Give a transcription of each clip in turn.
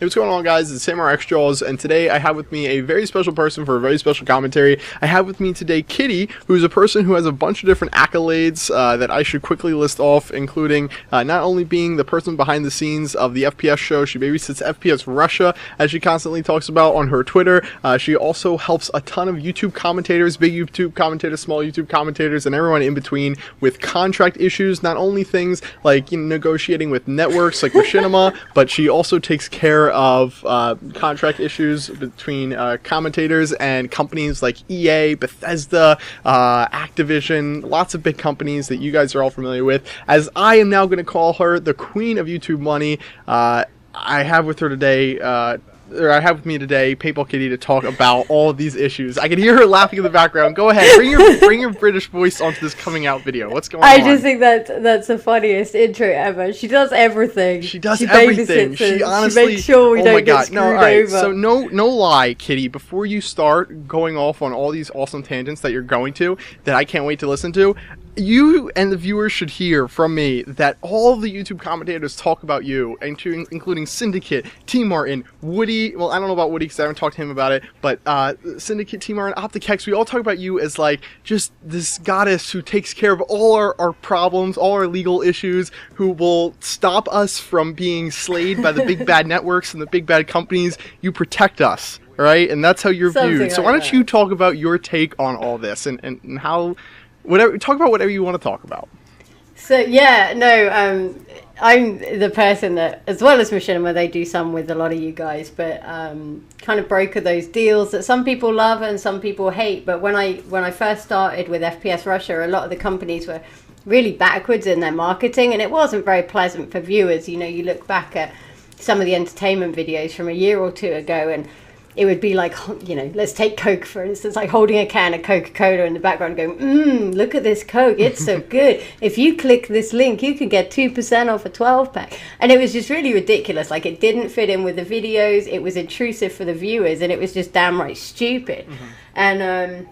Hey, what's going on, guys? It's Samurai xJawz, and today I have with me a very special person for a very special commentary. I have with me today Kitty, who's a person who has a bunch of different accolades that I should quickly list off, including not only being the person behind the scenes of the FPS show, she babysits FPS Russia, as she constantly talks about on her Twitter. She also helps a ton of YouTube commentators, big YouTube commentators, small YouTube commentators, and everyone in between with contract issues, not only things like negotiating with networks like Machinima, but she also takes care of contract issues between commentators and companies like EA, Bethesda, Activision, lots of big companies that you guys are all familiar with. As I am now going to call her the queen of YouTube money, I have with me today, Paintball Kitty, to talk about all of these issues. I can hear her laughing in the background. Go ahead, bring your British voice onto this coming out video. What's going on? I just think that's the funniest intro ever. She does everything. She everything. She honestly. She makes sure we don't get screwed over. So no lie, Kitty. Before you start going off on all these awesome tangents that you're going to, that I can't wait to listen to, you and the viewers should hear from me that all the YouTube commentators talk about you, including Syndicate, T Martin, Woody. Well, I don't know about Woody because I haven't talked to him about it, but Syndicate, T Martin, OpticX, we all talk about you as like just this goddess who takes care of all our problems, all our legal issues, who will stop us from being slayed by the big bad networks and the big bad companies. You protect us, right? And that's how you're viewed. So why don't you talk about your take on all this and how... talk about whatever you want to talk about. So yeah, no, I'm the person that, as well as Machinima, they do some with a lot of you guys, but kind of broker those deals that some people love and some people hate. But when I first started with FPS Russia, a lot of the companies were really backwards in their marketing, and it wasn't very pleasant for viewers. You know, you look back at some of the entertainment videos from a year or two ago, and it would be like, you know, let's take Coke, for instance, like holding a can of Coca-Cola in the background going, look at this Coke, it's so good. If you click this link, you can get 2% off a 12-pack. And it was just really ridiculous. Like, it didn't fit in with the videos. It was intrusive for the viewers, and it was just downright stupid. And,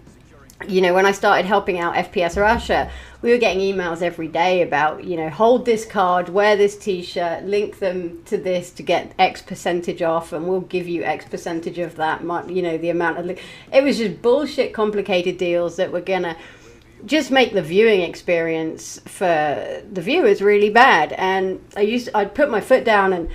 you know, when I started helping out FPS Russia, we were getting emails every day about, you know, hold this card, wear this t-shirt, link them to this to get X percentage off, and we'll give you X percentage of that, you know, the amount of... It was just bullshit, complicated deals that were gonna just make the viewing experience for the viewers really bad. And I'd put my foot down, and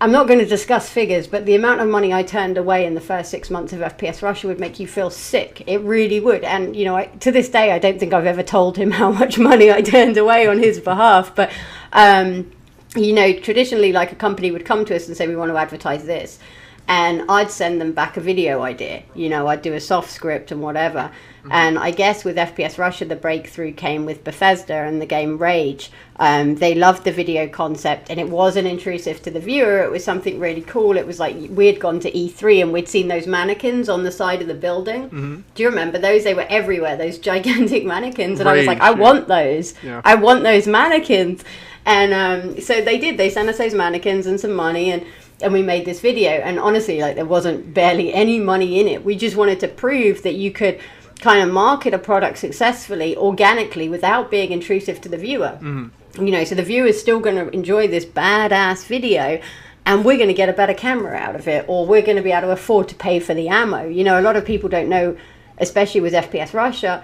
I'm not going to discuss figures, but the amount of money I turned away in the first 6 months of FPS Russia would make you feel sick. It really would. And, you know, to this day, I don't think I've ever told him how much money I turned away on his behalf. But, you know, traditionally, like, a company would come to us and say, we want to advertise this. And I'd send them back a video idea. You know, I'd do a soft script and whatever. And I guess with FPS Russia, the breakthrough came with Bethesda and the game Rage. They loved the video concept, and it wasn't intrusive to the viewer. It was something really cool. It was like we had gone to E3 and we'd seen those mannequins on the side of the building. Do you remember those? They were everywhere, those gigantic mannequins. And Rage, I was like, I want those. Yeah. I want those mannequins. And so they did. They sent us those mannequins and some money, and we made this video. And honestly, like, there wasn't barely any money in it. We just wanted to prove that you could kind of market a product successfully, organically, without being intrusive to the viewer. You know, so the viewer's still going to enjoy this badass video, and we're going to get a better camera out of it, or we're going to be able to afford to pay for the ammo. You know, a lot of people don't know, especially with FPS Russia,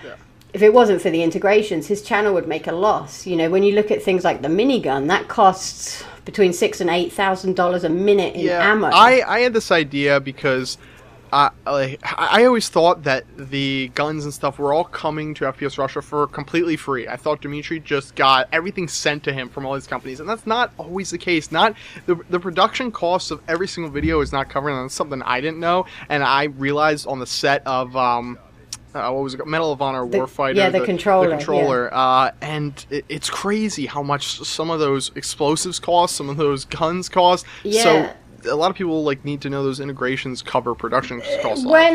if it wasn't for the integrations, his channel would make a loss. You know, when you look at things like the minigun, that costs between $6,000 and $8,000 a minute in ammo. I had this idea because I always thought that the guns and stuff were all coming to FPS Russia for completely free. I thought Dimitri just got everything sent to him from all these companies, and that's not always the case. Not the production costs of every single video is not covered, and that's something I didn't know, and I realized on the set of what was it, Medal of Honor Warfighter? Yeah, the controller. The controller. Yeah. And it's crazy how much some of those explosives cost, some of those guns cost. Yeah. So a lot of people like need to know those integrations cover production costs. When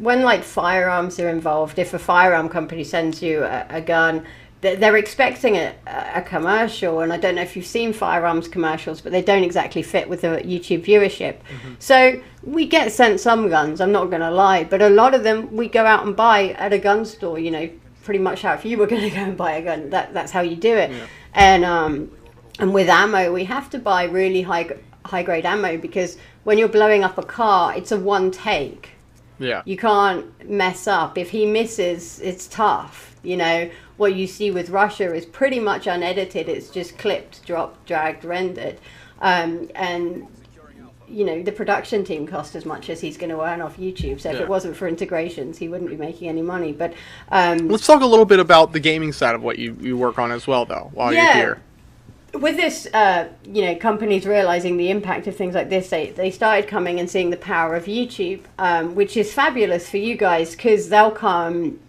like firearms are involved, if a firearm company sends you a gun, they're expecting a commercial, and I don't know if you've seen firearms commercials, but they don't exactly fit with the YouTube viewership. So we get sent some guns, I'm not going to lie, but a lot of them we go out and buy at a gun store. You know, pretty much how if you were going to go and buy a gun, that's how you do it. And with ammo, we have to buy really high high grade ammo, because when you're blowing up a car, it's a one take. Yeah. You can't mess up. If he misses, it's tough. You know, what you see with Russia is pretty much unedited. It's just clipped, dropped, dragged, rendered. And, you know, the production team cost as much as he's going to earn off YouTube. So if it wasn't for integrations, he wouldn't be making any money. But let's talk a little bit about the gaming side of what you work on as well, though, while you're here. With this, you know, companies realizing the impact of things like this, they started coming and seeing the power of YouTube, which is fabulous for you guys, because they'll come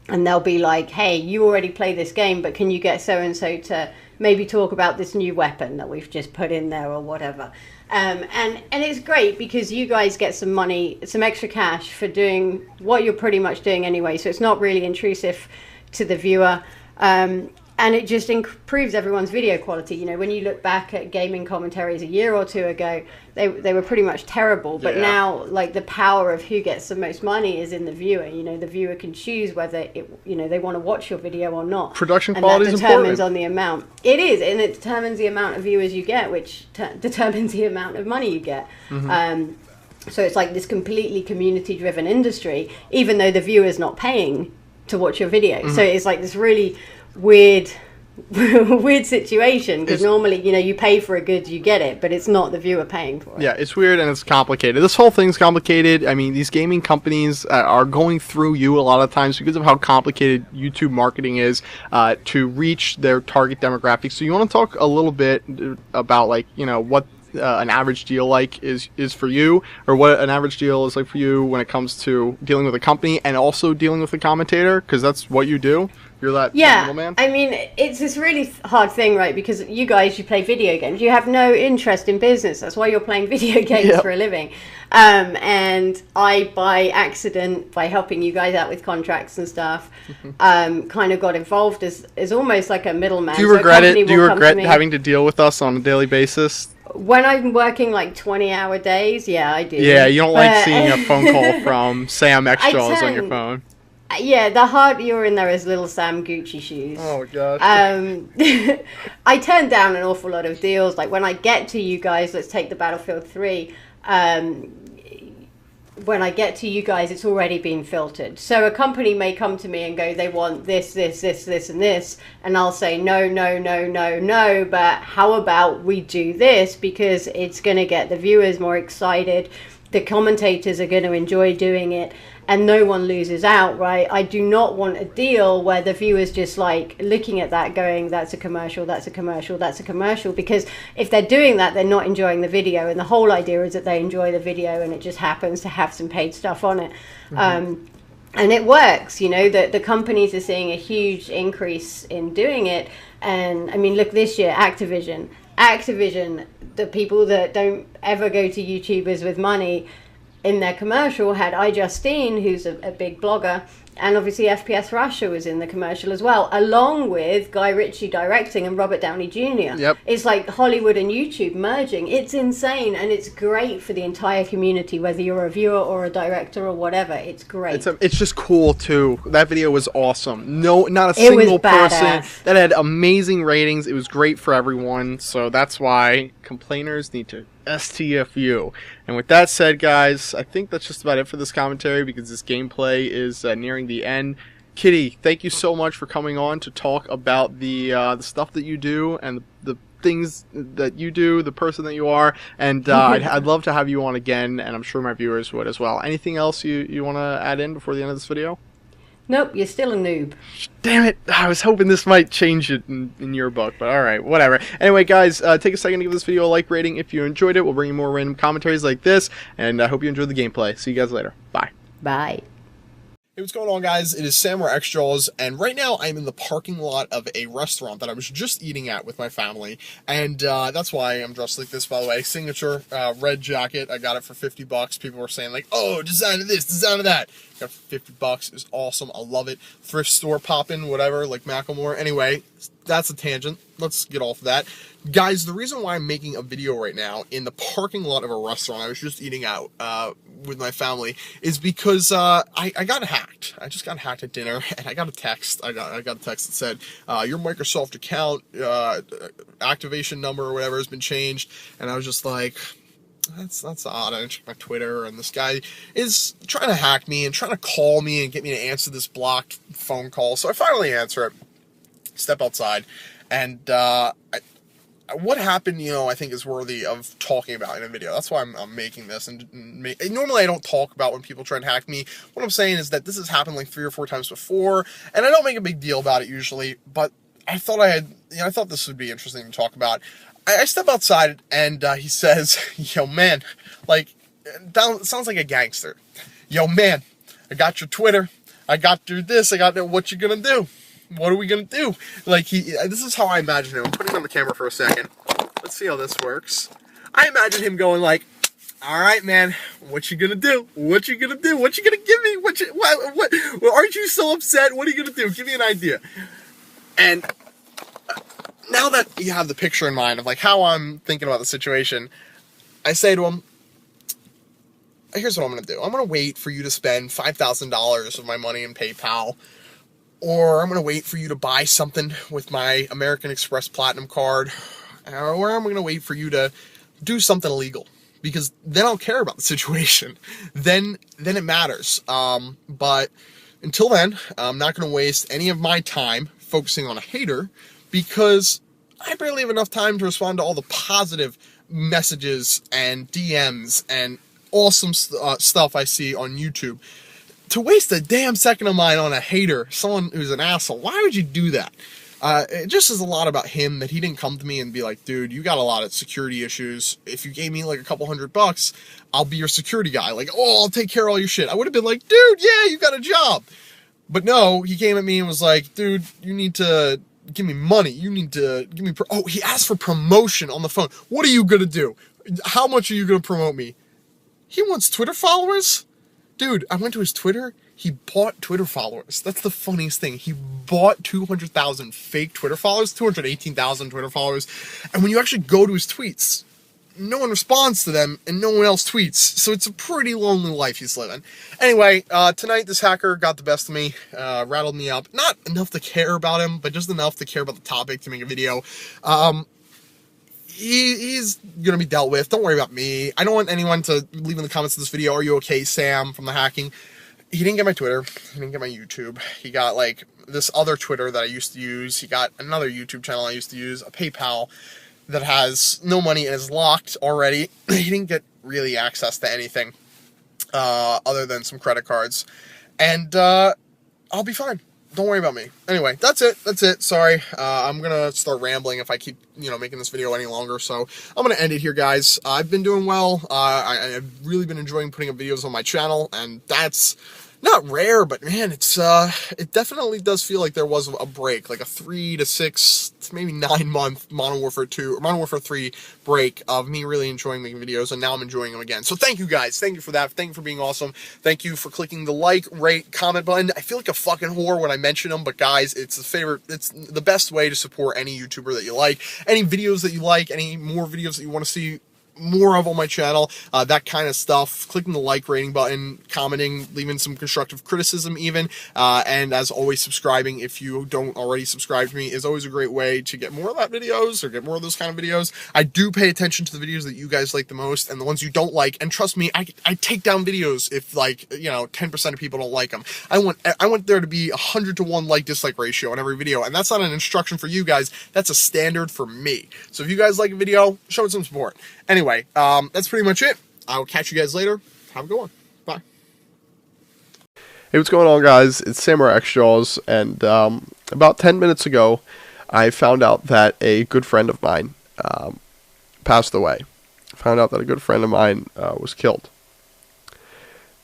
and they'll be like, hey, you already play this game, but can you get so-and-so to maybe talk about this new weapon that we've just put in there or whatever. And it's great because you guys get some money, some extra cash for doing what you're pretty much doing anyway, so it's not really intrusive to the viewer. And it just improves everyone's video quality. You know, when you look back at gaming commentaries a year or two ago, they were pretty much terrible. But now, like, the power of who gets the most money is in the viewer. You know, the viewer can choose whether they want to watch your video or not. Production quality is important. And that determines on the amount. It is, and it determines the amount of viewers you get, which determines the amount of money you get. Mm-hmm. So it's like this completely community-driven industry, even though the viewer's not paying to watch your video. Mm-hmm. So it's like this really weird situation, because normally, you know, you pay for a good, you get it, but it's not the viewer paying for it. Yeah, it's weird and it's complicated. This whole thing's complicated. I mean, these gaming companies are going through you a lot of times because of how complicated YouTube marketing is to reach their target demographic. So you want to talk a little bit about, like, you know, what an average deal like is for you, or what an average deal is like for you when it comes to dealing with a company and also dealing with a commentator, because that's what you do. You're that middleman. I mean, it's this really hard thing, right? Because you guys, you play video games. You have no interest in business. That's why you're playing video games for a living. And I, by accident, by helping you guys out with contracts and stuff, kind of got involved as almost like a middleman. Do you regret it? Do you regret having to deal with us on a daily basis? When I'm working like 20-hour days, yeah, I do. Yeah, you don't like seeing a phone call from Sam xJawz on your phone. Yeah, the heart you're in there is little Sam Gucci shoes. Oh, gosh. I turn down an awful lot of deals. Like, when I get to you guys, let's take the Battlefield 3. When I get to you guys, it's already been filtered. So a company may come to me and go, they want this, this, this, this, and this. And I'll say, no, no, no, no, no. But how about we do this? Because it's going to get the viewers more excited. The commentators are going to enjoy doing it. And no one loses out, right? I do not want a deal where the viewer's just like looking at that going, that's a commercial, that's a commercial, that's a commercial. Because if they're doing that, they're not enjoying the video. And the whole idea is that they enjoy the video and it just happens to have some paid stuff on it. Mm-hmm. And it works, you know, the companies are seeing a huge increase in doing it. And I mean, look, this year, Activision, the people that don't ever go to YouTubers with money, in their commercial had iJustine, who's a big blogger, and obviously FPS Russia was in the commercial as well, along with Guy Ritchie directing and Robert Downey Jr. Yep. It's like Hollywood and YouTube merging. It's insane, and it's great for the entire community, whether you're a viewer or a director or whatever. It's great. It's just cool, too. That video was awesome. Not a single person. That had amazing ratings. It was great for everyone, so that's why complainers need to STFU. And with that said, guys, I think that's just about it for this commentary, because this gameplay is nearing the end. Kitty, thank you so much for coming on to talk about the stuff that you do and the things that you do, the person that you are, and I'd love to have you on again, and I'm sure my viewers would as well. Anything else you want to add in before the end of this video? Nope, you're still a noob. Damn it. I was hoping this might change it in your book, but alright, whatever. Anyway, guys, take a second to give this video a like rating if you enjoyed it. We'll bring you more random commentaries like this, and I hope you enjoyed the gameplay. See you guys later. Bye. Bye. Hey, what's going on, guys? It is Sam or xJawz, and right now I'm in the parking lot of a restaurant that I was just eating at with my family, and that's why I'm dressed like this, by the way. Signature red jacket. I got it for 50 bucks. People were saying, like, oh, design of this, design of that. Got it for 50 bucks. It was awesome. I love it. Thrift store popping, whatever, like Macklemore. Anyway, that's a tangent. Let's get off of that. Guys, the reason why I'm making a video right now in the parking lot of a restaurant I was just eating out with my family is because I got hacked. I just got hacked at dinner, and I got a text. I got a text that said, your Microsoft account activation number or whatever has been changed, and I was just like, that's odd. I checked my Twitter, and this guy is trying to hack me and trying to call me and get me to answer this blocked phone call. So I finally answer it, step outside, and what happened, I think is worthy of talking about in a video. That's why I'm making this. And normally I don't talk about when people try and hack me. What I'm saying is that this has happened like 3 or 4 times before, and I don't make a big deal about it usually, but I thought I thought this would be interesting to talk about. I step outside, and he says, yo, man, like, sounds like a gangster. Yo, man, I got your Twitter. I got your this. I got that. What you gonna do? What are we gonna do? Like, this is how I imagine him. I'm putting him on the camera for a second. Let's see how this works. I imagine him going like, all right, man, what you gonna do? What you gonna do? What you gonna give me? What, aren't you so upset? What are you gonna do? Give me an idea. And now that you have the picture in mind of like how I'm thinking about the situation, I say to him, here's what I'm going to do. I'm going to wait for you to spend $5,000 of my money in PayPal, or I'm going to wait for you to buy something with my American Express Platinum card, or I'm going to wait for you to do something illegal, because then I'll care about the situation. Then it matters. But until then, I'm not going to waste any of my time focusing on a hater, because I barely have enough time to respond to all the positive messages and DMs and awesome stuff I see on YouTube. To waste a damn second of mine on a hater, someone who's an asshole, why would you do that? It just says a lot about him that he didn't come to me and be like, dude, you got a lot of security issues. If you gave me like a couple $100, I'll be your security guy. Like, oh, I'll take care of all your shit. I would have been like, dude, yeah, you got a job. But no, he came at me and was like, dude, you need to give me money. You need to give me... Oh, he asked for promotion on the phone. What are you going to do? How much are you going to promote me? He wants Twitter followers? Dude, I went to his Twitter. He bought Twitter followers. That's the funniest thing. He bought 200,000 fake Twitter followers, 218,000 Twitter followers. And when you actually go to his tweets, no one responds to them, and no one else tweets. So it's a pretty lonely life he's living. Anyway, tonight this hacker got the best of me, rattled me up. Not enough to care about him, but just enough to care about the topic to make a video. He's gonna be dealt with. Don't worry about me. I don't want anyone to leave in the comments of this video, are you okay, Sam, from the hacking. He didn't get my Twitter. He didn't get my YouTube. He got, like, this other Twitter that I used to use. He got another YouTube channel I used to use, a PayPal that has no money and is locked already. He didn't get really access to anything other than some credit cards. And I'll be fine. Don't worry about me. Anyway, that's it. Sorry. I'm going to start rambling if I keep, making this video any longer. So I'm going to end it here, guys. I've been doing well. I've really been enjoying putting up videos on my channel, and that's not rare, but man, it definitely does feel like there was a break, like a 3 to 6, maybe 9 month Modern Warfare 2 or Modern Warfare 3 break of me really enjoying making videos, and now I'm enjoying them again. So thank you guys. Thank you for that. Thank you for being awesome. Thank you for clicking the like, rate, comment button. I feel like a fucking whore when I mention them, but guys, it's the best way to support any YouTuber that you like, any videos that you like, any more videos that you want to see more of on my channel, that kind of stuff. Clicking the like, rating button, commenting, leaving some constructive criticism even, and as always, subscribing if you don't already subscribe to me is always a great way to get more of that videos, or get more of those kind of videos. I do pay attention to the videos that you guys like the most, and the ones you don't like, and trust me, I take down videos if, like, 10% of people don't like them. I want there to be 100 to 1 like-dislike ratio on every video, and that's not an instruction for you guys, that's a standard for me. So if you guys like a video, show it some support. Anyway, that's pretty much it. I'll catch you guys later. Have a good one. Bye. Hey, what's going on, guys? It's Samurai xJawz, and about 10 minutes ago, I found out that a good friend of mine passed away. Found out that a good friend of mine was killed.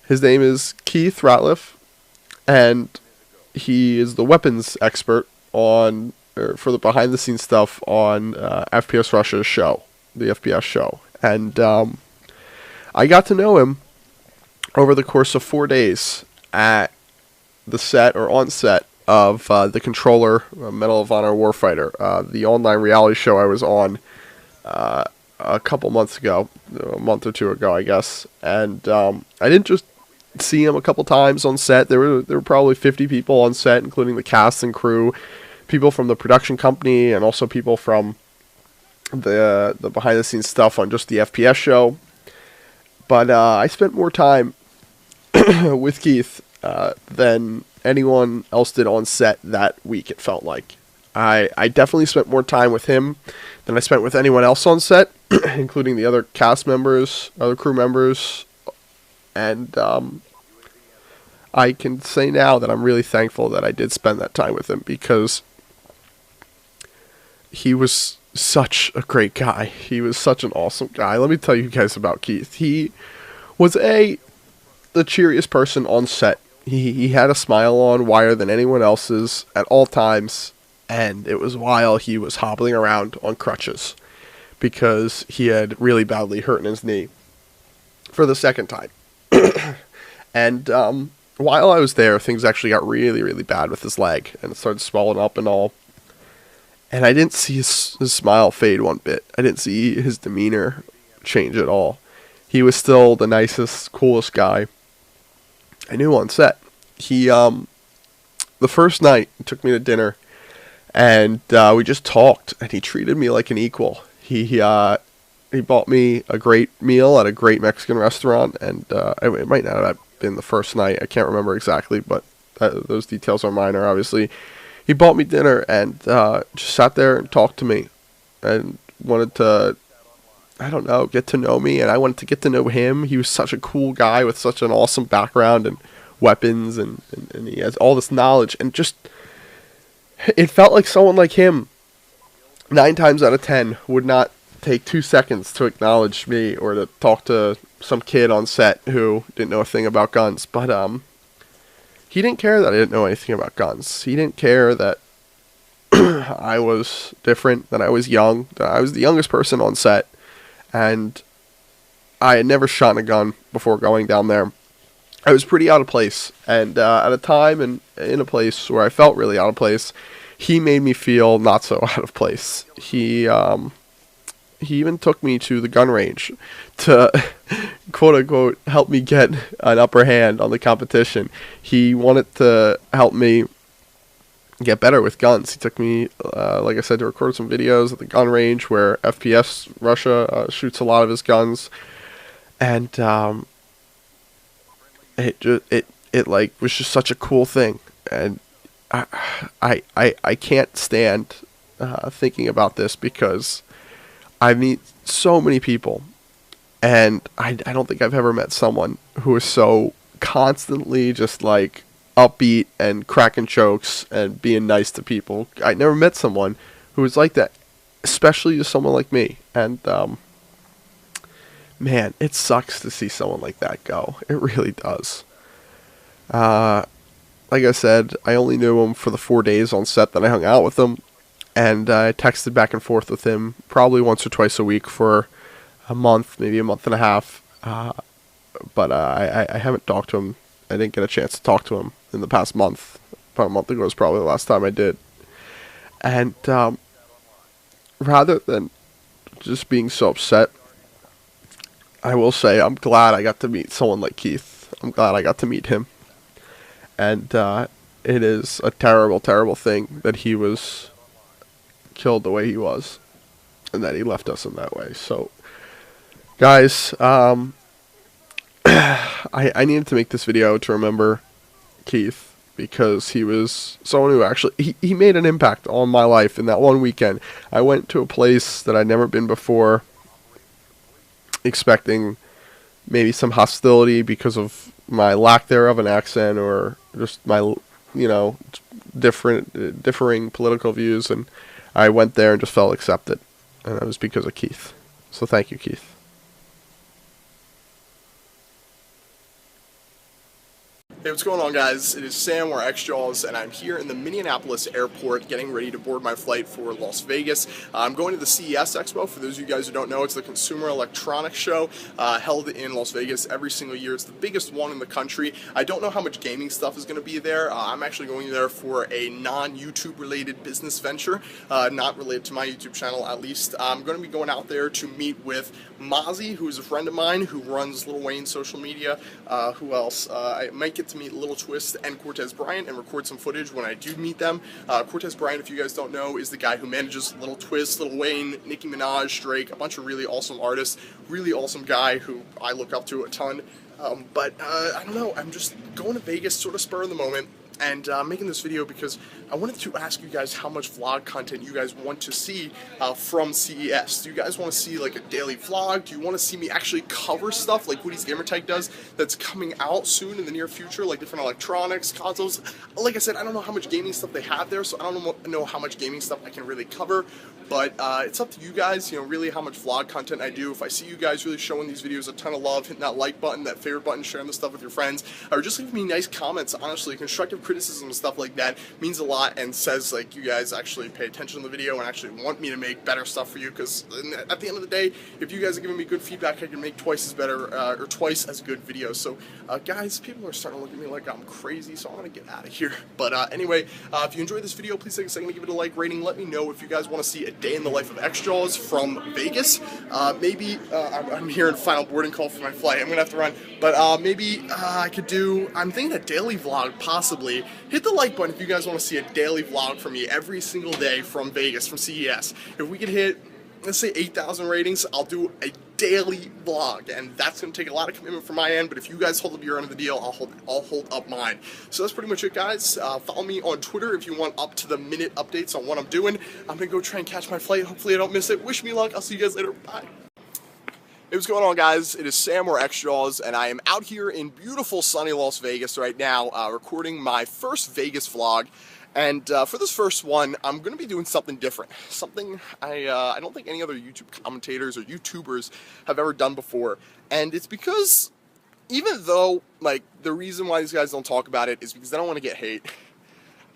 His name is Keith Ratliff, and he is the weapons expert for the behind-the-scenes stuff on FPS Russia's show, the FPS show. And I got to know him over the course of 4 days at the set, or on set, of The Controller, Medal of Honor Warfighter, the online reality show I was on a couple months ago, a month or two ago, I guess. And I didn't just see him a couple times on set. There were probably 50 people on set, including the cast and crew, people from the production company, and also people from the behind the scenes stuff on just the FPS show. But I spent more time with Keith than anyone else did on set that week, it felt like. I definitely spent more time with him than I spent with anyone else on set, including the other cast members, other crew members, and I can say now that I'm really thankful that I did spend that time with him, because he was such a great guy. He was such an awesome guy. Let me tell you guys about Keith. He was the cheeriest person on set. He had a smile on wider than anyone else's at all times, and it was while he was hobbling around on crutches because he had really badly hurt his knee for the second time. And while I was there, things actually got really, really bad with his leg, and it started swelling up and all. And I didn't see his smile fade one bit. I didn't see his demeanor change at all. He was still the nicest, coolest guy I knew on set. He, the first night, he took me to dinner, and we just talked, and he treated me like an equal. He bought me a great meal at a great Mexican restaurant, and it might not have been the first night. I can't remember exactly, but those details are minor, obviously. He bought me dinner and just sat there and talked to me and wanted to, I don't know, get to know me, and I wanted to get to know him. He was such a cool guy with such an awesome background and weapons, and he has all this knowledge, and just, it felt like someone like him, 9 times out of 10, would not take 2 seconds to acknowledge me or to talk to some kid on set who didn't know a thing about guns. But he didn't care that I didn't know anything about guns. He didn't care that I was different, that I was young, that I was the youngest person on set, and I had never shot a gun before going down there. I was pretty out of place, and at a time and in a place where I felt really out of place, he made me feel not so out of place. He even took me to the gun range to, quote-unquote, help me get an upper hand on the competition. He wanted to help me get better with guns. He took me, like I said, to record some videos at the gun range where FPS Russia shoots a lot of his guns. And it like was just such a cool thing. And I can't stand thinking about this, because I meet so many people, and I don't think I've ever met someone who is so constantly just like upbeat and cracking jokes and being nice to people. I never met someone who was like that, especially to someone like me. And man, it sucks to see someone like that go. It really does. Like I said, I only knew him for the 4 days on set that I hung out with him. And I texted back and forth with him probably once or twice a week for a month, maybe a month and a half. But I haven't talked to him. I didn't get a chance to talk to him in the past month. About a month ago was probably the last time I did. And rather than just being so upset, I will say I'm glad I got to meet someone like Keith. I'm glad I got to meet him. And it is a terrible, terrible thing that he was killed the way he was, and that he left us in that way. So guys, I needed to make this video to remember Keith, because he was someone who actually he made an impact on my life in that one weekend. I went to a place that I'd never been before, expecting maybe some hostility because of my lack thereof an accent, or just my, you know, differing political views, and I went there and just felt accepted, and that was because of Keith. So thank you, Keith. Hey, what's going on, guys? It is Sam, or xJawz, and I'm here in the Minneapolis airport getting ready to board my flight for Las Vegas. I'm going to the CES Expo. For those of you guys who don't know, it's the Consumer Electronics Show held in Las Vegas every single year. It's the biggest one in the country. I don't know how much gaming stuff is going to be there. I'm actually going there for a non-YouTube related business venture, not related to my YouTube channel at least. I'm going to be going out there to meet with Mozzie, who's a friend of mine who runs Lil Wayne's social media. Who else? I might get to to meet Lil Twist and Cortez Bryant and record some footage when I do meet them. Cortez Bryant, if you guys don't know, is the guy who manages Lil Twist, Lil Wayne, Nicki Minaj, Drake, a bunch of really awesome artists. Really awesome guy who I look up to a ton. I don't know, I'm just going to Vegas sort of spur of the moment and making this video because I wanted to ask you guys how much vlog content you guys want to see from CES. Do you guys want to see like a daily vlog? Do you want to see me actually cover stuff like Woody's Gamertag does that's coming out soon in the near future, like different electronics, consoles? Like I said, I don't know how much gaming stuff they have there, so I don't know how much gaming stuff I can really cover. But it's up to you guys, you know, really how much vlog content I do. If I see you guys really showing these videos a ton of love, hitting that like button, that favorite button, sharing the stuff with your friends, or just leaving me nice comments, honestly, constructive criticism and stuff like that means a lot and says, like, you guys actually pay attention to the video and actually want me to make better stuff for you, because at the end of the day, if you guys are giving me good feedback, I can make twice as better, or twice as good videos. So, guys, people are starting to look at me like I'm crazy, so I'm going to get out of here. But anyway, if you enjoyed this video, please take a second to give it a like rating. Let me know if you guys want to see a day in the life of xJawz from Vegas. Maybe I'm here in final boarding call for my flight. I'm gonna have to run, but maybe I could do. I'm thinking a daily vlog, possibly. Hit the like button if you guys want to see a daily vlog from me every single day from Vegas, from CES. If we could hit, let's say 8,000 ratings, I'll do a daily vlog, and that's going to take a lot of commitment from my end, but if you guys hold up your end of the deal, I'll hold up mine. So that's pretty much it, guys. Follow me on Twitter if you want up-to-the-minute updates on what I'm doing. I'm going to go try and catch my flight. Hopefully I don't miss it. Wish me luck. I'll see you guys later. Bye. Hey, what's going on, guys? It is Sam or xJawz, and I am out here in beautiful sunny Las Vegas right now, recording my first Vegas vlog. And for this first one, I'm going to be doing something different. Something I don't think any other YouTube commentators or YouTubers have ever done before. And it's because, even though, like, the reason why these guys don't talk about it is because they don't want to get hate,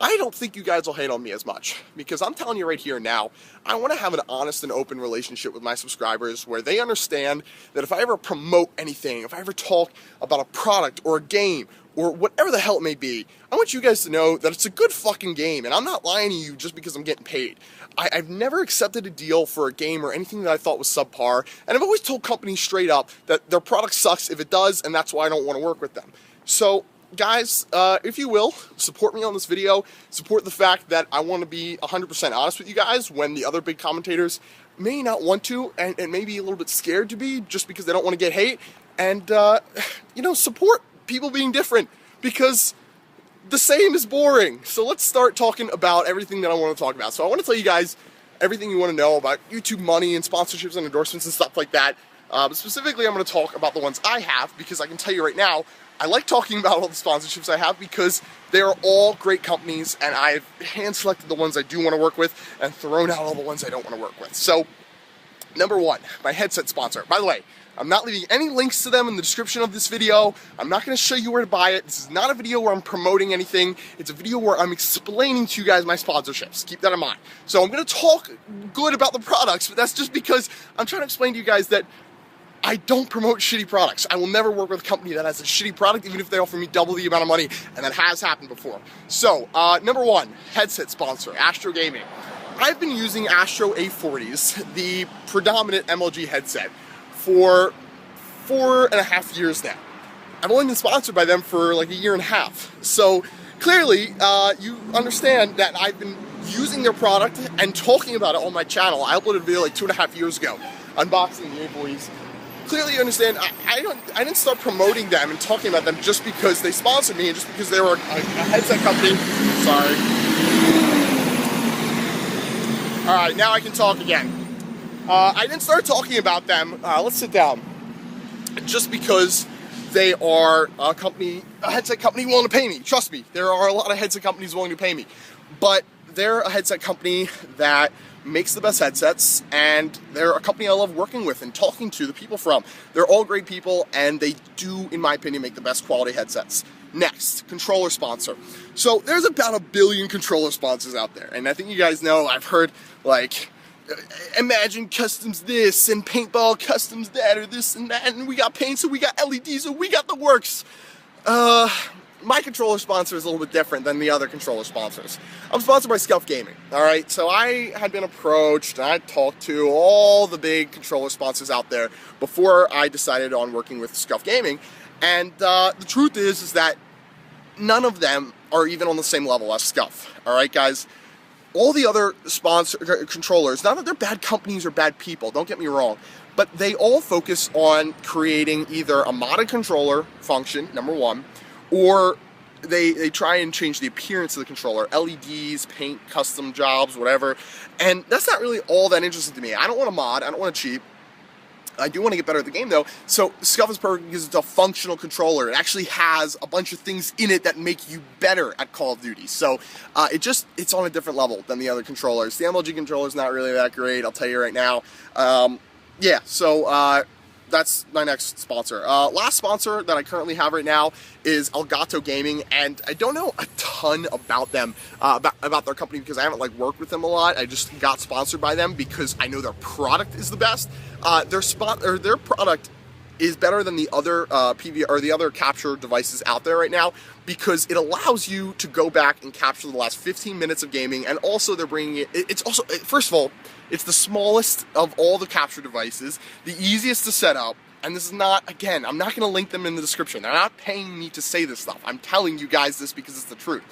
I don't think you guys will hate on me as much. Because I'm telling you right here now, I want to have an honest and open relationship with my subscribers where they understand that if I ever promote anything, if I ever talk about a product or a game, or whatever the hell it may be, I want you guys to know that it's a good fucking game, and I'm not lying to you just because I'm getting paid. I've never accepted a deal for a game or anything that I thought was subpar, and I've always told companies straight up that their product sucks if it does, and that's why I don't want to work with them. So, guys, if you will, support me on this video, support the fact that I want to be 100% honest with you guys when the other big commentators may not want to, and may be a little bit scared to be, just because they don't want to get hate, and, you know, support people being different, because the same is boring. So let's start talking about everything that I want to talk about. So I want to tell you guys everything you want to know about YouTube money and sponsorships and endorsements and stuff like that. But specifically, I'm going to talk about the ones I have, because I can tell you right now, I like talking about all the sponsorships I have because they are all great companies, and I've hand-selected the ones I do want to work with and thrown out all the ones I don't want to work with. So, number one, my headset sponsor. By the way, I'm not leaving any links to them in the description of this video. I'm not going to show you where to buy it. This is not a video where I'm promoting anything. It's a video where I'm explaining to you guys my sponsorships. Keep that in mind. So I'm going to talk good about the products, but that's just because I'm trying to explain to you guys that I don't promote shitty products. I will never work with a company that has a shitty product, even if they offer me double the amount of money, and that has happened before. So, number one, headset sponsor, Astro Gaming. I've been using Astro A40s, the predominant MLG headset, for 4.5 years now. I've only been sponsored by them for like a year and a half. So clearly, you understand that I've been using their product and talking about it on my channel. I uploaded a video like 2.5 years ago, unboxing the A40s. Clearly you understand, I didn't start promoting them and talking about them just because they sponsored me and just because they were a headset company. Sorry. Alright, now I can talk again. I didn't start talking about them, let's sit down, just because they are a headset company willing to pay me. Trust me, there are a lot of headset companies willing to pay me. But they're a headset company that makes the best headsets, and they're a company I love working with and talking to the people from. They're all great people, and they do, in my opinion, make the best quality headsets. Next, controller sponsor. So there's about 1 billion controller sponsors out there, and I think you guys know, I've heard, like, Imagine customs this, and Paintball customs that, or this and that, and we got paint, so we got LEDs, so we got the works. My controller sponsor is a little bit different than the other controller sponsors. I'm sponsored by Scuff Gaming, alright? So I had been approached, and I talked to all the big controller sponsors out there before I decided on working with Scuff Gaming, and the truth is that none of them are even on the same level as Scuff. All right, guys. All the other controllers, not that they're bad companies or bad people, don't get me wrong, but they all focus on creating either a modded controller function, number one, or they try and change the appearance of the controller, LEDs, paint, custom jobs, whatever, and that's not really all that interesting to me. I don't want to mod, I don't want to cheat. I do want to get better at the game though, so Scuff is perfect because it's a functional controller. It actually has a bunch of things in it that make you better at Call of Duty. So it's on a different level than the other controllers. The MLG controller is not really that great, I'll tell you right now. Yeah, so that's my next sponsor. Last sponsor that I currently have right now is Elgato Gaming, and I don't know a ton about them, about their company, because I haven't like worked with them a lot. I just got sponsored by them because I know their product is the best. Their product is better than the other the other capture devices out there right now, because it allows you to go back and capture the last 15 minutes of gaming, and also they're bringing it. It's also, first of all, it's the smallest of all the capture devices, the easiest to set up, and this is not, again, I'm not going to link them in the description. They're not paying me to say this stuff. I'm telling you guys this because it's the truth.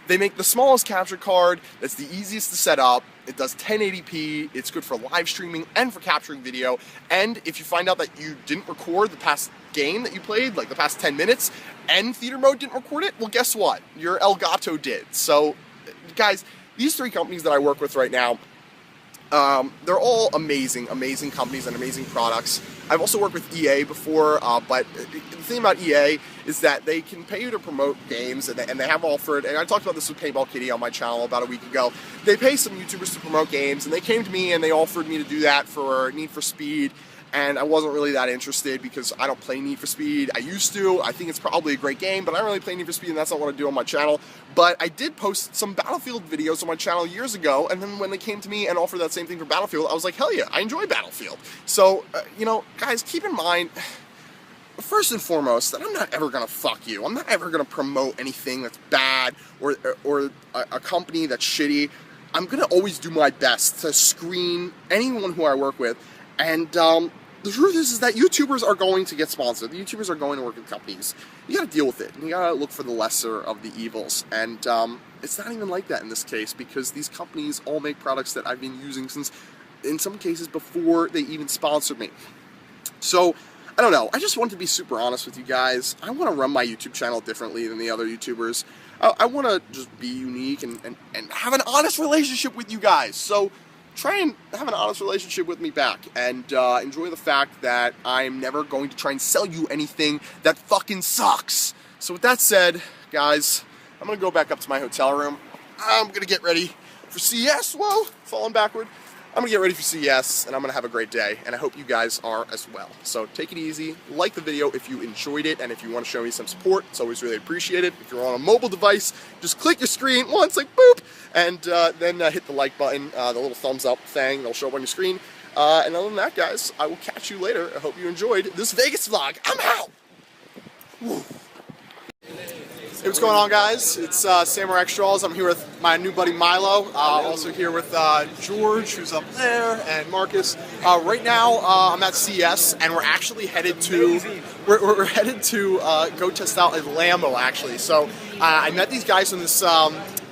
They make the smallest capture card that's the easiest to set up. It does 1080p, it's good for live streaming and for capturing video, and if you find out that you didn't record the past game that you played, like the past 10 minutes, and theater mode didn't record it, well guess what? Your Elgato did. So, guys, these three companies that I work with right now, they're all amazing companies and amazing products. I've also worked with EA before, but the thing about EA is that they can pay you to promote games, and they have offered, and I talked about this with Paintball Kitty on my channel about a week ago, they pay some YouTubers to promote games, and they came to me and they offered me to do that for Need for Speed, and I wasn't really that interested because I don't play Need for Speed. I used to. I think it's probably a great game, but I don't really play Need for Speed, and that's not what I do on my channel. But I did post some Battlefield videos on my channel years ago, and then when they came to me and offered that same thing for Battlefield, I was like, hell yeah, I enjoy Battlefield. So, you know, guys, keep in mind, first and foremost, that I'm not ever going to fuck you. I'm not ever going to promote anything that's bad or a company that's shitty. I'm going to always do my best to screen anyone who I work with. And the truth is that YouTubers are going to get sponsored. The YouTubers are going to work with companies. You got to deal with it. And you got to look for the lesser of the evils. And it's not even like that in this case, because these companies all make products that I've been using since, in some cases, before they even sponsored me. So, I don't know. I just want to be super honest with you guys. I want to run my YouTube channel differently than the other YouTubers. I want to just be unique and have an honest relationship with you guys. So, try and have an honest relationship with me back, and enjoy the fact that I'm never going to try and sell you anything that fucking sucks. So with that said, guys, I'm going to go back up to my hotel room. I'm going to get ready for CES. Whoa, falling backward. I'm going to get ready for CES, and I'm going to have a great day, and I hope you guys are as well. So take it easy, like the video if you enjoyed it, and if you want to show me some support, it's always really appreciated. If you're on a mobile device, just click your screen once, like boop, and then hit the like button, the little thumbs up thing, it'll show up on your screen. And other than that, guys, I will catch you later. I hope you enjoyed this Vegas vlog. I'm out! Woo. Hey, what's going on, guys? It's Samurai xJawz. I'm here with my new buddy Milo. Also here with George, who's up there, and Marcus. Right now, I'm at CES, and we're actually headed to we're headed to go test out a LAMBO. Actually, so I met these guys in this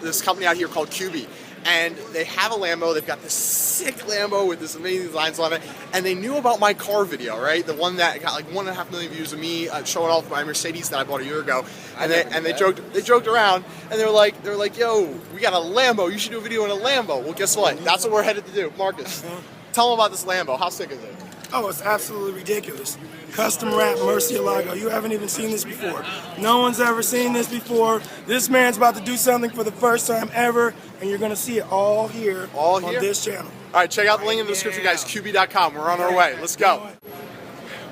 this company out here called Keepin. And they have a LAMBO. They've got this sick LAMBO with this amazing designs on it. And they knew about my car video, right? The one that got like 1.5 million views of me showing off my Mercedes that I bought a year ago. And they joked around, and they were like, yo, we got a LAMBO. You should do a video in a LAMBO. Well, guess what? That's what we're headed to do. Marcus, tell them about this LAMBO. How sick is it? Oh, it's absolutely ridiculous. Custom wrap Murcielago. You haven't even seen this before. No one's ever seen this before. This man's about to do something for the first time ever, and you're going to see it all here on this channel. All right, check out the link in the description, guys. QB.com. We're on our way. Let's go.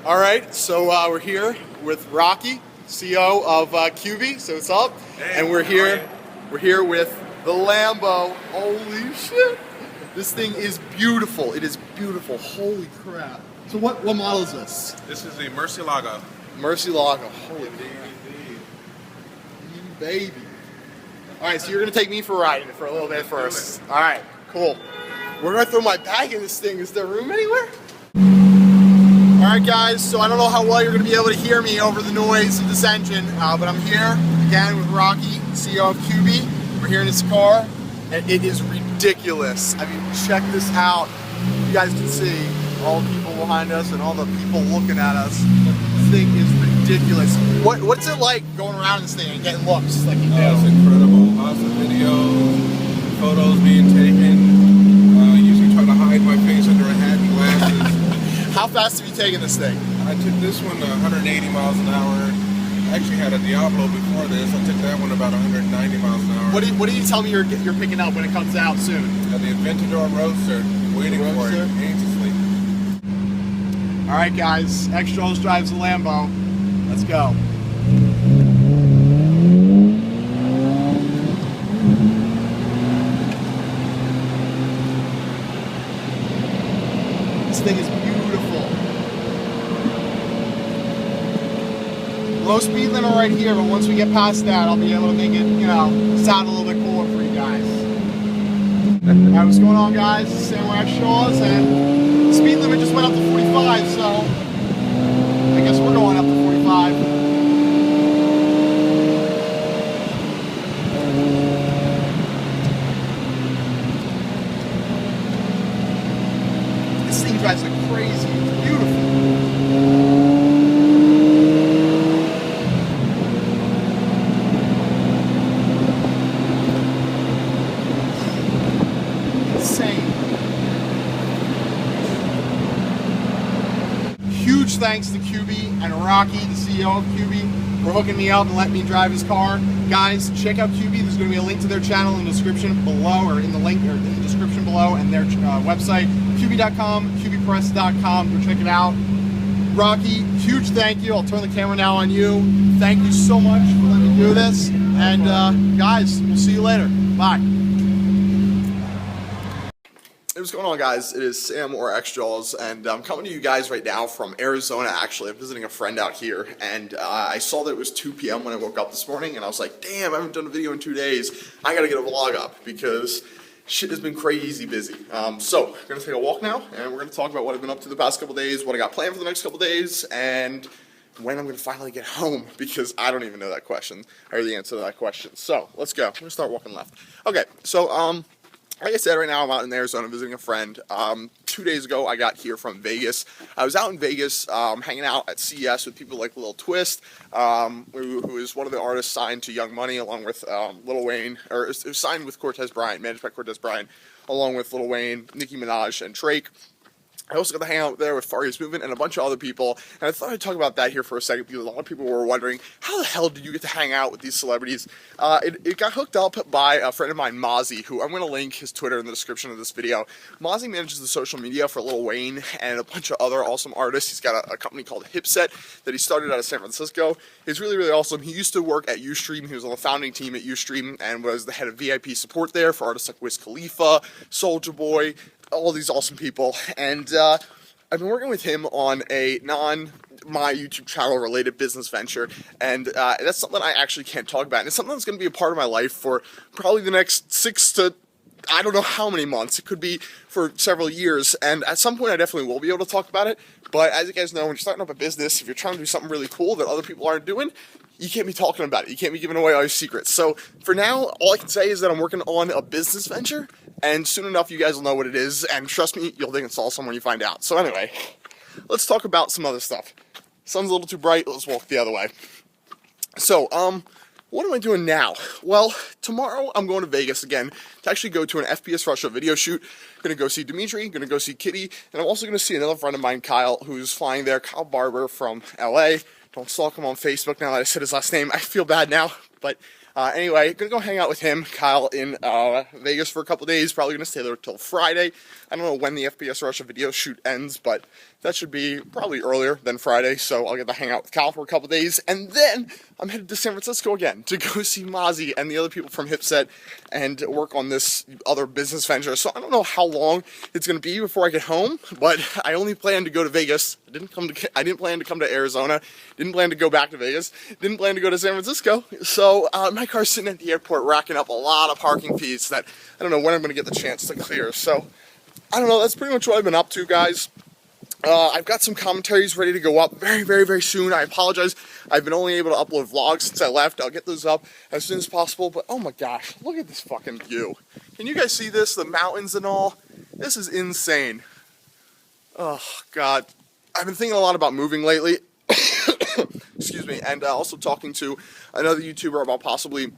All right, so we're here with Rocky, CEO of QB. So what's up? And we're here with the LAMBO. Holy shit. This thing is beautiful. It is beautiful. Holy crap. So what model is this? This is the Murcielago. Murcielago. Holy baby. All right, so you're going to take me for a ride for a little bit first. All right, cool. Where do I throw my bag in this thing? Is there room anywhere? All Alright guys, so I don't know how well you're going to be able to hear me over the noise of this engine, but I'm here again with Rocky, CEO of QB. We're here in his car, and it is ridiculous. I mean, check this out. You guys can see all the people behind us and all the people looking at us. This thing is ridiculous. What's it like going around this thing and getting looks like you do? It's incredible. Lots of videos, photos being taken. Usually try to hide my face under a hat and glasses. How fast have you taken this thing? I took this one 180 miles an hour. I actually had a Diablo before this. I took that one about 190 miles an hour. What do you tell me you're picking up when it comes out soon? The Aventador Roadster. Waiting for it anxiously. Alright guys, xJawz drives a Lambo. Let's go. This thing is beautiful. Low speed limit right here, but once we get past that, I'll be able to make it, you know, sound a little bit cooler for you guys. Alright, what's going on guys? This is Samurai xJawz, and the speed limit just went up to 45, so I guess we're going up to 45. This thing drives like crazy. It's beautiful. Huge thanks to QB and Rocky, the CEO of QB, for hooking me up and letting me drive his car. Guys, check out QB. There's going to be a link to their channel in the description below, or in the link or in the description below, and their website, QB.com, QBpress.com. Go check it out. Rocky, huge thank you. I'll turn the camera now on you. Thank you so much for letting me do this. And guys, we'll see you later. Bye. Hey, what's going on guys? It is Sam or xJawz, and I'm coming to you guys right now from Arizona. Actually, I'm visiting a friend out here, and I saw that it was 2 p.m. when I woke up this morning, and I was like, damn, I haven't done a video in 2 days. I gotta get a vlog up because shit has been crazy busy. So, we're gonna take a walk now, and we're gonna talk about what I've been up to the past couple days, what I got planned for the next couple days, and when I'm gonna finally get home, because I don't even know that question, or the answer to that question. So, let's go. I'm gonna start walking left. Okay, so, like I said, right now I'm out in Arizona visiting a friend. 2 days ago, I got here from Vegas. I was out in Vegas hanging out at CES with people like Lil Twist, who is one of the artists signed to Young Money, along with Lil Wayne, or it was signed with Cortez Bryant, managed by Cortez Bryant, along with Lil Wayne, Nicki Minaj, and Drake. I also got to hang out there with Fari's Movement and a bunch of other people, and I thought I'd talk about that here for a second because a lot of people were wondering, how the hell did you get to hang out with these celebrities? It got hooked up by a friend of mine, Mozzie, who I'm going to link his Twitter in the description of this video. Mozzie manages the social media for Lil Wayne and a bunch of other awesome artists. He's got a company called Hipset that he started out of San Francisco. It's really, really awesome. He used to work at Ustream. He was on the founding team at Ustream and was the head of VIP support there for artists like Wiz Khalifa, Soulja Boy, all these awesome people. And I've been working with him on a my YouTube channel related business venture, and that's something I actually can't talk about, and it's something that's going to be a part of my life for probably the next 6 to I don't know how many months. It could be for several years, and at some point I definitely will be able to talk about it. But as you guys know, when you're starting up a business, if you're trying to do something really cool that other people aren't doing, you can't be talking about it. You can't be giving away all your secrets. So for now, all I can say is that I'm working on a business venture, and soon enough you guys will know what it is, and trust me, you'll think it's awesome when you find out. So anyway, let's talk about some other stuff. Sun's a little too bright, let's walk the other way. So, what am I doing now? Well, tomorrow I'm going to Vegas again to actually go to an FPS Russia video shoot. Gonna go see Dimitri, gonna go see Kitty, and I'm also gonna see another friend of mine, Kyle, who's flying there, Kyle Barber from LA. Don't stalk him on Facebook now that I said his last name. I feel bad now, but anyway, gonna go hang out with him, Kyle, in Vegas for a couple days. Probably gonna stay there till Friday. I don't know when the FPS Russia video shoot ends, but that should be probably earlier than Friday, so I'll get to hang out with Kyle for a couple days, and then I'm headed to San Francisco again to go see Mozzie and the other people from Hipset and work on this other business venture. So I don't know how long it's going to be before I get home, but I only plan to go to Vegas. I didn't plan to come to Arizona, didn't plan to go back to Vegas, didn't plan to go to San Francisco. So my car's sitting at the airport racking up a lot of parking fees that I don't know when I'm going to get the chance to clear. So I don't know, that's pretty much what I've been up to, guys. I've got some commentaries ready to go up very, very, very soon. I apologize. I've been only able to upload vlogs since I left. I'll get those up as soon as possible. But oh my gosh, look at this fucking view. Can you guys see this? The mountains and all. This is insane. Oh God. I've been thinking a lot about moving lately. Excuse me. And also talking to another YouTuber about possibly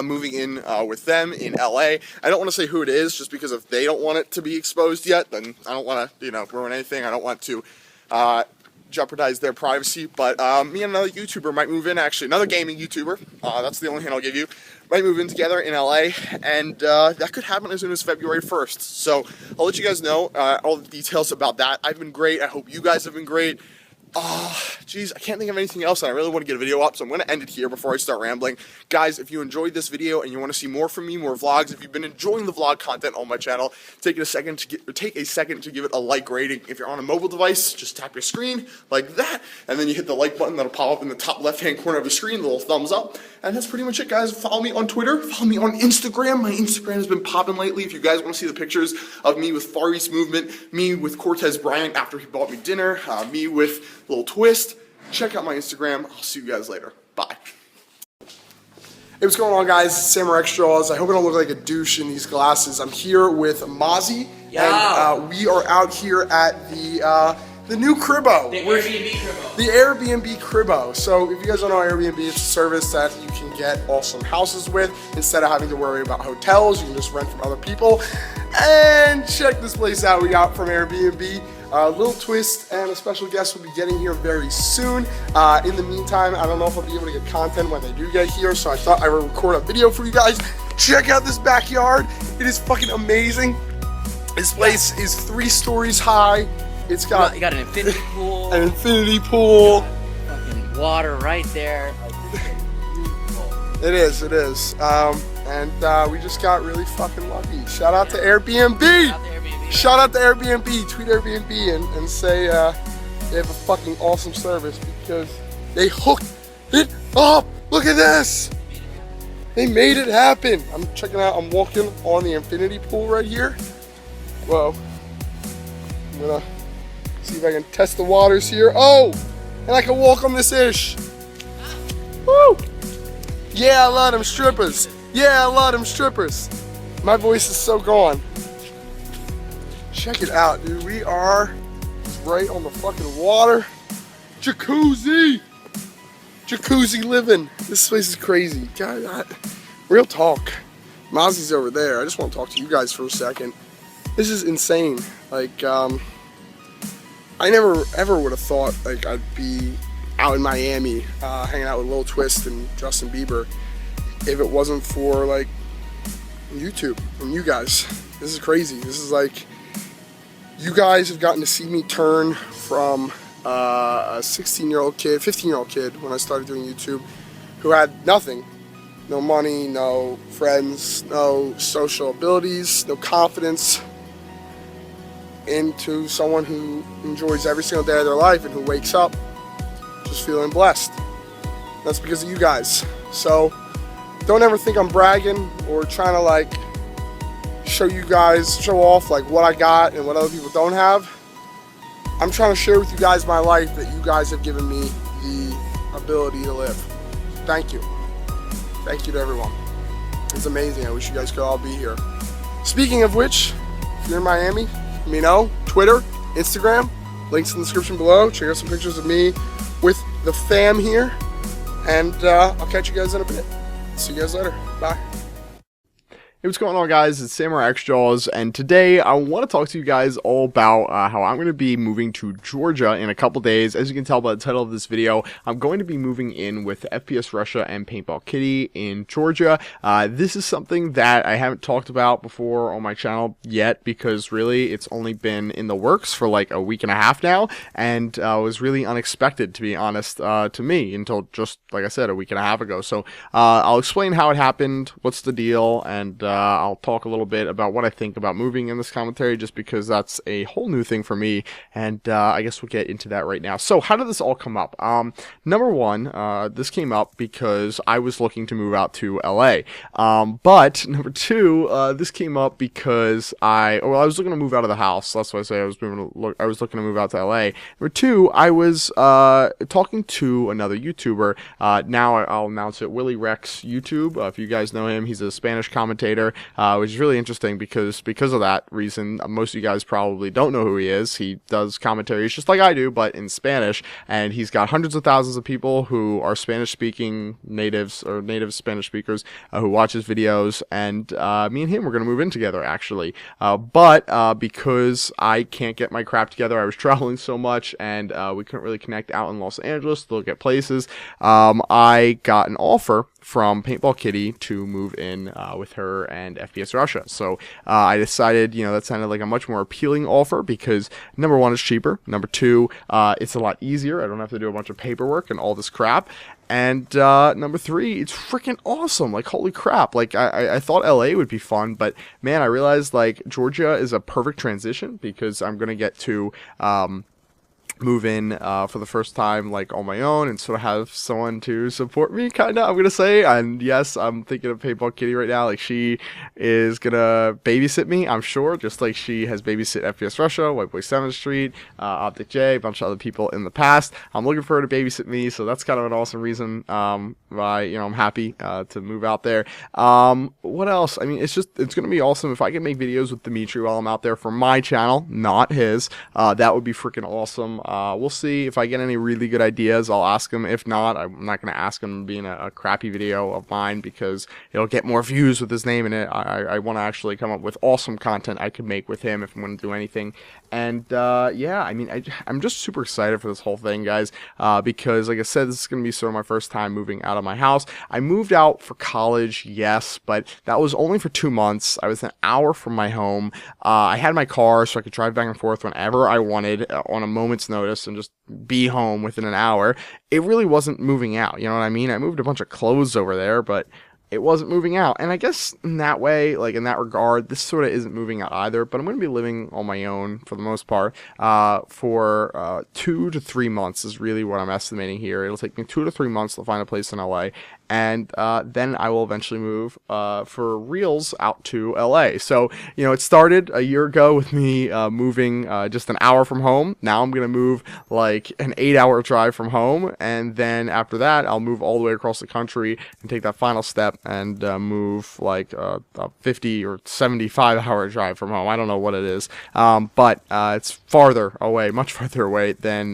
moving in with them in LA. I don't want to say who it is, just because if they don't want it to be exposed yet, then I don't want to, ruin anything. I don't want to jeopardize their privacy. But me and another YouTuber might move in, actually. Another gaming YouTuber. That's the only hint I'll give you. Might move in together in LA, and that could happen as soon as February 1st. So I'll let you guys know all the details about that. I've been great. I hope you guys have been great. Geez, I can't think of anything else, and I really want to get a video up, so I'm going to end it here before I start rambling. Guys, if you enjoyed this video and you want to see more from me, more vlogs, if you've been enjoying the vlog content on my channel, take a second to give it a like rating. If you're on a mobile device, just tap your screen like that, and then you hit the like button that'll pop up in the top left-hand corner of the screen, the little thumbs up, and that's pretty much it, guys. Follow me on Twitter, follow me on Instagram. My Instagram has been popping lately. If you guys want to see the pictures of me with Far East Movement, me with Cortez Bryant after he bought me dinner, me with Lil Twist, check out my Instagram. I'll see you guys later. Bye. Hey, what's going on, guys? Samurai xJawz. I hope I don't look like a douche in these glasses. I'm here with Mozzie, and we are out here at the new cribbo. The Airbnb cribbo. The Airbnb cribbo. So if you guys don't know, Airbnb is a service that you can get awesome houses with. Instead of having to worry about hotels, you can just rent from other people. And check this place out we got from Airbnb. Lil Twist and a special guest will be getting here very soon. In the meantime, I don't know if I'll be able to get content when they do get here, so I thought I would record a video for you guys. Check out this backyard. It is fucking amazing. This place is 3 stories high. It's got you got an infinity pool. An infinity pool. Fucking water right there. It is. And we just got really fucking lucky. Shout out to Airbnb. Shout out to Airbnb. Tweet Airbnb and say they have a fucking awesome service because they hooked it up. Look at this. They made it happen. I'm checking out. I'm walking on the infinity pool right here. Whoa. I'm gonna see if I can test the waters here. Oh, and I can walk on this ish. Woo. Yeah, I love them strippers. Yeah, I love them strippers. My voice is so gone. Check it out, dude. We are right on the fucking water. Jacuzzi living. This place is crazy. God, real talk. Mozzie's over there. I just want to talk to you guys for a second. This is insane. Like, I never ever would have thought like I'd be out in Miami hanging out with Lil Twist and Justin Bieber if it wasn't for like YouTube and you guys. This is crazy. This is like, you guys have gotten to see me turn from a 16-year-old kid, 15-year-old kid when I started doing YouTube, who had nothing. No money, no friends, no social abilities, no confidence, into someone who enjoys every single day of their life and who wakes up just feeling blessed. That's because of you guys. So don't ever think I'm bragging or trying to like show off like what I got and what other people don't have. I'm trying to share with you guys my life that you guys have given me the ability to live. Thank you. Thank you to everyone. It's amazing. I wish you guys could all be here. Speaking of which, if you're in Miami, let me know. Twitter, Instagram, links in the description below. Check out some pictures of me with the fam here. And I'll catch you guys in a bit. See you guys later. Bye. Hey, what's going on, guys? It's Samurai xJawz, and today I want to talk to you guys all about how I'm going to be moving to Georgia in a couple days. As you can tell by the title of this video, I'm going to be moving in with FPS Russia and Paintball Kitty in Georgia. This is something that I haven't talked about before on my channel yet, because really it's only been in the works for like a week and a half now, and was really unexpected, to be honest, to me, until just, like I said, a week and a half ago. So I'll explain how it happened, what's the deal, and I'll talk a little bit about what I think about moving in this commentary, just because that's a whole new thing for me, and I guess we'll get into that right now. So how did this all come up? Number one, this came up because I was looking to move out to LA. But number two, this came up because I was looking to move out of the house. That's why I say I was looking to move out to LA. Number two, I was talking to another YouTuber. Now I'll announce it, Willie Rex YouTube. If you guys know him, he's a Spanish commentator, which is really interesting because of that reason. Most of you guys probably don't know who he is. He does commentaries just like I do, but in Spanish, and he's got hundreds of thousands of people who are Spanish-speaking natives or native Spanish speakers who watch his videos, and me and him were going to move in together, actually. But because I can't get my crap together, I was traveling so much, and we couldn't really connect out in Los Angeles to look at places. I got an offer from Paintball Kitty to move in with her and FPS Russia. So I decided, that sounded like a much more appealing offer because number one, it's cheaper. Number two, it's a lot easier. I don't have to do a bunch of paperwork and all this crap. And number three, it's freaking awesome. Like, holy crap. Like, I thought LA would be fun, but man, I realized like Georgia is a perfect transition because I'm going to get to move in for the first time like on my own and sort of have someone to support me, kind of, I'm gonna say. And yes, I'm thinking of Paintball Kitty right now. Like, she is gonna babysit me, I'm sure, just like she has babysit FPS Russia, Whiteboy 7th Street, Optic J, a bunch of other people in the past. I'm looking for her to babysit me, so that's kind of an awesome reason why I'm happy to move out there. What else? I mean, it's gonna be awesome if I can make videos with Dimitri while I'm out there for my channel, not his. That would be freaking awesome. We'll see if I get any really good ideas. I'll ask him. If not, I'm not going to ask him to be in a crappy video of mine because it'll get more views with his name in it. I want to actually come up with awesome content I could make with him if I'm going to do anything. And yeah, I mean, I'm just super excited for this whole thing, guys, because like I said, this is going to be sort of my first time moving out of my house. I moved out for college, yes, but that was only for 2 months. I was an hour from my home. I had my car so I could drive back and forth whenever I wanted on a moment's notice and just be home within an hour. It really wasn't moving out, you know what I mean? I moved a bunch of clothes over there, but it wasn't moving out. And I guess in that way, like in that regard, this sort of isn't moving out either, but I'm going to be living on my own for the most part for 2 to 3 months is really what I'm estimating here. It'll take me 2 to 3 months to find a place in LA. And then I will eventually move for reals out to LA. So, it started a year ago with me moving just an hour from home. Now I'm going to move like an 8-hour drive from home. And then after that, I'll move all the way across the country and take that final step and move like a 50 or 75-hour drive from home. I don't know what it is. But it's farther away, much farther away than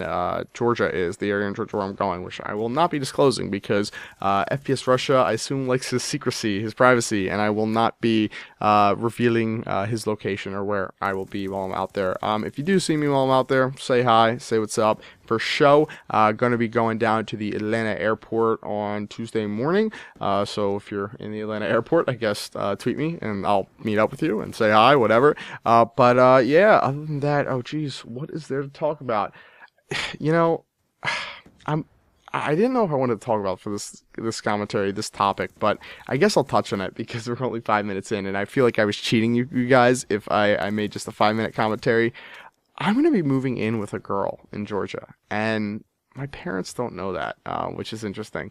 Georgia is, the area in Georgia where I'm going, which I will not be disclosing because FPS Russia, I assume, likes his secrecy, his privacy, and I will not be revealing his location or where I will be while I'm out there. If you do see me while I'm out there, say hi, say what's up. For show, going to be going down to the Atlanta airport on Tuesday morning. So if you're in the Atlanta airport, I guess tweet me and I'll meet up with you and say hi, whatever. But yeah, other than that, oh geez, what is there to talk about? I didn't know if I wanted to talk about for this commentary, this topic, but I guess I'll touch on it because we're only 5 minutes in, and I feel like I was cheating you guys if I made just a 5-minute commentary. I'm going to be moving in with a girl in Georgia, and my parents don't know that, which is interesting.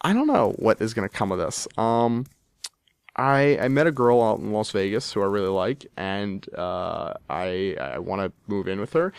I don't know what is going to come of this. I met a girl out in Las Vegas who I really like, and I want to move in with her,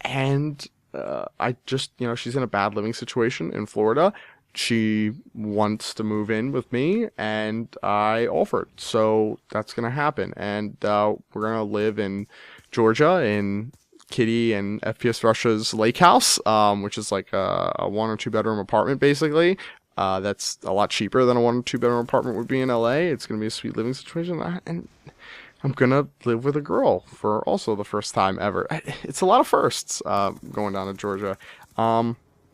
and I just, she's in a bad living situation in Florida. She wants to move in with me, and I offered. So that's going to happen. And we're going to live in Georgia, in Kitty and FPS Russia's lake house, which is like a 1 or 2 bedroom apartment, basically. That's a lot cheaper than a 1 or 2 bedroom apartment would be in LA. It's going to be a sweet living situation. And I'm going to live with a girl for also the first time ever. It's a lot of firsts going down to Georgia.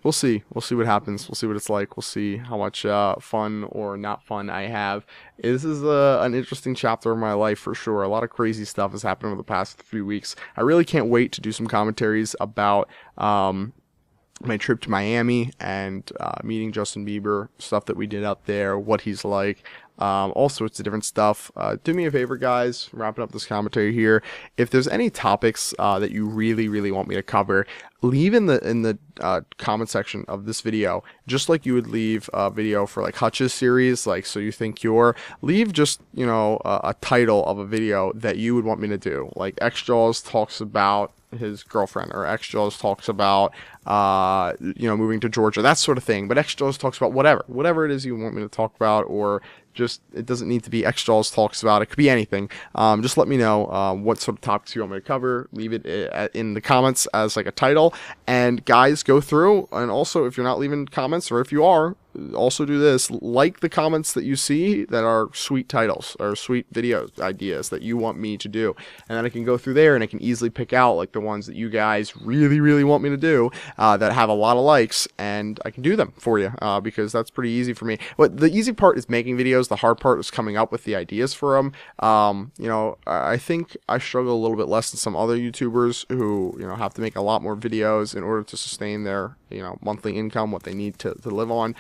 We'll see. We'll see what happens. We'll see what it's like. We'll see how much fun or not fun I have. This is an interesting chapter of my life for sure. A lot of crazy stuff has happened over the past few weeks. I really can't wait to do some commentaries about my trip to Miami and meeting Justin Bieber, stuff that we did out there, what he's like, all sorts of different stuff. Do me a favor, guys, wrapping up this commentary here. If there's any topics that you really want me to cover, leave in the comment section of this video, just like you would leave a video for like Hutch's series, like So You Think You're. Leave just, you know, a title of a video that you would want me to do. Like xJawz talks about his girlfriend, or xJawz talks about you know, moving to Georgia, that sort of thing. But xJawz talks about whatever it is you want me to talk about, or just, it doesn't need to be xJawz talks about, it could be anything. Just let me know what sort of topics you want me to cover. Leave it in the comments as like a title, and guys, go through. And also, if you're not leaving comments, or if you are, also do this: like the comments that you see that are sweet titles or sweet video ideas that you want me to do, and then I can go through there and I can easily pick out like the ones that you guys really want me to do, that have a lot of likes, and I can do them for you, because that's pretty easy for me. But the easy part is making videos. The hard part is coming up with the ideas for them. You know, I think I struggle a little bit less than some other YouTubers who, you know, have to make a lot more videos in order to sustain their, you know, monthly income, what they need to live on.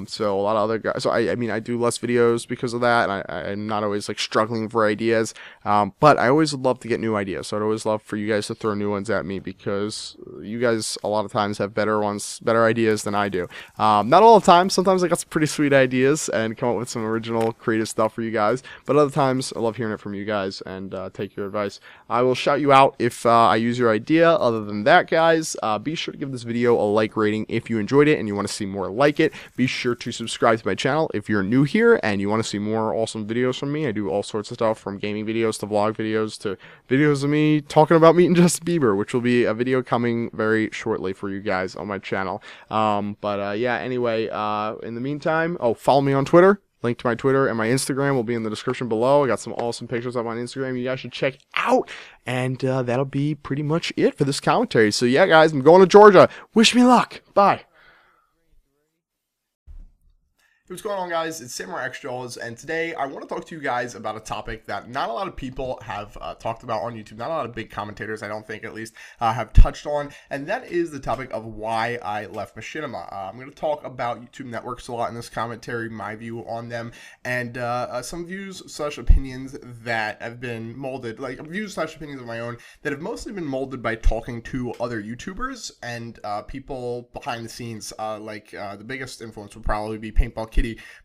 So a lot of other guys, so I mean, I do less videos because of that, and I'm not always like struggling for ideas, but I always would love to get new ideas. So I'd always love for you guys to throw new ones at me, because you guys a lot of times have better ideas than I do. Not all the time. Sometimes I got some pretty sweet ideas and come up with some original creative stuff for you guys, but other times I love hearing it from you guys and take your advice. I will shout you out if I use your idea. Other than that, guys, be sure to give this video a like rating if you enjoyed it and you want to see more like it. Be sure to subscribe to my channel if you're new here and you want to see more awesome videos from me. I do all sorts of stuff, from gaming videos to vlog videos to videos of me talking about meeting Justin Bieber, which will be a video coming very shortly for you guys on my channel. Yeah, anyway, in the meantime, follow me on Twitter. Link to my Twitter and my Instagram will be in the description below. I got some awesome pictures up on Instagram you guys should check out. And that'll be pretty much it for this commentary. So yeah, guys, I'm going to Georgia. Wish me luck. Bye. Hey, what's going on, guys? It's Samurai xJawz, and today I want to talk to you guys about a topic that not a lot of people have talked about on YouTube. Not a lot of big commentators, I don't think, at least, have touched on, and that is the topic of why I left Machinima. I'm going to talk about YouTube networks a lot in this commentary, my view on them, and some views/opinions that have been molded, like views/opinions of my own, that have mostly been molded by talking to other YouTubers and people behind the scenes. The biggest influence would probably be Paintball Kitty.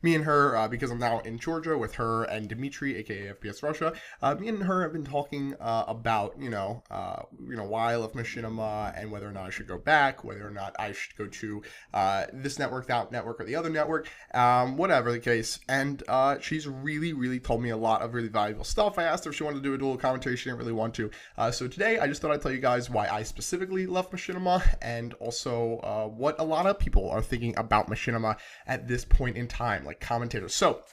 Me and her, because I'm now in Georgia with her and Dimitri, aka FPS Russia, me and her have been talking about, why I left Machinima and whether or not I should go back, whether or not I should go to this network, that network, or the other network, whatever the case. And she's really told me a lot of really valuable stuff. I asked her if she wanted to do a dual commentary. She didn't really want to. So today I just thought I'd tell you guys why I specifically left Machinima, and also what a lot of people are thinking about Machinima at this point in time, like commentators. So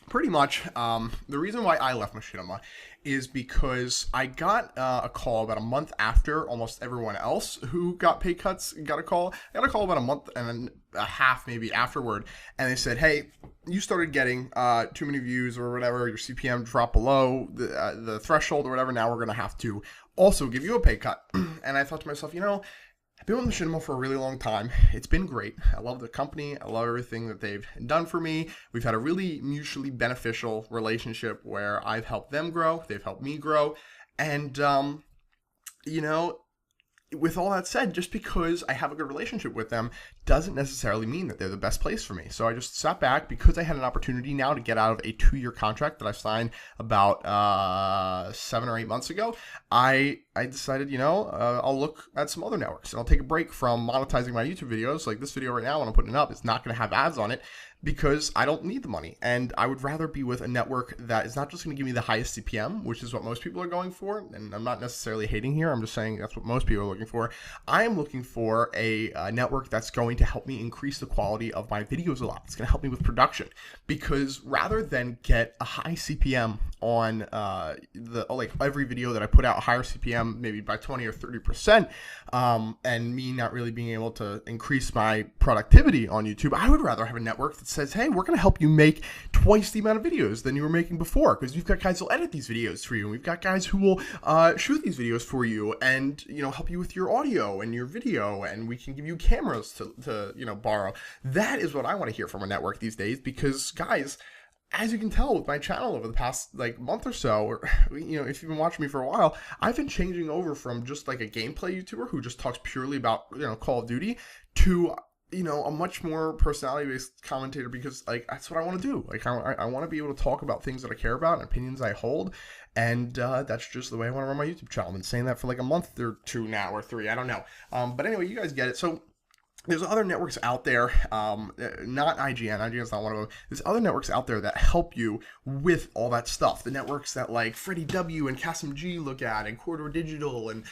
pretty much the reason why I left Machinima is because I got a call about a month after almost everyone else who got pay cuts got a call. I got a call about a month and a half maybe afterward, and they said, hey, you started getting too many views or whatever, your CPM dropped below the threshold or whatever, now we're going to have to also give you a pay cut. And I thought to myself, I've been with Machinima for a really long time. It's been great. I love the company. I love everything that they've done for me. We've had a really mutually beneficial relationship where I've helped them grow. They've helped me grow. And, with all that said, just because I have a good relationship with them doesn't necessarily mean that they're the best place for me. So I just sat back because I had an opportunity now to get out of a 2-year contract that I signed about 7 or 8 months ago. I decided, I'll look at some other networks and I'll take a break from monetizing my YouTube videos. Like this video right now, when I'm putting it up, it's not going to have ads on it, because I don't need the money. And I would rather be with a network that is not just going to give me the highest CPM, which is what most people are going for. And I'm not necessarily hating here. I'm just saying that's what most people are looking for. I am looking for a network that's going going to help me increase the quality of my videos a lot. It's going to help me with production, because rather than get a high CPM on every video that I put out, a higher CPM maybe by 20 or 30%, and me not really being able to increase my productivity on YouTube, I would rather have a network that says, hey, we're going to help you make twice the amount of videos than you were making before, because we've got guys who'll edit these videos for you, and we've got guys who will shoot these videos for you, and help you with your audio and your video, and we can give you cameras to borrow. That is what I want to hear from a network these days, because guys, as you can tell with my channel over the past month or so, or if you've been watching me for a while, I've been changing over from just a gameplay YouTuber who just talks purely about Call of Duty to a much more personality-based commentator, because that's what I want to do. I want to be able to talk about things that I care about and opinions I hold, and that's just the way I want to run my YouTube channel. I've been saying that for a month or two now, or 3, I don't know. But anyway, you guys get it. So there's other networks out there, not IGN's not one of them. There's other networks out there that help you with all that stuff. The networks that Freddie W and Kasim G look at, and Corridor Digital, and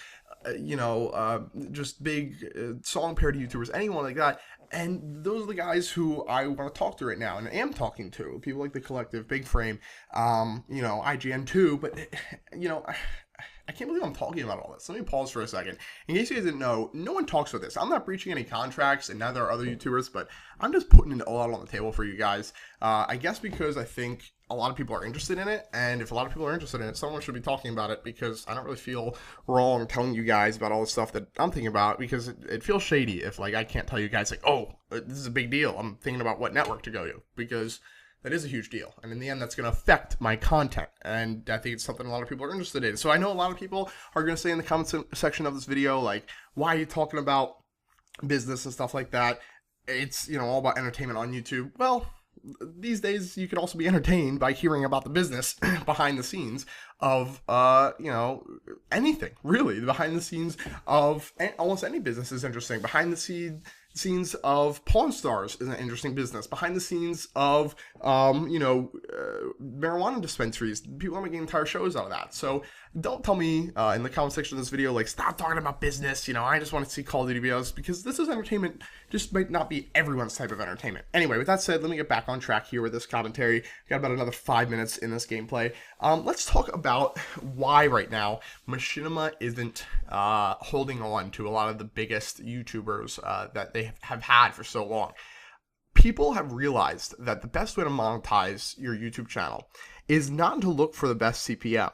just big song parody YouTubers, anyone like that. And those are the guys who I want to talk to right now, and am talking to. People like The Collective, Big Frame, IGN too. But I can't believe I'm talking about all this. Let me pause for a second. In case you guys didn't know, no one talks about this. I'm not breaching any contracts, and neither are other YouTubers, but I'm just putting it all out on the table for you guys. I guess because I think a lot of people are interested in it, and if a lot of people are interested in it, someone should be talking about it, because I don't really feel wrong telling you guys about all the stuff that I'm thinking about, because it feels shady if I can't tell you guys oh, this is a big deal, I'm thinking about what network to go to, because that is a huge deal, and in the end that's going to affect my content, and I think it's something a lot of people are interested in. So I know a lot of people are going to say in the comments section of this video, why are you talking about business and stuff like that? It's all about entertainment on YouTube. Well, these days you can also be entertained by hearing about the business behind the scenes of anything, really. Behind the scenes of almost any business is interesting. Behind the scenes of Pawn Stars is an interesting business. Behind the scenes of marijuana dispensaries, people are making entire shows out of that. So don't tell me in the comment section of this video stop talking about business, I just want to see Call of Duty videos, because this is entertainment, just might not be everyone's type of entertainment. Anyway, with that said, let me get back on track here with this commentary. Got about another 5 minutes in this gameplay. Let's talk about why right now Machinima isn't holding on to a lot of the biggest YouTubers that they have had for so long. People have realized that the best way to monetize your YouTube channel is not to look for the best CPM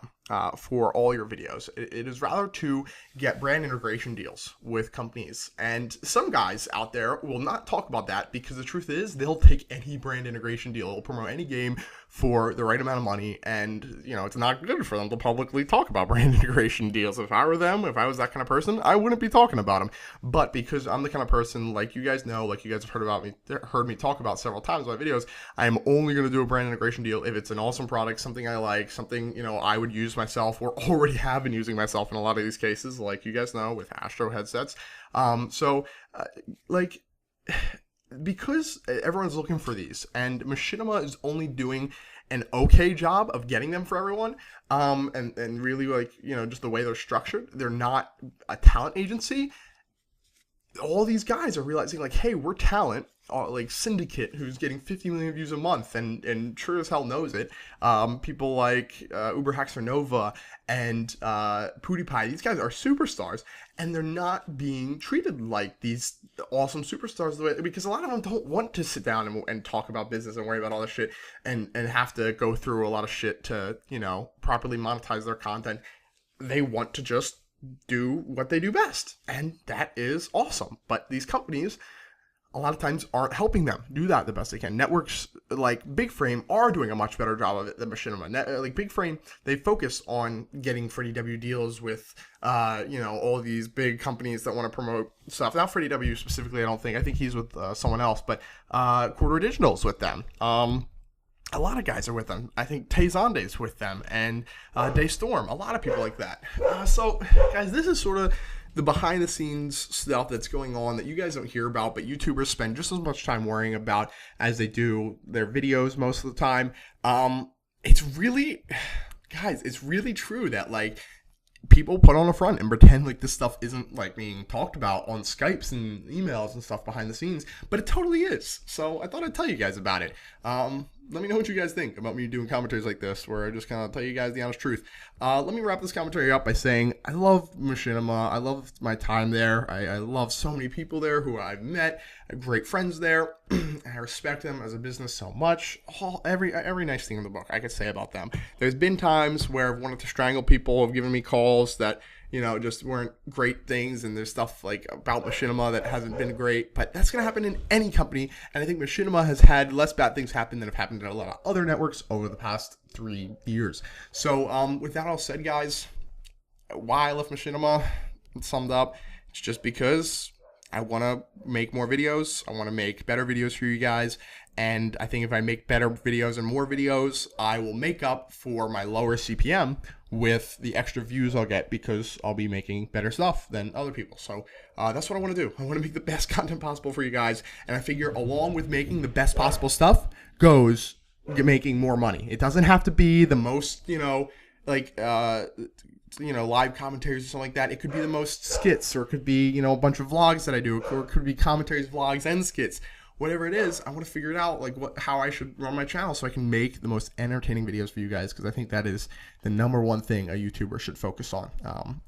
for all your videos. It is rather to get brand integration deals with companies. And some guys out there will not talk about that, because the truth is they'll take any brand integration deal. They'll promote any game for the right amount of money, and it's not good for them to publicly talk about brand integration deals. If I were them, if I was that kind of person, I wouldn't be talking about them. But because I'm the kind of person, you guys know, you guys have heard me talk about several times in my videos, I am only going to do a brand integration deal if it's an awesome product, something I like, something I would use myself, or already have been using myself in a lot of these cases, you guys know, with Astro headsets. Because everyone's looking for these, and Machinima is only doing an okay job of getting them for everyone, and really just the way they're structured, they're not a talent agency. All these guys are realizing hey, we're talent, Syndicate, who's getting 50 million views a month, and sure as hell knows it. People like Uber Haxer Nova and PewDiePie, these guys are superstars, and they're not being treated like these awesome superstars because a lot of them don't want to sit down and talk about business and worry about all this shit and have to go through a lot of shit to properly monetize their content. They want to just do what they do best, and that is awesome. But these companies a lot of times aren't helping them do that the best they can. Networks like Big Frame are doing a much better job of it than Machinima. Big Frame, they focus on getting Freddie W deals with all these big companies that want to promote stuff. Not Freddie W specifically, I think he's with someone else, but Corridor Digital's with them. A lot of guys are with them. I think Tayzonde's with them, and Daystorm. A lot of people like that. So, guys, this is sort of the behind-the-scenes stuff that's going on that you guys don't hear about, but YouTubers spend just as much time worrying about as they do their videos most of the time. It's really, guys, it's really true that, people put on a front and pretend like this stuff isn't like being talked about on Skypes and emails and stuff behind the scenes, but it totally is. So I thought I'd tell you guys about it. Let me know what you guys think about me doing commentaries like this, where I just kind of tell you guys the honest truth. Let me wrap this commentary up by saying I love Machinima. I love my time there. I love so many people there who I've met. I have great friends there. I respect them as a business so much. Every nice thing in the book I could say about them. There's been times where I've wanted to strangle people, have given me calls that, you know, just weren't great things, and there's stuff like about Machinima that hasn't been great, but that's going to happen in any company, and I think Machinima has had less bad things happen than have happened at a lot of other networks over the past 3 years. So with that all said, guys, why I left Machinima, summed up, it's just because I want to make more videos. I want to make better videos for you guys. And I think if I make better videos and more videos, I will make up for my lower CPM with the extra views I'll get because I'll be making better stuff than other people. So that's what I want to do. I want to make the best content possible for you guys. And I figure along with making the best possible stuff goes making more money. It doesn't have to be the most, like, live commentaries or something like that. It could be the most skits, or it could be, a bunch of vlogs that I do, or it could be commentaries, vlogs, and skits. Whatever it is, I want to figure it out, like how I should run my channel so I can make the most entertaining videos for you guys, because I think that is the number one thing a YouTuber should focus on.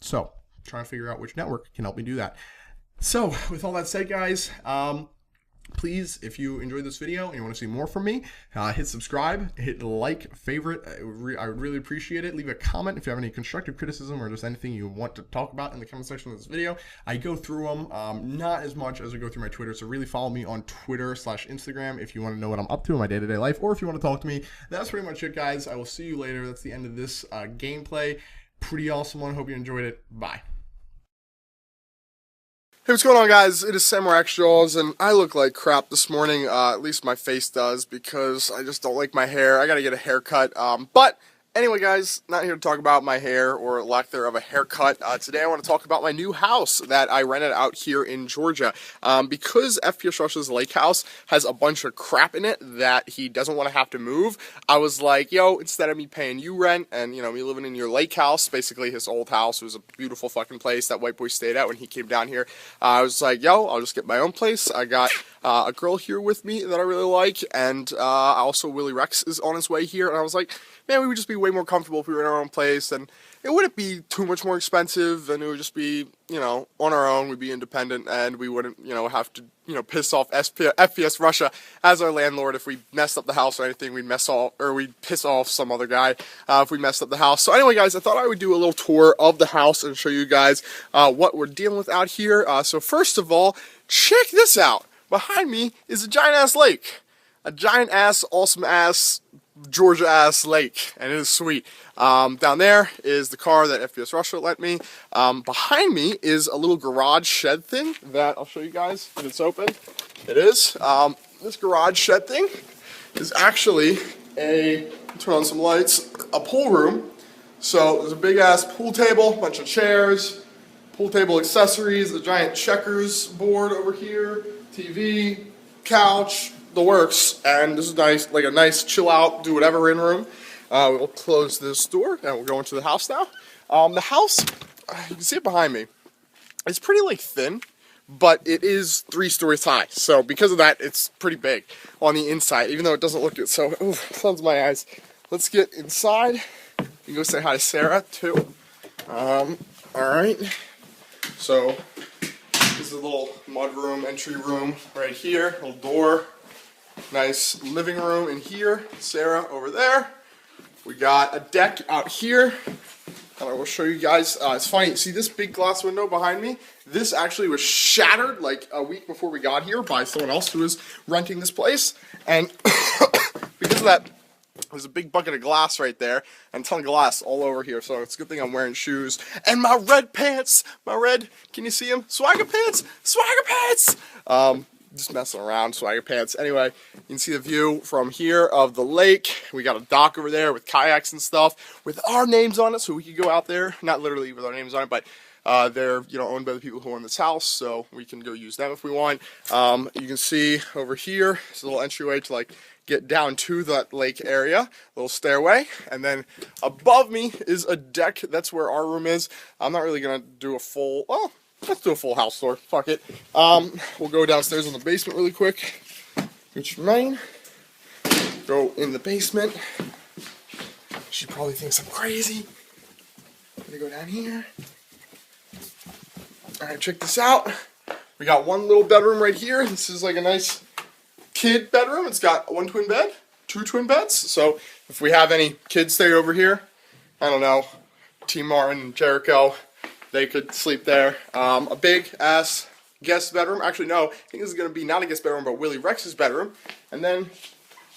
So trying to figure out which network can help me do that. So with all that said, guys, please, if you enjoyed this video and you want to see more from me, hit subscribe, hit like, favorite. I would really appreciate it. Leave a comment if you have any constructive criticism or just anything you want to talk about in the comment section of this video. I go through them, not as much as I go through my Twitter, so really follow me on Twitter/Instagram if you want to know what I'm up to in my day-to-day life, or if you want to talk to me. That's pretty much it, guys. I will see you later. That's the end of this gameplay. Pretty awesome one. Hope you enjoyed it. Bye. Hey, what's going on, guys? It is Samurai xJawz, and I look like crap this morning. At least my face does, because I just don't like my hair. I gotta get a haircut. But anyway, guys, not here to talk about my hair or lack thereof a haircut. Today I want to talk about my new house that I rented out here in Georgia. Because FPS Rush's lake house has a bunch of crap in it that he doesn't want to have to move, I was like, yo, instead of me paying you rent and, me living in your lake house, basically his old house, it was a beautiful fucking place that Whiteboy stayed at when he came down here. I was like, yo, I'll just get my own place. I got a girl here with me that I really like, and also Willie Rex is on his way here, and I was like, man, we would just be way more comfortable if we were in our own place, and it wouldn't be too much more expensive, and it would just be, on our own. We'd be independent, and we wouldn't, have to, piss off FPS Russia as our landlord. If we messed up the house or anything, we'd piss off some other guy if we messed up the house. So anyway, guys, I thought I would do a little tour of the house and show you guys what we're dealing with out here. So first of all, check this out. Behind me is a giant-ass lake. A giant-ass, awesome-ass, Georgia-ass lake, and it is sweet. Down there is the car that FPS Russia lent me. Behind me is a little garage shed thing that I'll show you guys if it's open. It is. This garage shed thing is actually turn on some lights, a pool room. So there's a big-ass pool table, a bunch of chairs, pool table accessories, a giant checkers board over here, TV, couch, the works, and this is nice, like a nice chill out, do whatever in room. We'll close this door and we'll go into the house now. The house, you can see it behind me. It's pretty thin, but it is 3 stories high. So because of that, it's pretty big on the inside, even though it doesn't look good. So, close my eyes. Let's get inside. You can go say hi to Sarah too. All right. So this is a little mud room, entry room right here. Little door. Nice living room in here. Sarah over there. We got a deck out here. And I will show you guys. It's funny. See this big glass window behind me? This actually was shattered like a week before we got here by someone else who was renting this place. And because of that, there's a big bucket of glass right there and a ton of glass all over here. So it's a good thing I'm wearing shoes. And my red pants. Can you see them? Swagger pants. Swagger pants. Just messing around, swagger pants. Anyway, you can see the view from here of the lake. We got a dock over there with kayaks and stuff with our names on it, so we could go out there. Not literally with our names on it, but They're, you know, owned by the people who own this house, so we can go use them if we want. You can see over here, it's a little entryway to like get down to that lake area, little stairway, and then above me is a deck. That's where our room is. I'm not really gonna do a full, well, let's do a full house tour, fuck it. We'll go downstairs in the basement really quick, reach mine, go in the basement. She probably thinks I'm crazy. I'm gonna go down here. Alright, check this out. We got one little bedroom right here. This is like a nice kid bedroom. It's got one twin bed, two twin beds. So if we have any kids stay over here, I don't know, T. Martin and Jericho, they could sleep there. A big ass guest bedroom. Actually, no, I think this is going to be not a guest bedroom, but Willie Rex's bedroom. And then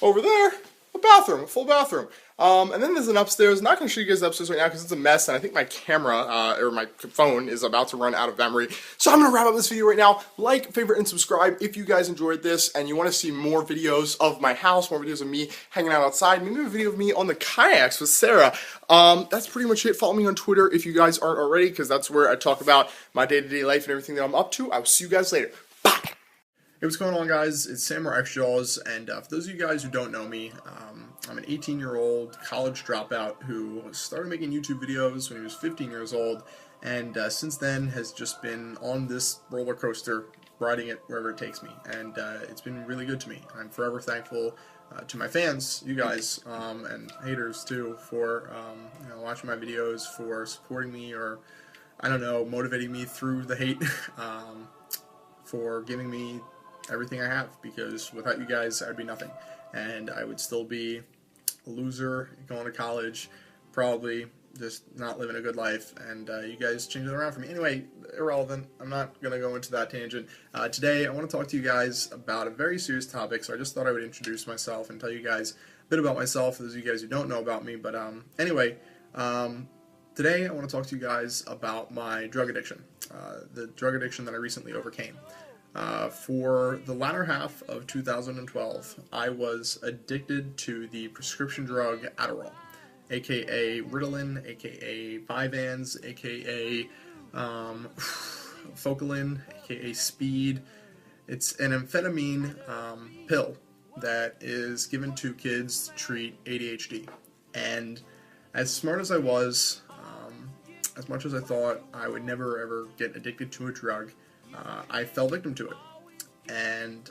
over there, a bathroom, a full bathroom. And then there's an upstairs. I'm not going to show you guys the upstairs right now because it's a mess, and I think my camera, or my phone, is about to run out of memory. So I'm going to wrap up this video right now. Like, favorite, and subscribe if you guys enjoyed this, and you want to see more videos of my house, more videos of me hanging out outside, maybe a video of me on the kayaks with Sarah. That's pretty much it. Follow me on Twitter if you guys aren't already, because that's where I talk about my day-to-day life and everything that I'm up to. I will see you guys later. Bye! Hey, what's going on, guys? It's Sam or xJawz, and for those of you guys who don't know me, I'm an 18-year-old college dropout who started making YouTube videos when he was 15 years old, and since then has just been on this roller coaster, riding it wherever it takes me, and it's been really good to me. I'm forever thankful to my fans, you guys, and haters too, for you know, watching my videos, for supporting me, or I don't know, motivating me through the hate, for giving me everything I have, because without you guys I'd be nothing, and I would still be a loser going to college, probably just not living a good life, and you guys changed it around for me. Anyway, irrelevant, I'm not going to go into that tangent. Today I want to talk to you guys about a very serious topic, so I just thought I would introduce myself and tell you guys a bit about myself, for those of you guys who don't know about me. But anyway, today I want to talk to you guys about my drug addiction, the drug addiction that I recently overcame. For the latter half of 2012, I was addicted to the prescription drug Adderall, aka Ritalin, aka Vyvanse, aka Focalin, aka Speed. It's an amphetamine pill that is given to kids to treat ADHD. And as smart as I was, as much as I thought I would never ever get addicted to a drug, I fell victim to it, and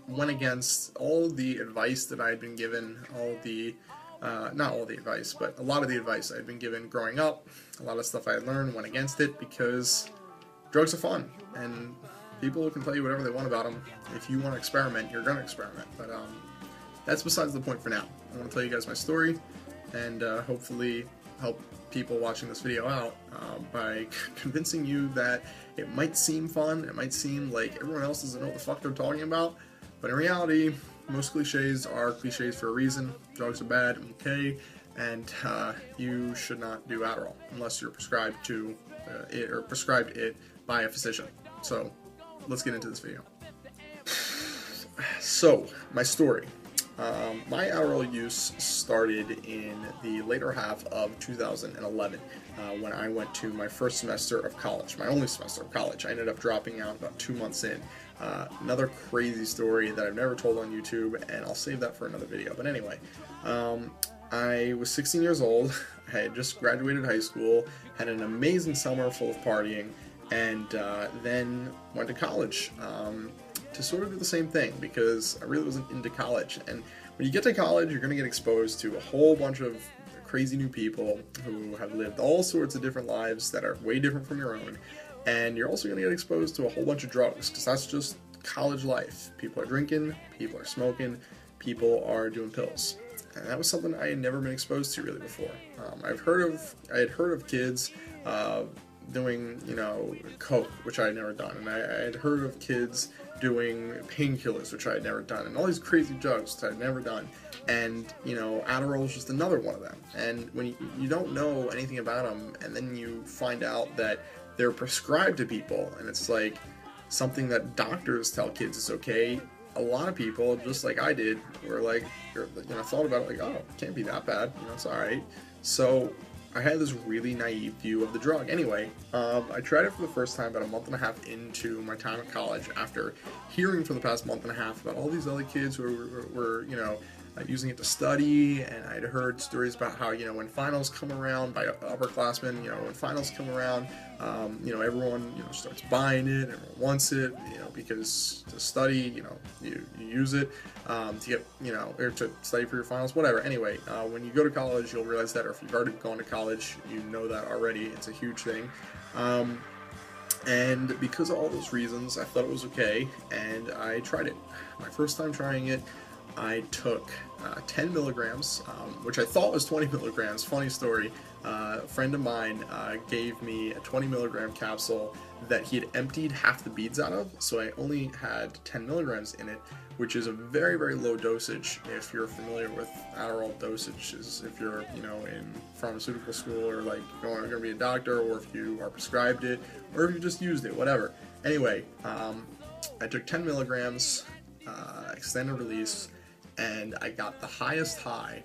went against all the advice that I had been given, all the, not all the advice, but a lot of the advice I had been given growing up, a lot of stuff I had learned, went against it, because drugs are fun, and people can tell you whatever they want about them. If you want to experiment, you're going to experiment, but that's besides the point for now. I want to tell you guys my story, and hopefully help people watching this video out by convincing you that it might seem fun, it might seem like everyone else doesn't know what the fuck they're talking about, but in reality, most cliches are cliches for a reason. Drugs are bad, okay, and you should not do Adderall unless you're prescribed to it, or prescribed it by a physician. So let's get into this video. So, my story. My Adderall use started in the later half of 2011 when I went to my first semester of college, my only semester of college. I ended up dropping out about 2 months in. Another crazy story that I've never told on YouTube, and I'll save that for another video. But anyway, I was 16 years old, I had just graduated high school, had an amazing summer full of partying, and then went to college. To sort of do the same thing, because I really wasn't into college. And when you get to college, you're going to get exposed to a whole bunch of crazy new people who have lived all sorts of different lives that are way different from your own. And you're also going to get exposed to a whole bunch of drugs, because that's just college life. People are drinking, people are smoking, people are doing pills. And that was something I had never been exposed to really before. I had heard of kids doing, you know, coke, which I had never done, and I had heard of kids doing painkillers, which I had never done, and all these crazy drugs that I had never done, and, you know, Adderall is just another one of them. And when you don't know anything about them, and then you find out that they're prescribed to people, and it's like something that doctors tell kids is okay, a lot of people, just like I did, were like, you know, thought about it like, oh, it can't be that bad, you know, it's alright. So I had this really naive view of the drug. Anyway, I tried it for the first time about a month and a half into my time at college, after hearing for the past month and a half about all these other kids who were you know, using it to study, and I'd heard stories about how, you know, when finals come around, by upperclassmen, you know, when finals come around, you know, everyone, you know, starts buying it, everyone wants it, you know, because to study, you know, you use it to get, you know, or to study for your finals, whatever. Anyway, when you go to college, you'll realize that, or if you've already gone to college, you know that already. It's a huge thing. And because of all those reasons, I thought it was okay, and I tried it. My first time trying it, I took 10 milligrams, which I thought was 20 milligrams. Funny story, a friend of mine gave me a 20 milligram capsule that he had emptied half the beads out of, so I only had 10 milligrams in it, which is a very, very low dosage if you're familiar with Adderall dosages, if you're, you know, in pharmaceutical school, or like going to be a doctor, or if you are prescribed it, or if you just used it, whatever. Anyway, I took 10 milligrams, extended release, and I got the highest high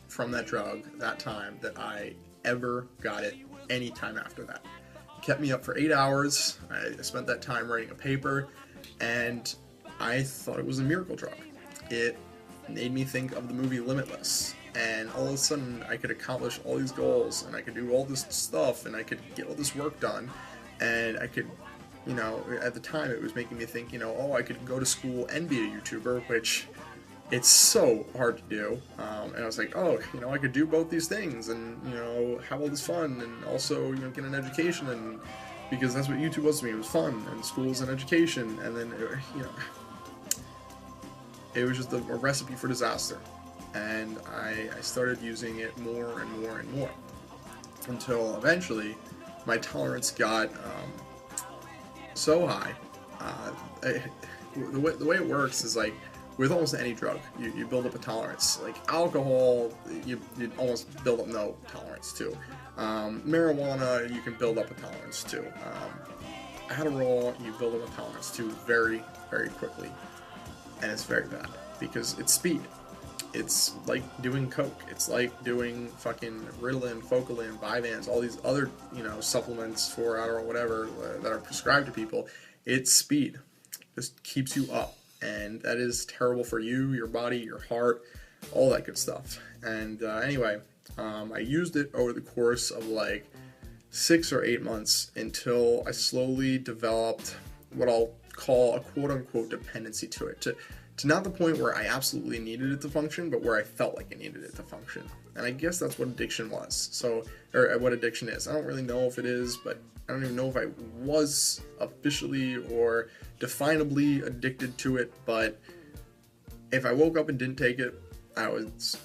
from that drug that time that I ever got it any time after that. It kept me up for 8 hours. I spent that time writing a paper, and I thought it was a miracle drug. It made me think of the movie Limitless, and all of a sudden I could accomplish all these goals, and I could do all this stuff, and I could get all this work done, and I could, you know, at the time it was making me think, you know, oh, I could go to school and be a YouTuber, which it's so hard to do, and I was like, oh, you know, I could do both these things, and, you know, have all this fun, and also, you know, get an education, and because that's what YouTube was to me, it was fun, and schools and education, and then, you know, it was just a recipe for disaster, and I started using it more and more and more, until eventually my tolerance got so high. The way it works is like, with almost any drug, you build up a tolerance. Like alcohol, you almost build up no tolerance to. Marijuana, you can build up a tolerance to. Adderall, you build up a tolerance to very, very quickly. And it's very bad, because it's speed. It's like doing coke. It's like doing fucking Ritalin, Focalin, Vyvanse, all these other, you know, supplements for Adderall, whatever, that are prescribed to people. It's speed. Just keeps you up. And that is terrible for you, your body, your heart, all that good stuff. And anyway, I used it over the course of like 6 or 8 months, until I slowly developed what I'll call a quote-unquote dependency to it. To not the point where I absolutely needed it to function, but where I felt like I needed it to function. And I guess that's what addiction was. So, or what addiction is. I don't really know if it is, but I don't even know if I was officially or definably addicted to it. But if I woke up and didn't take it, I was,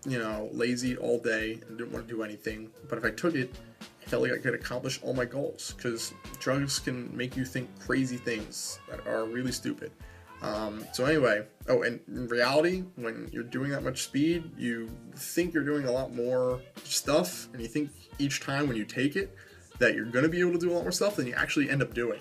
you know, lazy all day and didn't want to do anything. But if I took it, I felt like I could accomplish all my goals, because drugs can make you think crazy things that are really stupid. So anyway, oh, and in reality, when you're doing that much speed, you think you're doing a lot more stuff, and you think each time when you take it that you're going to be able to do a lot more stuff than you actually end up doing.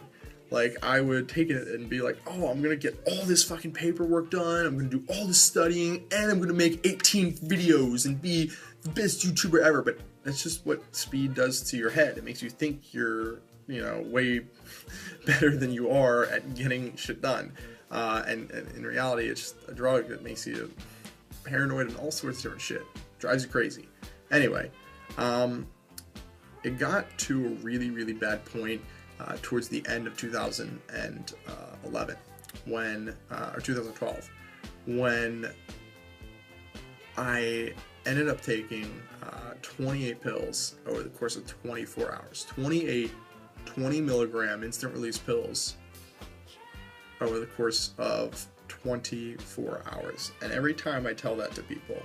Like, I would take it and be like, oh, I'm going to get all this fucking paperwork done, I'm going to do all this studying, and I'm going to make 18 videos and be the best YouTuber ever. But that's just what speed does to your head. It makes you think you're, you know, way better than you are at getting shit done. And in reality, it's just a drug that makes you paranoid and all sorts of different shit. Drives you crazy. Anyway, it got to a really, really bad point towards the end of 2011, when, or 2012, when I ended up taking 28 pills over the course of 24 hours. 28 20 milligram instant release pills over the course of 24 hours. And every time I tell that to people,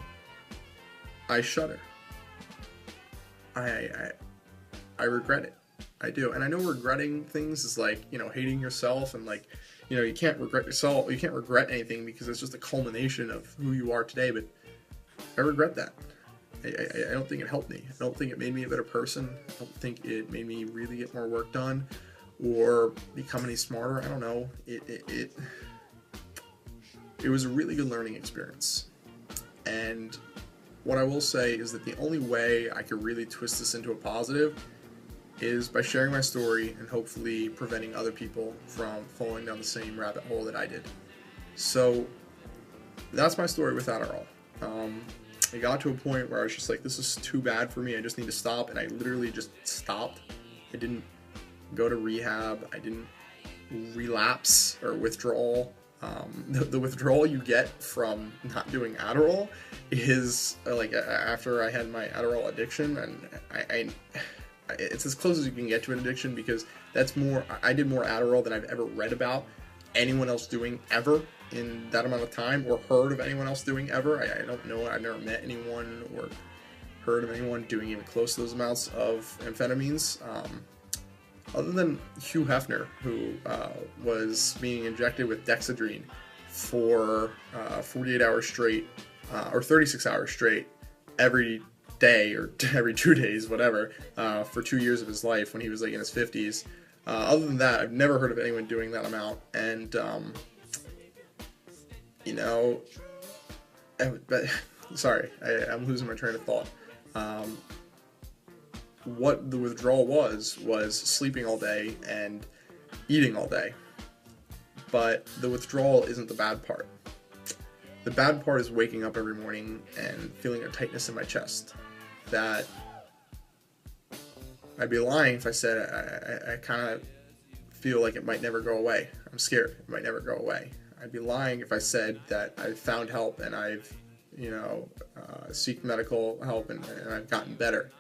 I shudder. I regret it. I do. And I know regretting things is like, you know, hating yourself, and like, you know, you can't regret yourself, you can't regret anything because it's just a culmination of who you are today, but I regret that. I don't think it helped me. I don't think it made me a better person. I don't think it made me really get more work done or become any smarter. I don't know. It was a really good learning experience. And what I will say is that the only way I could really twist this into a positive is by sharing my story and hopefully preventing other people from falling down the same rabbit hole that I did. So that's my story with Adderall. It got to a point where I was just like, this is too bad for me, I just need to stop, and I literally just stopped. I didn't go to rehab, I didn't relapse or withdrawal. The withdrawal you get from not doing Adderall is like after I had my Adderall addiction, and it's as close as you can get to an addiction, because I did more Adderall than I've ever read about anyone else doing ever in that amount of time, or heard of anyone else doing ever. I don't know, I've never met anyone or heard of anyone doing even close to those amounts of amphetamines, other than Hugh Hefner, who was being injected with dexedrine for 48 hours straight, or 36 hours straight, every day, or every 2 days, whatever, for 2 years of his life when he was like in his 50s. Other than that, I've never heard of anyone doing that amount, and you know, but sorry, I'm losing my train of thought. What the withdrawal was sleeping all day and eating all day. But the withdrawal isn't the bad part. The bad part is waking up every morning and feeling a tightness in my chest that I'd be lying if I said I kind of feel like it might never go away. I'm scared it might never go away. I'd be lying if I said that I've found help and I've, seeked medical help and I've gotten better.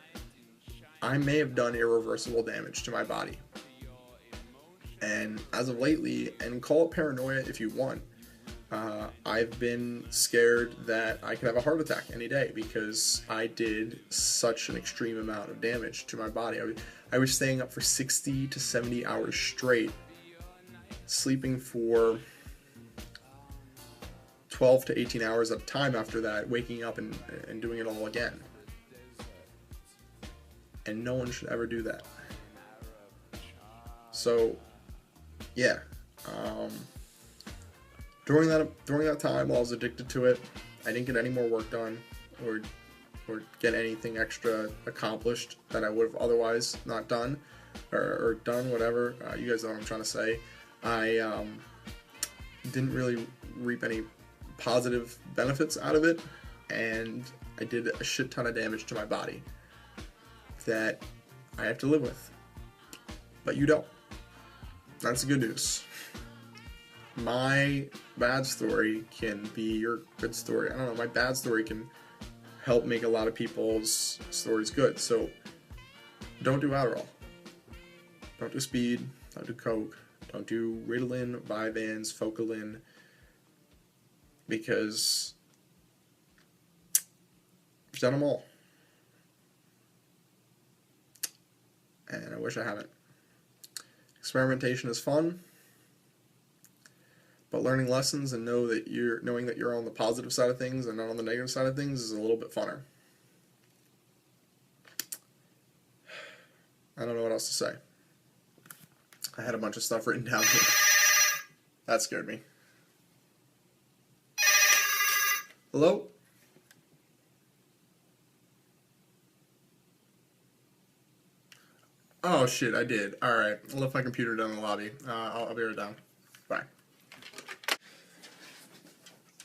I may have done irreversible damage to my body. And as of lately, and call it paranoia if you want, I've been scared that I could have a heart attack any day because I did such an extreme amount of damage to my body. I was staying up for 60 to 70 hours straight, sleeping for 12 to 18 hours at a time after that, waking up and doing it all again. And no one should ever do that. So, yeah. During that time, while I was addicted to it, I didn't get any more work done, or get anything extra accomplished that I would have otherwise not done, or done, whatever. You guys know what I'm trying to say. I didn't really reap any positive benefits out of it, and I did a shit ton of damage to my body that I have to live with. But you don't. That's the good news. My bad story can be your good story. I don't know, my bad story can help make a lot of people's stories good. So don't do Adderall. Don't do speed. Don't do coke. Don't do Ritalin, Vyvanse, Focalin, because I've done them all. And I wish I hadn't. Experimentation is fun, but learning lessons and knowing that you're on the positive side of things and not on the negative side of things is a little bit funner. I don't know what else to say. I had a bunch of stuff written down here. That scared me. Hello? Oh shit, I did. Alright, I left my computer down in the lobby. I'll be right down. Bye.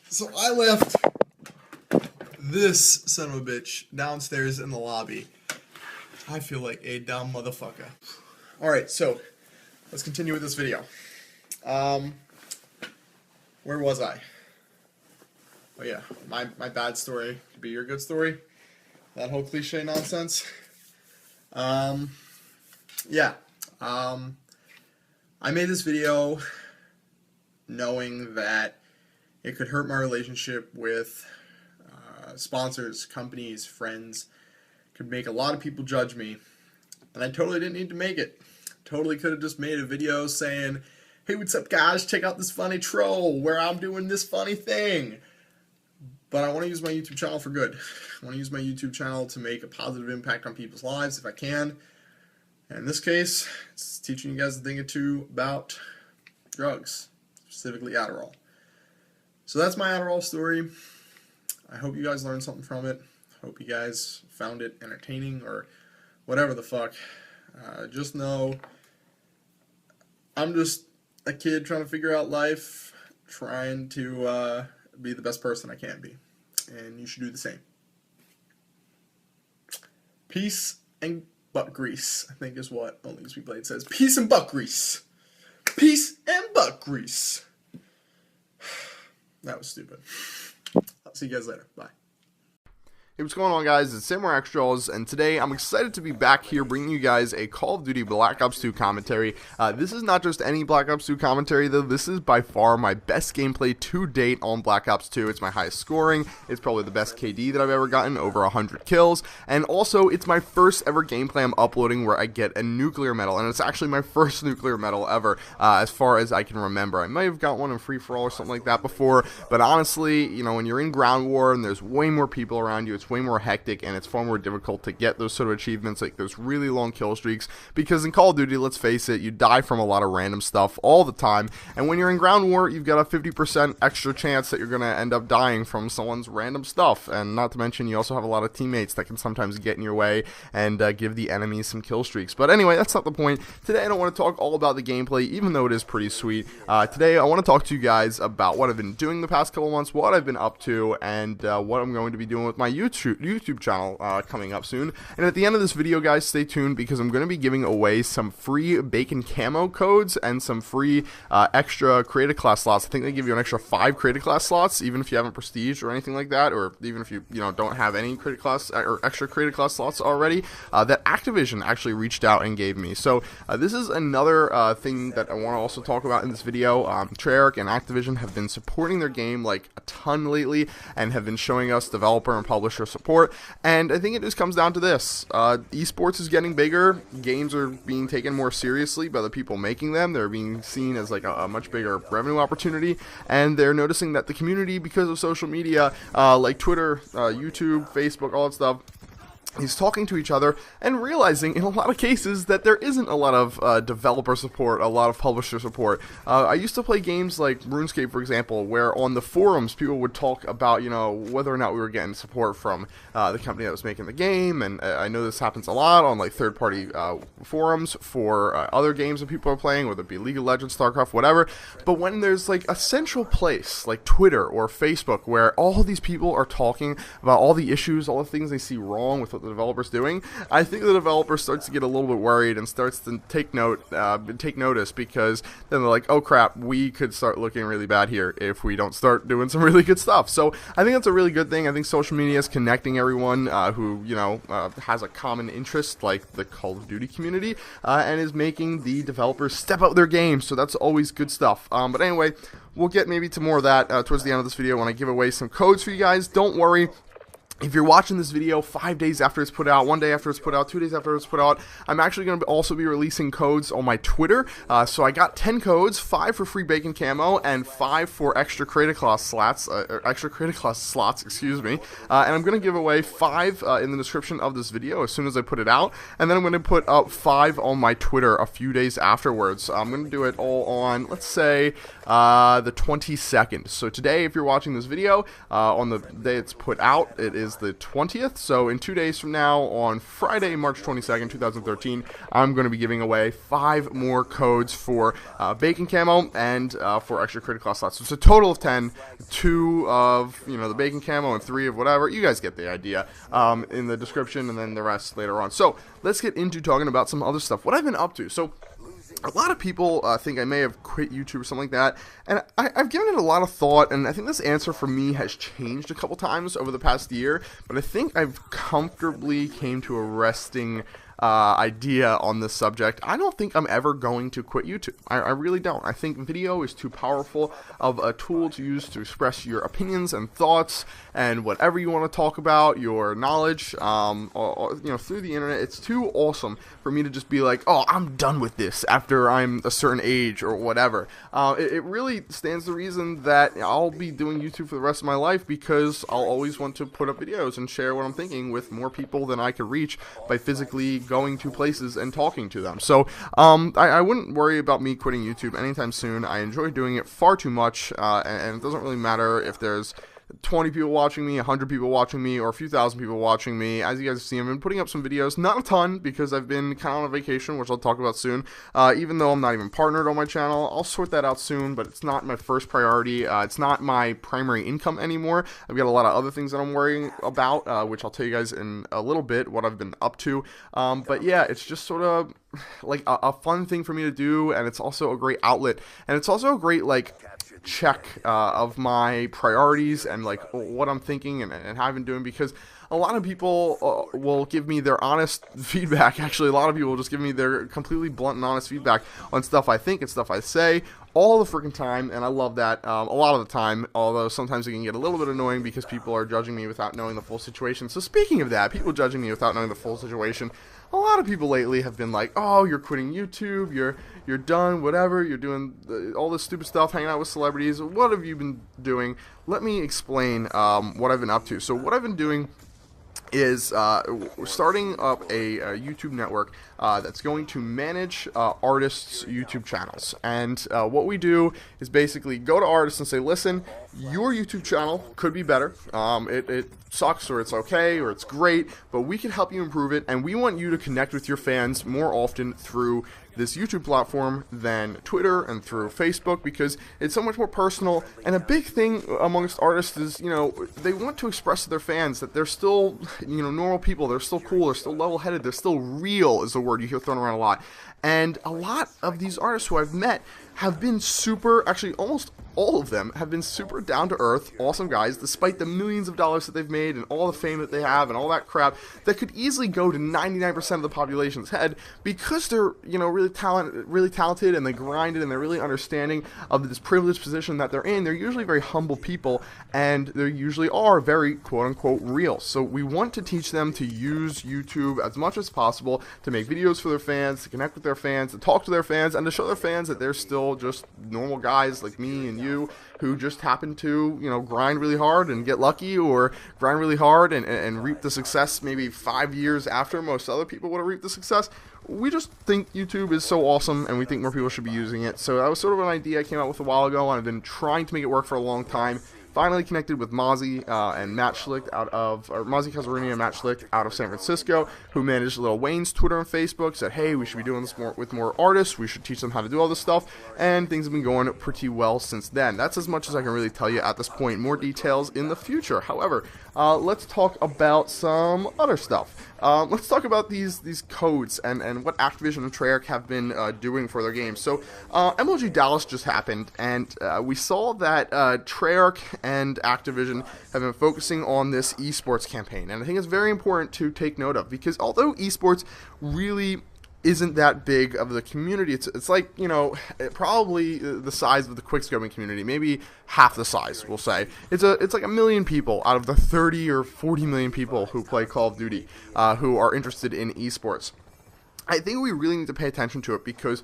So I left this son of a bitch downstairs in the lobby. I feel like a dumb motherfucker. Alright, so let's continue with this video. Where was I? Oh yeah, my bad story could be your good story. That whole cliche nonsense. Yeah, I made this video knowing that it could hurt my relationship with sponsors, companies, friends, could make a lot of people judge me, and I totally didn't need to make it. Totally could have just made a video saying, hey, what's up guys, check out this funny troll where I'm doing this funny thing. But I want to use my YouTube channel for good. I want to use my YouTube channel to make a positive impact on people's lives if I can. And in this case, it's teaching you guys a thing or two about drugs, specifically Adderall. So that's my Adderall story. I hope you guys learned something from it. Hope you guys found it entertaining or whatever the fuck. Just know I'm just a kid trying to figure out life, trying to be the best person I can be. And you should do the same. Peace and butt grease, I think is what Only Sweet Blade says. Peace and butt grease. Peace and butt grease. That was stupid. I'll see you guys later. Bye. Hey, what's going on, guys? It's xJawz, and today I'm excited to be back here bringing you guys a Call of Duty Black Ops 2 commentary. This is not just any Black Ops 2 commentary, though. This is by far my best gameplay to date on Black Ops 2. It's my highest scoring. It's probably the best KD that I've ever gotten, over 100 kills. And also, it's my first ever gameplay I'm uploading where I get a nuclear medal, and it's actually my first nuclear medal ever, as far as I can remember. I might have got one in free-for-all or something like that before, but honestly, you know, when you're in ground war and there's way more people around you, it's way more hectic and it's far more difficult to get those sort of achievements, like those really long kill streaks, because in Call of Duty, let's face it, you die from a lot of random stuff all the time, and when you're in ground war, you've got a 50% extra chance that you're going to end up dying from someone's random stuff, and not to mention you also have a lot of teammates that can sometimes get in your way and give the enemies some kill streaks. But anyway, that's not the point. Today I don't want to talk all about the gameplay, even though it is pretty sweet. Today I want to talk to you guys about what I've been doing the past couple months, what I've been up to, and what I'm going to be doing with my YouTube channel coming up soon. And at the end of this video, guys, stay tuned, because I'm going to be giving away some free bacon camo codes and some free extra creative class slots. I think they give you an extra 5 creative class slots, even if you haven't prestige or anything like that, or even if you don't have any creative class or extra creative class slots already, that Activision actually reached out and gave me. So this is another thing that I want to also talk about in this video. Treyarch and Activision have been supporting their game like a ton lately and have been showing us developer and publisher support, and I think it just comes down to this. Esports is getting bigger, games are being taken more seriously by the people making them, they're being seen as like a much bigger revenue opportunity, and they're noticing that the community, because of social media, like Twitter, YouTube, Facebook, all that stuff, he's talking to each other and realizing in a lot of cases that there isn't a lot of developer support, a lot of publisher support. I used to play games like RuneScape, for example, where on the forums people would talk about, whether or not we were getting support from the company that was making the game, and I know this happens a lot on like third-party forums for other games that people are playing, whether it be League of Legends, StarCraft, whatever. But when there's like a central place like Twitter or Facebook where all these people are talking about all the issues, all the things they see wrong with what the developer's doing, I think the developer starts to get a little bit worried and starts to take notice, because then they're like, oh crap, we could start looking really bad here if we don't start doing some really good stuff. So I think that's a really good thing. I think social media is connecting everyone who has a common interest, like the Call of Duty community, and is making the developers step up their game. So that's always good stuff. But anyway, we'll get maybe to more of that towards the end of this video when I give away some codes for you guys. Don't worry. If you're watching this video 5 days after it's put out, 1 day after it's put out, 2 days after it's put out, I'm actually going to also be releasing codes on my Twitter. So I got 10 codes, 5 for free bacon camo, and 5 for extra creative class slots, excuse me. And I'm going to give away 5 in the description of this video as soon as I put it out. And then I'm going to put up 5 on my Twitter a few days afterwards. I'm going to do it all on, let's say, the 22nd. So today, if you're watching this video, on the day it's put out, it is the 20th, so in 2 days from now, on Friday, March 22nd, 2013, I'm going to be giving away 5 more codes for bacon camo and for extra critical class slots. So it's a total of 10, 2 of the bacon camo and 3 of whatever. You guys get the idea in the description, and then the rest later on. So let's get into talking about some other stuff. What I've been up to. So a lot of people think I may have quit YouTube or something like that, and I've given it a lot of thought, and I think this answer for me has changed a couple times over the past year, but I think I've comfortably came to a resting idea on this subject. I don't think I'm ever going to quit YouTube. I really don't. I think video is too powerful of a tool to use to express your opinions and thoughts and whatever you want to talk about, your knowledge, through the internet. It's too awesome for me to just be like, oh, I'm done with this after I'm a certain age or whatever. It really stands to reason that I'll be doing YouTube for the rest of my life, because I'll always want to put up videos and share what I'm thinking with more people than I could reach by physically going to places and talking to them. So I wouldn't worry about me quitting YouTube anytime soon. I enjoy doing it far too much, and it doesn't really matter if there's 20 people watching me, 100 people watching me, or a few thousand people watching me. As you guys have seen, I've been putting up some videos, not a ton, because I've been kind of on a vacation, which I'll talk about soon. Even though I'm not even partnered on my channel, I'll sort that out soon, but it's not my first priority. It's not my primary income anymore. I've got a lot of other things that I'm worrying about, which I'll tell you guys in a little bit, what I've been up to. But yeah, it's just sort of like a fun thing for me to do, and it's also a great outlet, and it's also a great, like, check of my priorities and like what I'm thinking and how I've been doing, because a lot of people will give me their honest feedback. Actually, a lot of people will just give me their completely blunt and honest feedback on stuff I think and stuff I say all the freaking time, and I love that a lot of the time, although sometimes it can get a little bit annoying because people are judging me without knowing the full situation. So speaking of that, people judging me without knowing the full situation, a lot of people lately have been like, oh, you're quitting YouTube, you're done, whatever, you're doing all this stupid stuff, hanging out with celebrities, what have you been doing? Let me explain what I've been up to. So what I've been doing is starting up a YouTube network that's going to manage artists' YouTube channels. And what we do is basically go to artists and say, listen, your YouTube channel could be better. It sucks, or it's okay, or it's great, but we can help you improve it, and we want you to connect with your fans more often through this YouTube platform than Twitter and through Facebook, because it's so much more personal. And a big thing amongst artists is, you know, they want to express to their fans that they're still, you know, normal people, they're still cool, they're still level-headed, they're still real, is the word you hear thrown around a lot. And a lot of these artists who I've met have been super, actually almost all of them have been super down-to-earth, awesome guys, despite the millions of dollars that they've made and all the fame that they have and all that crap that could easily go to 99% of the population's head, because they're, you know, really talented, and they grinded, and they're really understanding of this privileged position that they're in. They're usually very humble people, and they usually are very quote-unquote real. So we want to teach them to use YouTube as much as possible to make videos for their fans, to connect with their fans, to talk to their fans, and to show their fans that they're still just normal guys like me and you, who just happen to, you know, grind really hard and get lucky, or grind really hard and reap the success maybe 5 years after most other people would have reaped the success. We just think YouTube is so awesome, and we think more people should be using it. So that was sort of an idea I came out with a while ago, and I've been trying to make it work for a long time. Finally connected with Mozzie and Matt Schlicht Mozzie Casarini and Matt Schlicht out of San Francisco, who managed Lil Wayne's Twitter and Facebook, said, hey, we should be doing this more with more artists, we should teach them how to do all this stuff, and things have been going pretty well since then. That's as much as I can really tell you at this point. More details in the future. However, let's talk about some other stuff. Let's talk about these codes and what Activision and Treyarch have been doing for their games. So MLG Dallas just happened, and we saw that Treyarch and Activision have been focusing on this esports campaign, and I think it's very important to take note of, because although esports really isn't that big of the community, it's like, you know, probably the size of the quickscoping community, maybe half the size, we'll say. It's like 1 million people out of the 30 or 40 million people who play Call of Duty who are interested in esports. I think we really need to pay attention to it, because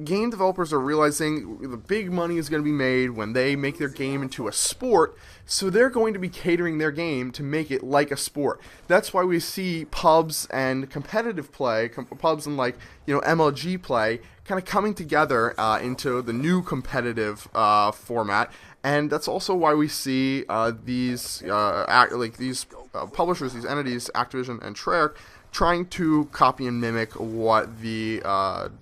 game developers are realizing the big money is going to be made when they make their game into a sport, so they're going to be catering their game to make it like a sport. That's why we see pubs and competitive play, pubs and, like, you know, MLG play kind of coming together into the new competitive format. And that's also why we see these publishers, these entities, Activision and Treyarch, trying to copy and mimic what the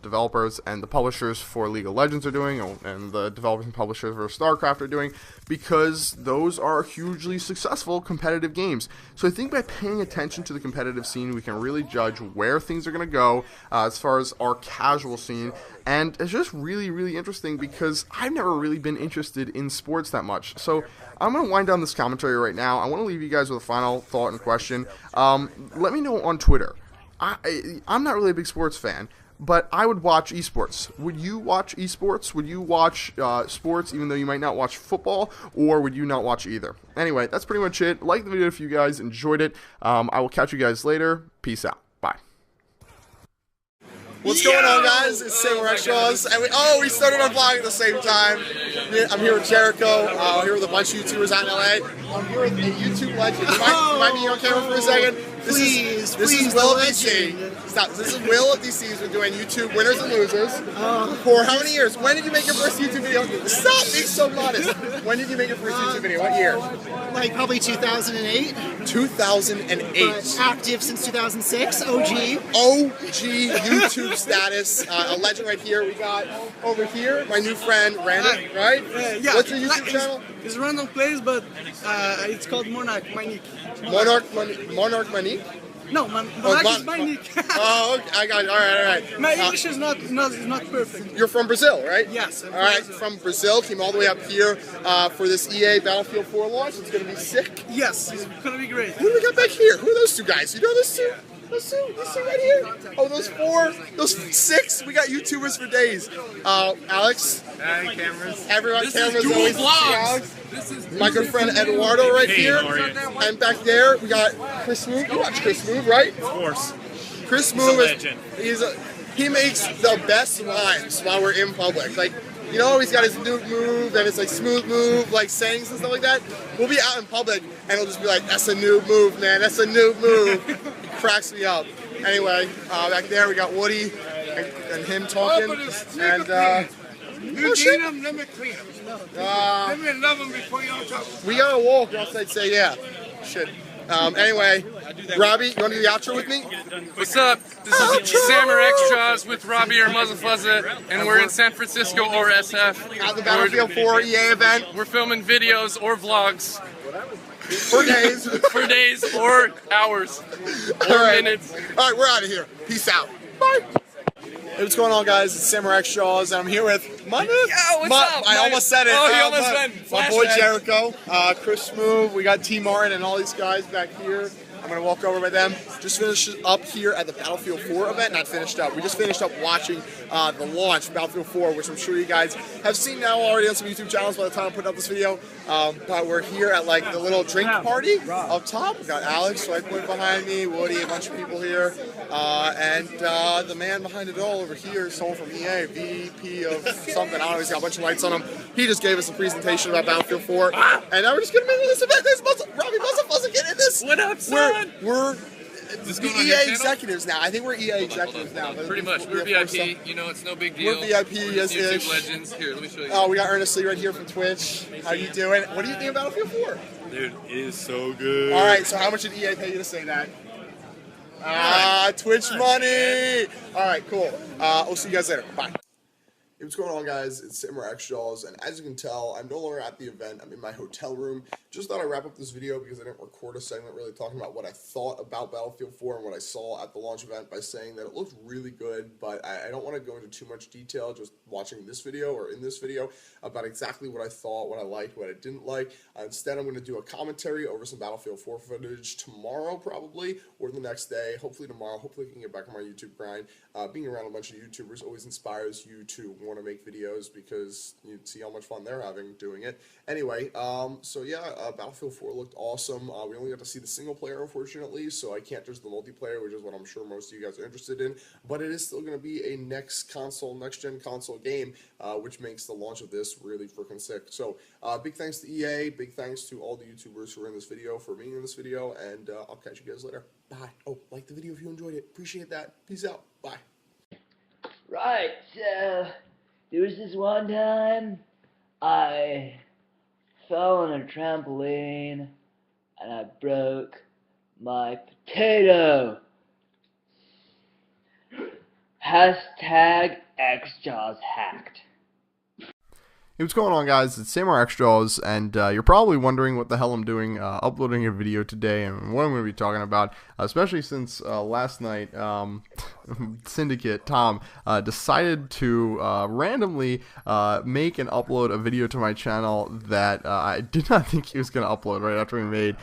developers and the publishers for League of Legends are doing, and the developers and publishers for StarCraft are doing, because those are hugely successful competitive games. So I think by paying attention to the competitive scene, we can really judge where things are going to go as far as our casual scene. And it's just really, really interesting, because I've never really been interested in sports that much. So I'm going to wind down this commentary right now. I want to leave you guys with a final thought and question. Let me know on Twitter. I'm not really a big sports fan, but I would watch esports. Would you watch esports? Would you watch sports even though you might not watch football, or would you not watch either? Anyway, that's pretty much it. Like the video if you guys enjoyed it. I will catch you guys later. Peace out. Bye. What's going on, guys? It's xJawz, and we started on vlogging at the same time. I'm here with Jericho. I'm here with a bunch of YouTubers out in LA. I'm here with a YouTube legend. You might be on camera for a second. This is WillOfDC. Stop. This is WillOfDC. He's been doing YouTube winners and losers for how many years? When did you make your first YouTube video? Stop being so modest. When did you make your first YouTube video? What year? Like probably 2008. 2008. But active since 2006. OG. OG YouTube status. A legend right here. We got over here my new friend Random, right? Yeah. What's your YouTube channel? It's a random place, but it's called Monarch, my nick. Monarch Money. No, Monarch is my nick. Oh, okay, I got it. All right. My English is not perfect. You're from Brazil, right? Yes. All right, from Brazil, came all the way up here for this EA Battlefield 4 launch. It's going to be sick. Yes, it's going to be great. Who do we got back here? Who are those two guys? You know those two? These two right here? Oh, those four? Those six? We got YouTubers for days. Alex? Hi, cameras. Everyone, This cameras is dual always vlogs. My good friend Eduardo right Hey, here. how are you? And back there, we got Chris Smoove. You watch Chris Smoove, right? Of course. Chris He's a Smoove legend. he makes the best rhymes while we're in public. Like, you know, he's got his nuke move and it's like smooth move, like sayings and stuff like that. We'll be out in public and he'll just be like, "That's a noob move, man. That's a noob move." He cracks me up. Anyway, back there we got Woody and him talking. And You need them, let me clean them. Let me love them before you talk. we gotta walk, or else I'd say yeah. Shit. Anyway, Robbie, you want to do the outro with me? What's up? This is Sammer xJawz with Robbie or Muzzlefuzza, and we're in San Francisco or SF. At the Battlefield 4 EA event. We're filming videos or vlogs. For days. For days or hours. Or minutes. Alright, we're out of here. Peace out. Bye. Hey, what's going on, guys? It's Sammer xJawz, and I'm here with Yo, what's up? I almost said it. Oh, you almost went. My boy Jericho, Chris Smoove, we got T Martin and all these guys back here. I'm going to walk over by them. Just finished up here at the Battlefield 4 event. Not finished up. We just finished up watching the launch of Battlefield 4, which I'm sure you guys have seen now already on some YouTube channels by the time I'm putting up this video. But we're here at like the little drink party up top. We got Alex, Whiteboy behind me, Woody, a bunch of people here. And the man behind it all over here is someone from EA, VP of something. I don't know, he's got a bunch of lights on him. He just gave us a presentation about Battlefield 4. And now we're just going to make this event. Robbie Muzzlefuzza, get in this. What up, son? We're This the going on your EA channel? executives now. I think we're EA executives now. But Pretty much. We're VIP. You know, it's no big deal. We're VIP, We're yes, YouTube ish. legends. Here, let me show you. Oh, we got Ernest Lee right here from Twitch. How you doing? What do you think of Battlefield 4? Dude, it is so good. All right, so how much did EA pay you to say that? Twitch money. All right, cool. We'll see you guys later. Bye. Hey, what's going on, guys? It's Sammer xJawz, and as you can tell, I'm no longer at the event. I'm in my hotel room. Just thought I'd wrap up this video because I didn't record a segment really talking about what I thought about Battlefield 4 and what I saw at the launch event by saying that it looked really good, but I don't want to go into too much detail just watching this video or in this video about exactly what I thought, what I liked, what I didn't like. Instead, I'm going to do a commentary over some Battlefield 4 footage tomorrow probably, or the next day. Hopefully tomorrow. Hopefully I can get back on my YouTube grind. Being around a bunch of YouTubers always inspires you to want to make videos because you see how much fun they're having doing it. Anyway, so yeah, Battlefield 4 looked awesome. We only got to see the single player, unfortunately, so I can't judge the multiplayer, which is what I'm sure most of you guys are interested in. But it is still going to be a next-gen console game, which makes the launch of this really freaking sick. So, big thanks to EA, big thanks to all the YouTubers who are in this video for being in this video, and I'll catch you guys later. Bye. Oh, like the video if you enjoyed it. Appreciate that. Peace out. Bye. Right, so there was this one time I fell on a trampoline and I broke my potato. Hashtag xJawz hacked. Hey, what's going on, guys? It's Sammer xJawz, and you're probably wondering what the hell I'm doing uploading a video today and what I'm going to be talking about, especially since last night Syndicate Tom decided to randomly make and upload a video to my channel that I did not think he was going to upload right after we made,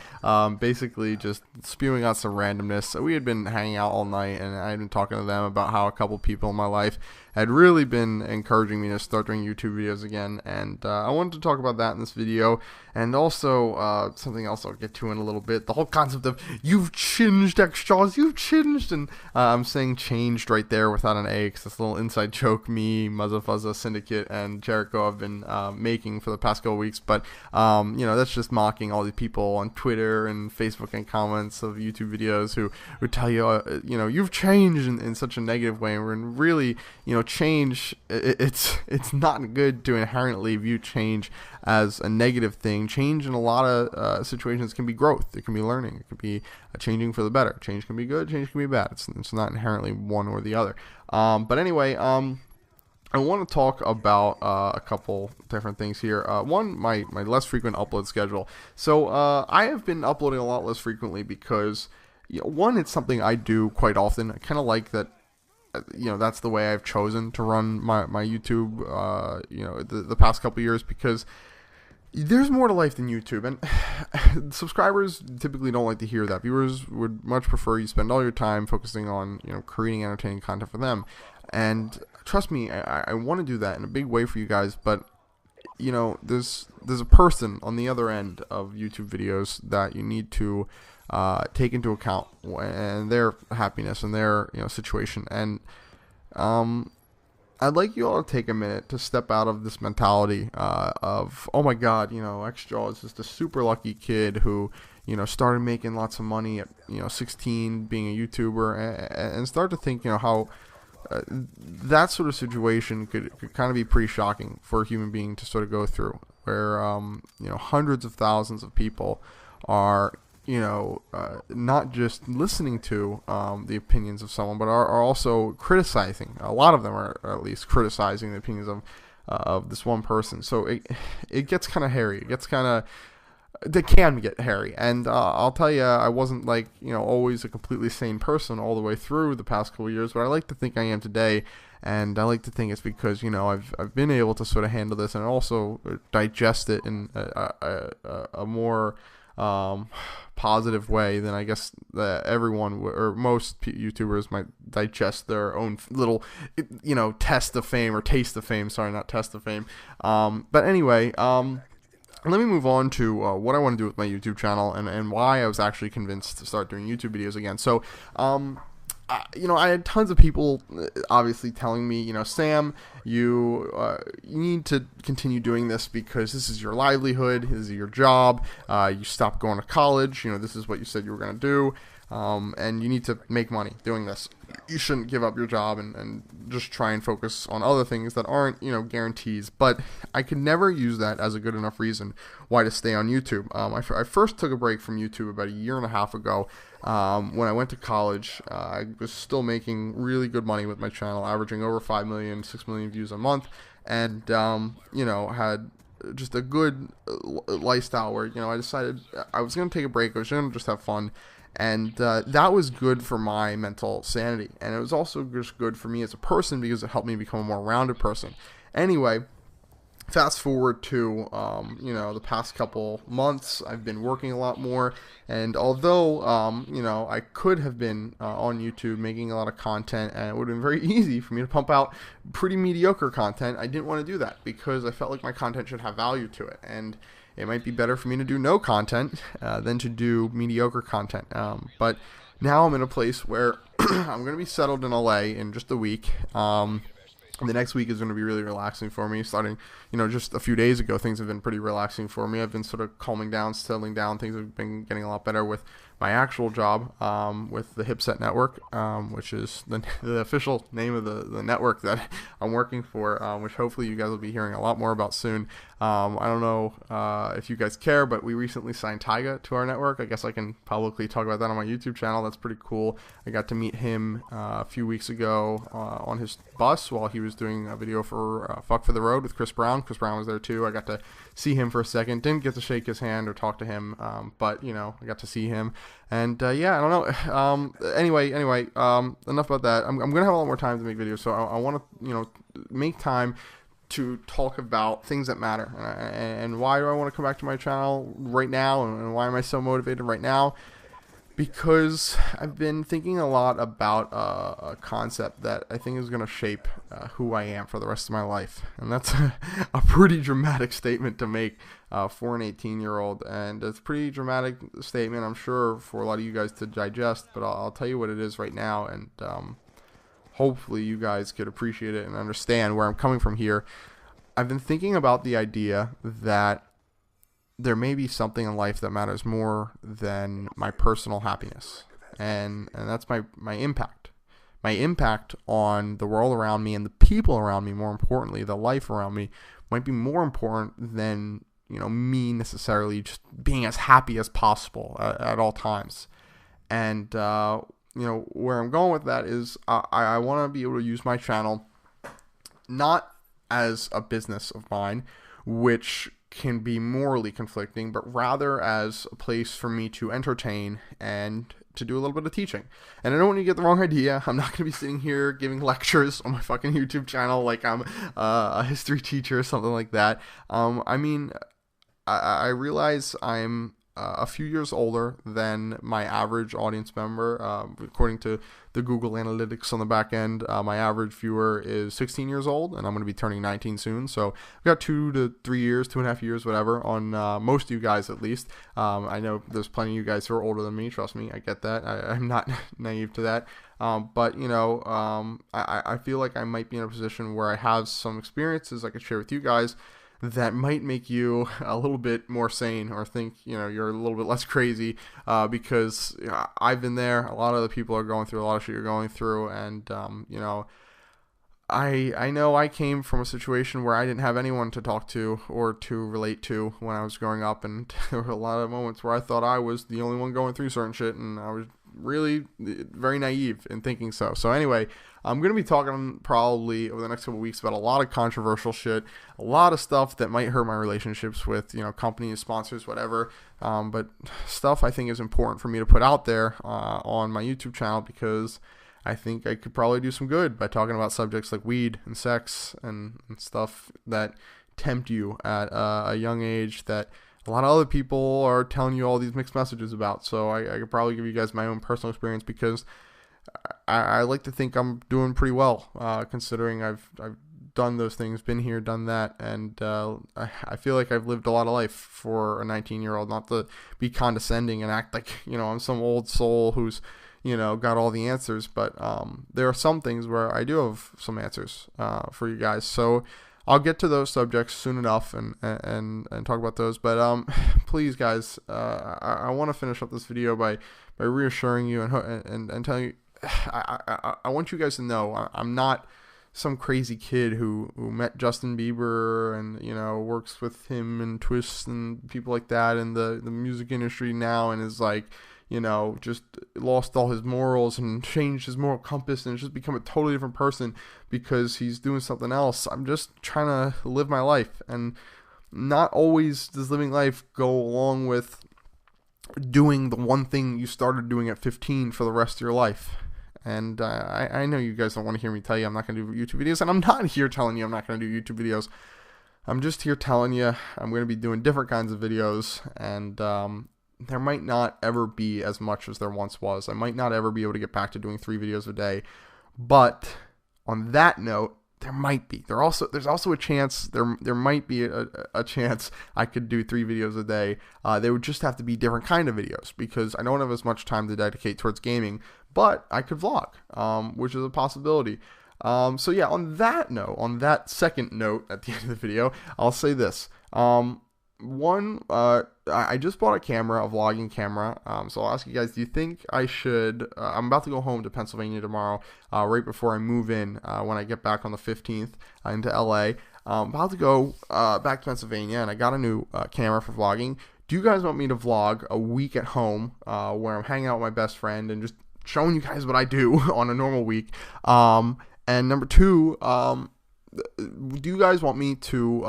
basically just spewing out some randomness. So we had been hanging out all night, and I had been talking to them about how a couple people in my life had really been encouraging me to start doing YouTube videos again, and I wanted to talk about that in this video, and also something else I'll get to in a little bit, the whole concept of "You've changed, xJawz, you've changed," and I'm saying changed right there without an A, because that's a little inside joke me, Muzzlefuzza, Syndicate, and Jericho have been making for the past couple weeks, but you know, that's just mocking all the people on Twitter and Facebook and comments of YouTube videos who tell you, you know, you've changed in such a negative way, and we're really, you know, change, it's not good to inherently view change as a negative thing. Change in a lot of situations can be growth. It can be learning. It could be changing for the better. Change can be good. Change can be bad. It's not inherently one or the other. But anyway, I want to talk about a couple different things here. One, my less frequent upload schedule. So I have been uploading a lot less frequently because, one, it's something I do quite often. I kind of like that. That's the way I've chosen to run my YouTube, the past couple years, because there's more to life than YouTube, and subscribers typically don't like to hear that. Viewers would much prefer you spend all your time focusing on, creating entertaining content for them. And trust me, I want to do that in a big way for you guys, but, there's a person on the other end of YouTube videos that you need to take into account, and their happiness and their situation. And I'd like you all to take a minute to step out of this mentality of, oh my god, xJawz is just a super lucky kid who started making lots of money at 16, being a YouTuber, and start to think how that sort of situation could kind of be pretty shocking for a human being to sort of go through, where hundreds of thousands of people are not just listening to the opinions of someone, but are also criticizing. A lot of them are at least criticizing the opinions of this one person. So it gets kind of hairy. It can get hairy. And I'll tell you, I wasn't always a completely sane person all the way through the past couple of years, but I like to think I am today. And I like to think it's because, I've been able to sort of handle this and also digest it in a more positive way than I guess that everyone or most YouTubers might digest their own little, test of fame or taste of fame. Sorry, not test of fame. But anyway, let me move on to what I want to do with my YouTube channel and why I was actually convinced to start doing YouTube videos again. So, I had tons of people obviously telling me, Sam, you need to continue doing this because this is your livelihood, this is your job, you stopped going to college, this is what you said you were going to do, and you need to make money doing this. You shouldn't give up your job and just try and focus on other things that aren't, guarantees. But I could never use that as a good enough reason why to stay on YouTube. I first took a break from YouTube about a year and a half ago. When I went to college, I was still making really good money with my channel, averaging over 5 million, 6 million views a month, and, had just a good lifestyle where, I decided I was going to take a break. I was going to just have fun. And that was good for my mental sanity. And it was also just good for me as a person because it helped me become a more rounded person. Anyway, fast forward to, the past couple months, I've been working a lot more. And although, I could have been on YouTube making a lot of content, and it would have been very easy for me to pump out pretty mediocre content, I didn't want to do that because I felt like my content should have value to it. And it might be better for me to do no content than to do mediocre content. But now I'm in a place where I'm going to be settled in LA in just a week. The next week is going to be really relaxing for me. Starting, just a few days ago, things have been pretty relaxing for me. I've been sort of calming down, settling down. Things have been getting a lot better with my actual job with the Hipset Network, which is the official name of the network that I'm working for, which hopefully you guys will be hearing a lot more about soon. I don't know if you guys care, but we recently signed Tyga to our network. I guess I can publicly talk about that on my YouTube channel. That's pretty cool. I got to meet him a few weeks ago on his bus while he was doing a video for Fuck for the Road with Chris Brown. Chris Brown was there too. I got to see him for a second. Didn't get to shake his hand or talk to him, but I got to see him. And yeah, I don't know. Anyway, enough about that. I'm gonna have a lot more time to make videos, so I want to make time to talk about things that matter. And why do I want to come back to my channel right now? And why am I so motivated right now? Because I've been thinking a lot about a concept that I think is going to shape who I am for the rest of my life. And that's a pretty dramatic statement to make for an 18-year-old. And it's a pretty dramatic statement, I'm sure, for a lot of you guys to digest. But I'll tell you what it is right now. And hopefully you guys could appreciate it and understand where I'm coming from here. I've been thinking about the idea that there may be something in life that matters more than my personal happiness, and that's my impact, my impact on the world around me and the people around me, more importantly, the life around me, might be more important than, me necessarily just being as happy as possible at all times. And, where I'm going with that is I want to be able to use my channel not as a business of mine, which can be morally conflicting, but rather as a place for me to entertain and to do a little bit of teaching. And I don't want you to get the wrong idea. I'm not going to be sitting here giving lectures on my fucking YouTube channel like I'm a history teacher or something like that. I realize I'm a few years older than my average audience member. According to the Google Analytics on the back end, my average viewer is 16 years old, and I'm going to be turning 19 soon. So I've got 2 to 3 years, 2.5 years, whatever, on most of you guys at least. I know there's plenty of you guys who are older than me. Trust me, I get that. I'm not naive to that. But I feel like I might be in a position where I have some experiences I could share with you guys that might make you a little bit more sane, or think, you're a little bit less crazy, because I've been there. A lot of the people are going through a lot of shit you're going through. And, I know I came from a situation where I didn't have anyone to talk to or to relate to when I was growing up. And there were a lot of moments where I thought I was the only one going through certain shit, and I was really very naive in thinking so. So anyway, I'm going to be talking probably over the next couple of weeks about a lot of controversial shit, a lot of stuff that might hurt my relationships with, companies, sponsors, whatever. But stuff I think is important for me to put out there on my YouTube channel, because I think I could probably do some good by talking about subjects like weed and sex and stuff that tempt you at a young age that a lot of other people are telling you all these mixed messages about. So I could probably give you guys my own personal experience, because I like to think I'm doing pretty well, considering I've done those things, been here, done that, and I feel like I've lived a lot of life for a 19-year-old. Not to be condescending and act like I'm some old soul who's got all the answers, but there are some things where I do have some answers for you guys. So I'll get to those subjects soon enough and talk about those. But please, guys, I want to finish up this video by reassuring you and telling you, I want you guys to know I'm not some crazy kid who met Justin Bieber and works with him and Twist and people like that in the music industry now, and is like just lost all his morals and changed his moral compass and just become a totally different person because he's doing something else. I'm just trying to live my life, and not always does living life go along with doing the one thing you started doing at 15 for the rest of your life. And I know you guys don't want to hear me tell you I'm not going to do YouTube videos, and I'm not here telling you I'm not going to do YouTube videos. I'm just here telling you I'm going to be doing different kinds of videos, and there might not ever be as much as there once was. I might not ever be able to get back to doing 3 videos a day. But on that note, there might be. There's also a chance there might be a chance I could do 3 videos a day. They would just have to be different kind of videos, because I don't have as much time to dedicate towards gaming, but I could vlog, which is a possibility. So yeah, on that note, on that second note at the end of the video, I'll say this. I just bought a camera, a vlogging camera. So I'll ask you guys, do you think I should, I'm about to go home to Pennsylvania tomorrow, right before I move in, when I get back on the 15th into LA. I'm about to go back to Pennsylvania, and I got a new camera for vlogging. Do you guys want me to vlog a week at home, where I'm hanging out with my best friend and just showing you guys what I do on a normal week? And number 2, do you guys want me to,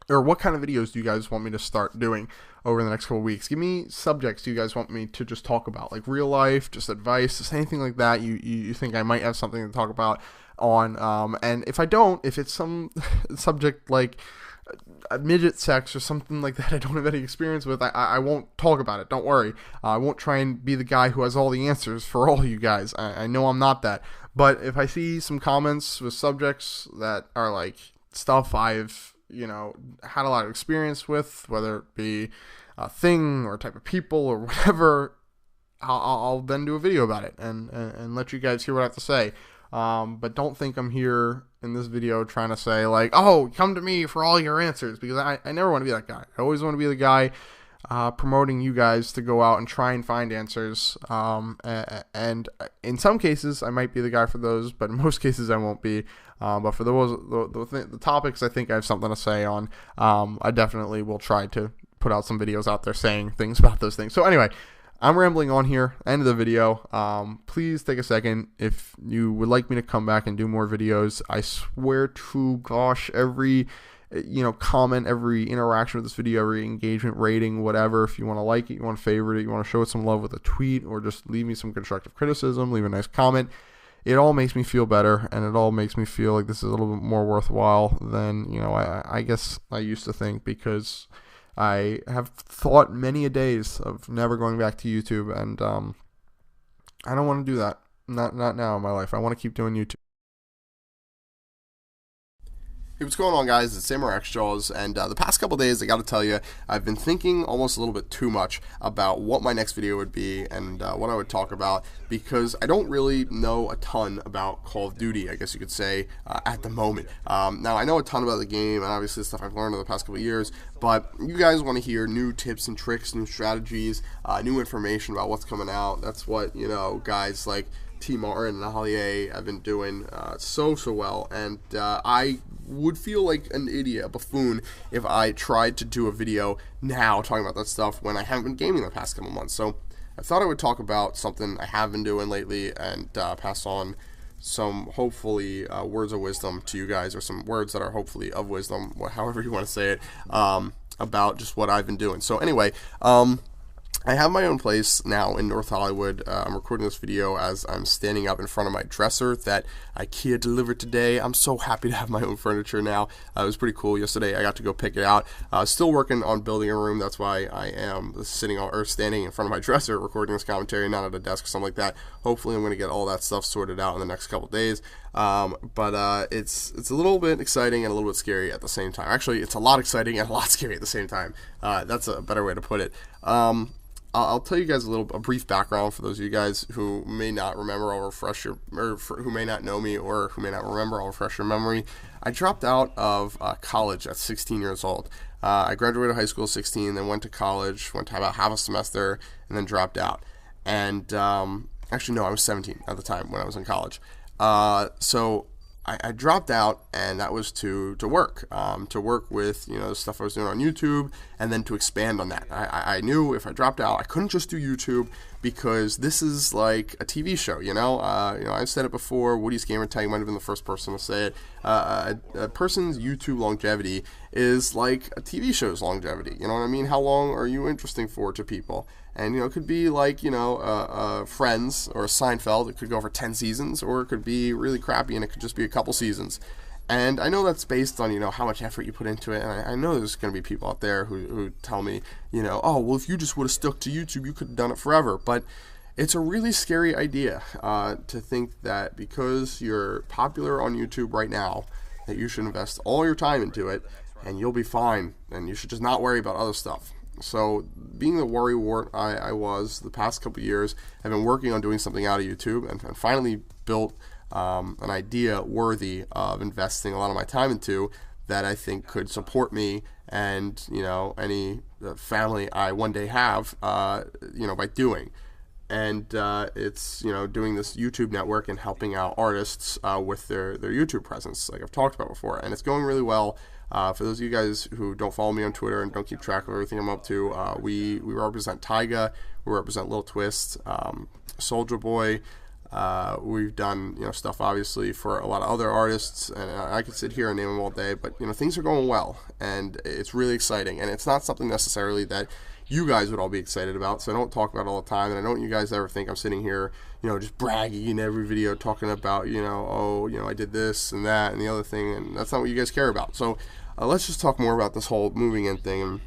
or what kind of videos do you guys want me to start doing over the next couple weeks? Give me subjects you guys want me to just talk about, like real life, just advice, just anything like that you think I might have something to talk about on. And if I don't, if it's some subject like midget sex or something like that I don't have any experience with, I won't talk about it. Don't worry. I won't try and be the guy who has all the answers for all you guys. I know I'm not that. But if I see some comments with subjects that are like stuff I've had a lot of experience with, whether it be a thing or a type of people or whatever, I'll then do a video about it and let you guys hear what I have to say. But don't think I'm here in this video trying to say like, oh, come to me for all your answers, because I never want to be that guy. I always want to be the guy promoting you guys to go out and try and find answers. And in some cases, I might be the guy for those, but in most cases, I won't be. But for the topics I think I have something to say on, I definitely will try to put out some videos out there saying things about those things. So anyway, I'm rambling on here. End of the video. Please take a second if you would like me to come back and do more videos. I swear to gosh, every comment, every interaction with this video, every engagement rating, whatever, if you want to like it, you want to favorite it, you want to show it some love with a tweet, or just leave me some constructive criticism, leave a nice comment. It all makes me feel better, and it all makes me feel like this is a little bit more worthwhile than, I guess I used to think, because I have thought many a days of never going back to YouTube, and I don't want to do that. Not now in my life. I want to keep doing YouTube. Hey, what's going on, guys? It's Samurai xJawz, and the past couple days, I got to tell you, I've been thinking almost a little bit too much about what my next video would be and what I would talk about, because I don't really know a ton about Call of Duty, I guess you could say, at the moment. Now, I know a ton about the game, and obviously stuff I've learned over the past couple of years, but you guys want to hear new tips and tricks, new strategies, new information about what's coming out. That's what, guys like T. Martin and Hollier have been doing so well, and I would feel like an idiot, a buffoon, if I tried to do a video now talking about that stuff when I haven't been gaming the past couple months. So I thought I would talk about something I have been doing lately and pass on some, hopefully, words of wisdom to you guys, or some words that are hopefully of wisdom, however you want to say it, about just what I've been doing. So anyway, I have my own place now in North Hollywood. I'm recording this video as I'm standing up in front of my dresser that IKEA delivered today. I'm so happy to have my own furniture now. It was pretty cool. Yesterday I got to go pick it out. Still working on building a room. That's why I am standing in front of my dresser recording this commentary, not at a desk or something like that. Hopefully I'm going to get all that stuff sorted out in the next couple days. But it's a little bit exciting and a little bit scary at the same time. Actually, it's a lot exciting and a lot scary at the same time. That's a better way to put it. I'll tell you guys a brief background for those of you guys who may not remember. I'll refresh your, who may not know me or who may not remember. I'll refresh your memory. I dropped out of college at 16 years old. I graduated high school at 16, then went to college, went to about half a semester, and then dropped out. And actually, no, I was 17 at the time when I was in college. So I dropped out, and that was to work with, the stuff I was doing on YouTube, and then to expand on that. I knew if I dropped out, I couldn't just do YouTube, because this is like a TV show, I've said it before. Woody's Gamer Tag might have been the first person to say it. A person's YouTube longevity is like a TV show's longevity. You know what I mean? How long are you interesting for to people? And, it could be like, Friends or Seinfeld. It could go for 10 seasons, or it could be really crappy and it could just be a couple seasons. And I know that's based on, how much effort you put into it. And I know there's going to be people out there who tell me, oh, well, if you just would have stuck to YouTube, you could have done it forever. But it's a really scary idea to think that because you're popular on YouTube right now, that you should invest all your time into it and you'll be fine. And you should just not worry about other stuff. So being the worrywart I was the past couple years, I've been working on doing something out of YouTube, and finally built an idea worthy of investing a lot of my time into, that I think could support me and, any family I one day have, by doing. And it's, doing this YouTube network and helping out artists with their YouTube presence, like I've talked about before. And it's going really well. For those of you guys who don't follow me on Twitter and don't keep track of everything I'm up to, we represent Tyga, we represent Lil Twist, Soulja Boy. We've done stuff obviously for a lot of other artists, and I could sit here and name them all day. But things are going well, and it's really exciting. And it's not something necessarily that you guys would all be excited about, so I don't talk about it all the time. And I don't want you guys ever think I'm sitting here, just bragging in every video, talking about, I did this and that and the other thing, and that's not what you guys care about. So let's just talk more about this whole moving in thing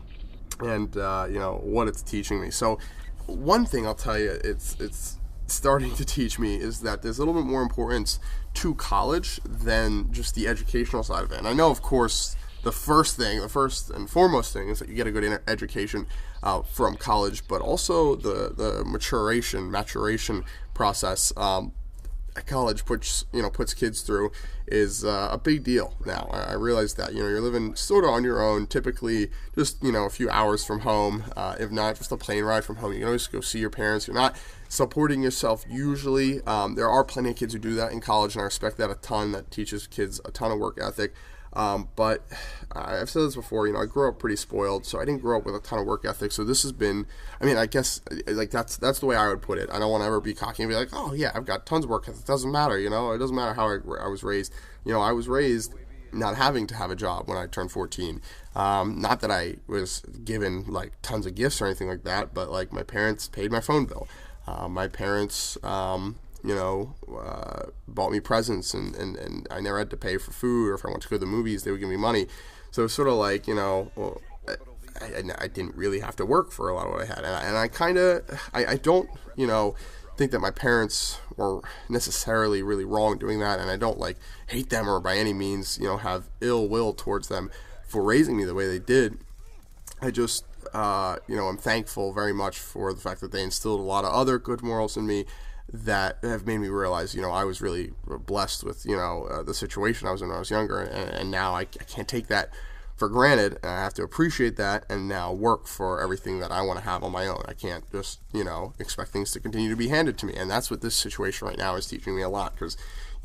and what it's teaching me. So one thing I'll tell you, it's starting to teach me, is that there's a little bit more importance to college than just the educational side of it. And I know, of course, the first and foremost thing is that you get a good education from college, but also the maturation process. college puts kids through is a big deal now. I realize that, you're living sort of on your own, typically just, a few hours from home, if not just a plane ride from home. You can always go see your parents. You're not supporting yourself usually. There are plenty of kids who do that in college, and I respect that a ton. That teaches kids a ton of work ethic. But I've said this before, I grew up pretty spoiled, so I didn't grow up with a ton of work ethic. So this has been, I guess, like that's the way I would put it. I don't want to ever be cocky and be like, oh yeah, I've got tons of work ethic. It doesn't matter, it doesn't matter how I was raised. I was raised not having to have a job when I turned 14. Not that I was given like tons of gifts or anything like that, but like my parents paid my phone bill. My parents, bought me presents, and I never had to pay for food, or if I wanted to go to the movies, they would give me money. So it's sort of like, I didn't really have to work for a lot of what I had. And I kind of, I don't, think that my parents were necessarily really wrong doing that, and I don't like hate them or by any means, have ill will towards them for raising me the way they did. I just, I'm thankful very much for the fact that they instilled a lot of other good morals in me that have made me realize, I was really blessed with, the situation I was in when I was younger, and now I can't take that for granted, and I have to appreciate that and now work for everything that I want to have on my own. I can't just, expect things to continue to be handed to me, and that's what this situation right now is teaching me a lot, because,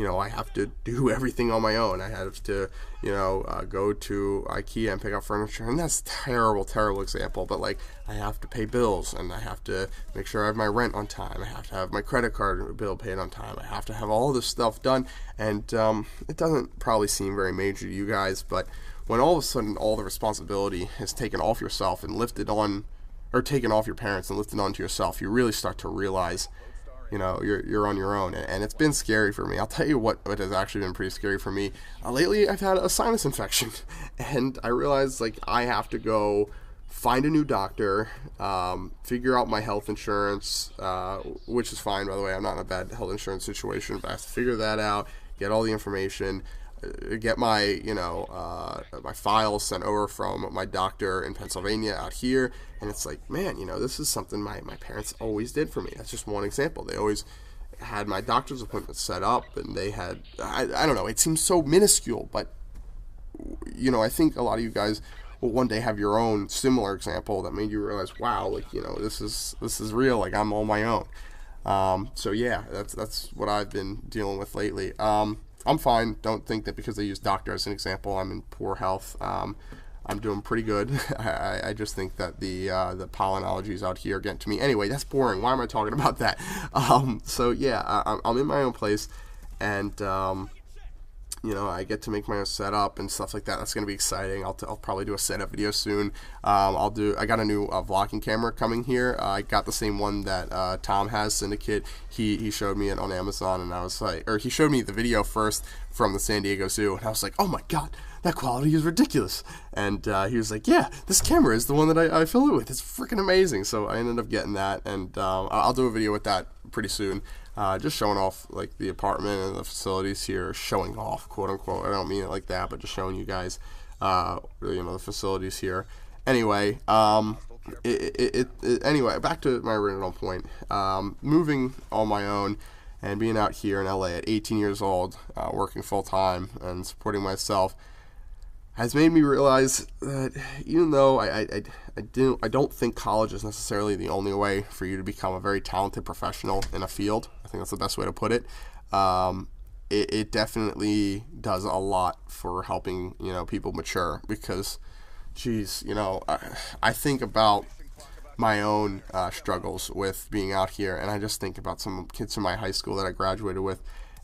I have to do everything on my own. I have to, go to IKEA and pick up furniture, and that's a terrible, terrible example, but like, I have to pay bills, and I have to make sure I have my rent on time. I have to have my credit card bill paid on time. I have to have all this stuff done, and it doesn't probably seem very major to you guys, but when all of a sudden all the responsibility is taken off yourself and taken off your parents and lifted onto yourself, you really start to realize, you're on your own, and it's been scary for me. I'll tell you what has actually been pretty scary for me. Lately, I've had a sinus infection, and I realized like I have to go find a new doctor, figure out my health insurance, which is fine, by the way. I'm not in a bad health insurance situation, but I have to figure that out, get all the information, get my my files sent over from my doctor in Pennsylvania out here, and it's like, man, this is something my parents always did for me. That's just one example. They always had my doctor's appointment set up, and they had I don't know, it seems so minuscule, but I think a lot of you guys will one day have your own similar example that made you realize, wow, like, this is real, like I'm on my own. So yeah, that's what I've been dealing with lately. I'm fine. Don't think that because I use doctor as an example, I'm in poor health. I'm doing pretty good. I just think that the pollen allergies out here are getting to me. Anyway, that's boring. Why am I talking about that? So yeah, I'm in my own place, and I get to make my own setup and stuff like that. That's gonna be exciting. I'll probably do a setup video soon. I got a new vlogging camera coming here. I got the same one that Tom has, Syndicate. He showed me it on Amazon, and I was like, or he showed me the video first from the San Diego Zoo, and I was like, oh my god, that quality is ridiculous. And he was like, yeah, this camera is the one that I film it with. It's freaking amazing. So I ended up getting that, and I'll do a video with that pretty soon. Just showing off like the apartment and the facilities here, showing off, quote unquote. I don't mean it like that, but just showing you guys, the facilities here. Anyway, anyway, back to my original point. Moving on my own and being out here in LA at 18 years old, working full time and supporting myself, has made me realize that even though I don't think college is necessarily the only way for you to become a very talented professional in a field. I think that's the best way to put it. It definitely does a lot for helping people mature, because geez, I think about my own struggles with being out here, and I just think about some kids in my high school that I graduated with,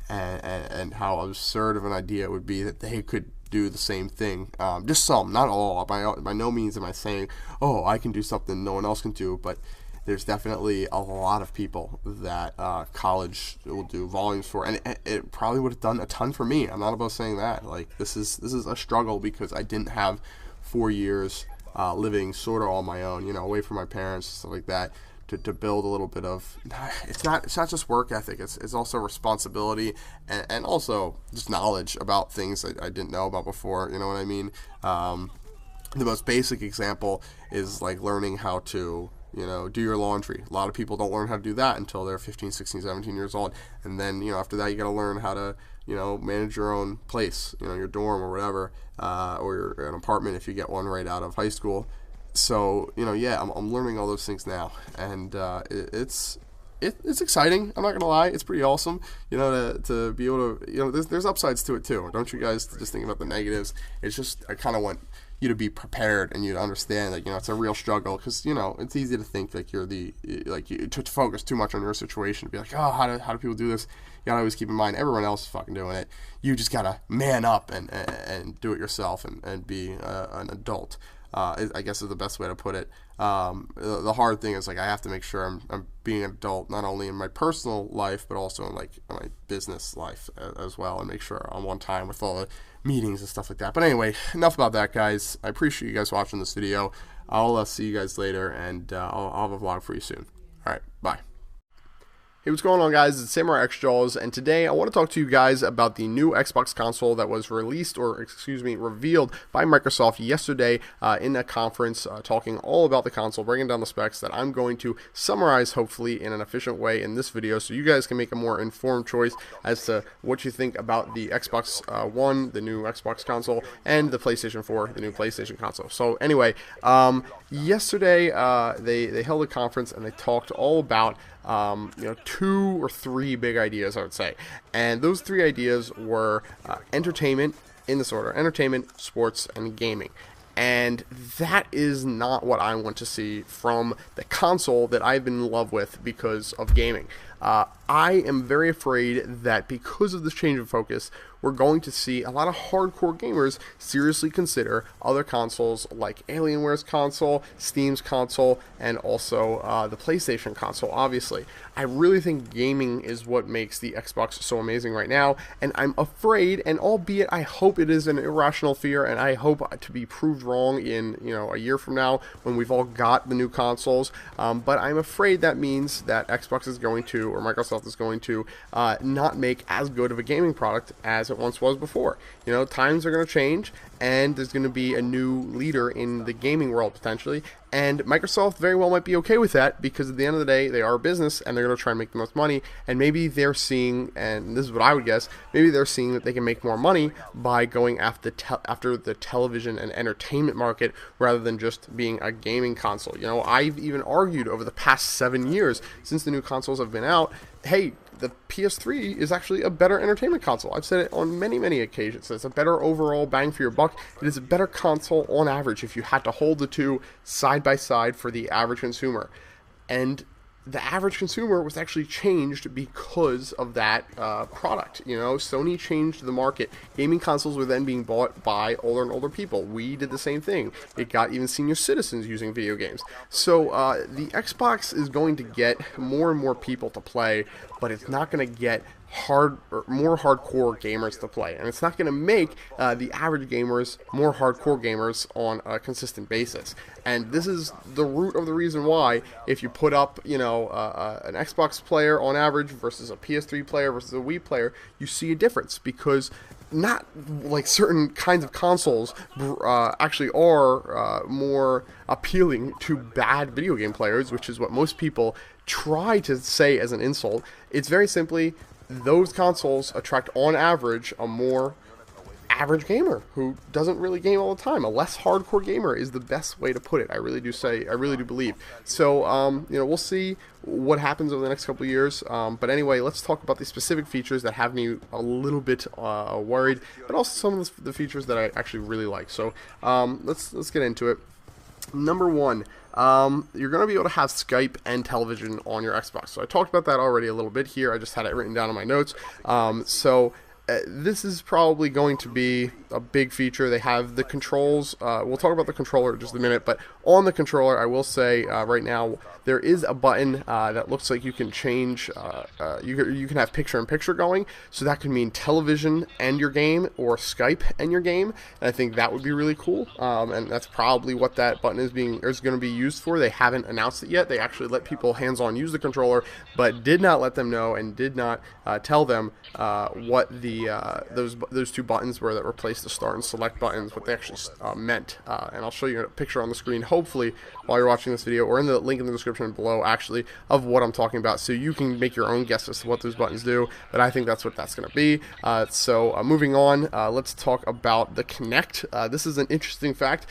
and how absurd of an idea it would be that they could do the same thing. Just some, not all. By no means am I saying, oh, I can do something no one else can do, but there's definitely a lot of people that college will do volumes for, and it probably would have done a ton for me. I'm not above saying that. Like, this is a struggle, because I didn't have 4 years living sort of on my own, away from my parents and stuff like that, to build a little bit of, it's not just work ethic, it's also responsibility, and also just knowledge about things that I didn't know about before, you know what I mean? The most basic example is like learning how to, do your laundry. A lot of people don't learn how to do that until they're 15, 16, 17 years old. And then, after that, you got to learn how to, manage your own place, your dorm or whatever, or an apartment if you get one right out of high school. So, I'm learning all those things now. And it's exciting. I'm not going to lie. It's pretty awesome, to be able to, there's upsides to it too. Don't you guys just think about the negatives. It's just, I kind of want you to be prepared and you to understand that, it's a real struggle because, it's easy to think like you're to focus too much on your situation, to be like, oh, how do people do this? You gotta always keep in mind everyone else is fucking doing it. You just gotta man up and do it yourself and be an adult. I guess is the best way to put it. The hard thing is, like, I have to make sure I'm being an adult, not only in my personal life, but also in, like, my business life as well, and make sure I'm on time with all the meetings and stuff like that. But anyway, enough about that, guys. I appreciate you guys watching this video. I'll see you guys later, and I'll have a vlog for you soon. All right, bye. Hey, what's going on, guys? It's Samurai xJawz, and today I want to talk to you guys about the new Xbox console that was revealed by Microsoft yesterday in a conference, talking all about the console, breaking down the specs that I'm going to summarize, hopefully, in an efficient way in this video, so you guys can make a more informed choice as to what you think about the Xbox One, the new Xbox console, and the PlayStation 4, the new PlayStation console. So anyway, yesterday they held a conference and they talked all about 2 or 3 big ideas, I would say. And those 3 ideas were entertainment, in this order: entertainment, sports, and gaming. And that is not what I want to see from the console that I've been in love with because of gaming. I am very afraid that because of this change of focus, we're going to see a lot of hardcore gamers seriously consider other consoles like Alienware's console, Steam's console, and also the PlayStation console, obviously. I really think gaming is what makes the Xbox so amazing right now, and I'm afraid, and albeit I hope it is an irrational fear, and I hope to be proved wrong in a year from now when we've all got the new consoles, but I'm afraid that means that Xbox is going to, or Microsoft is going to, not make as good of a gaming product as it once was before. Times are going to change, and there's going to be a new leader in the gaming world potentially, and Microsoft very well might be okay with that because at the end of the day, they are a business and they're going to try and make the most money, and maybe they're seeing, and this is what I would guess, maybe they're seeing that they can make more money by going after the television and entertainment market rather than just being a gaming console. I've even argued over the past 7 years since the new consoles have been out, hey, the PS3 is actually a better entertainment console. I've said it on many, many occasions. It's a better overall bang for your buck. It is a better console on average if you had to hold the two side by side for the average consumer. And the average consumer was actually changed because of that product. Sony changed the market. Gaming consoles were then being bought by older and older people. We did the same thing. It got even senior citizens using video games. So the Xbox is going to get more and more people to play, but it's not going to get more hardcore gamers to play, and it's not going to make the average gamers more hardcore gamers on a consistent basis. And this is the root of the reason why, if you put up an Xbox player on average versus a PS3 player versus a Wii player, you see a difference, because not like certain kinds of consoles actually are more appealing to bad video game players, which is what most people try to say as an insult. It's very simply, those consoles attract on average a more average gamer who doesn't really game all the time. A less hardcore gamer is the best way to put it. I really do believe. So we'll see what happens over the next couple of years. But anyway, let's talk about the specific features that have me a little bit worried, but also some of the features that I actually really like. So let's get into it. Number one, you're going to be able to have Skype and television on your Xbox. So I talked about that already a little bit here. I just had it written down in my notes. This is probably going to be a big feature. They have the controls. We'll talk about the controller in just a minute, but on the controller, I will say right now, there is a button that looks like you can change, you can have picture-in-picture going, so that could mean television and your game, or Skype and your game, and I think that would be really cool, and that's probably what that button is going to be used for. They haven't announced it yet. They actually let people hands-on use the controller, but did not let them know and did not tell them what the those two buttons where that replace the start and select buttons, what they actually meant. And I'll show you a picture on the screen, hopefully, while you're watching this video, or in the link in the description below, actually, of what I'm talking about, so you can make your own guess as to what those buttons do. But I think that's what that's going to be. So moving on, let's talk about the Connect. This is an interesting fact.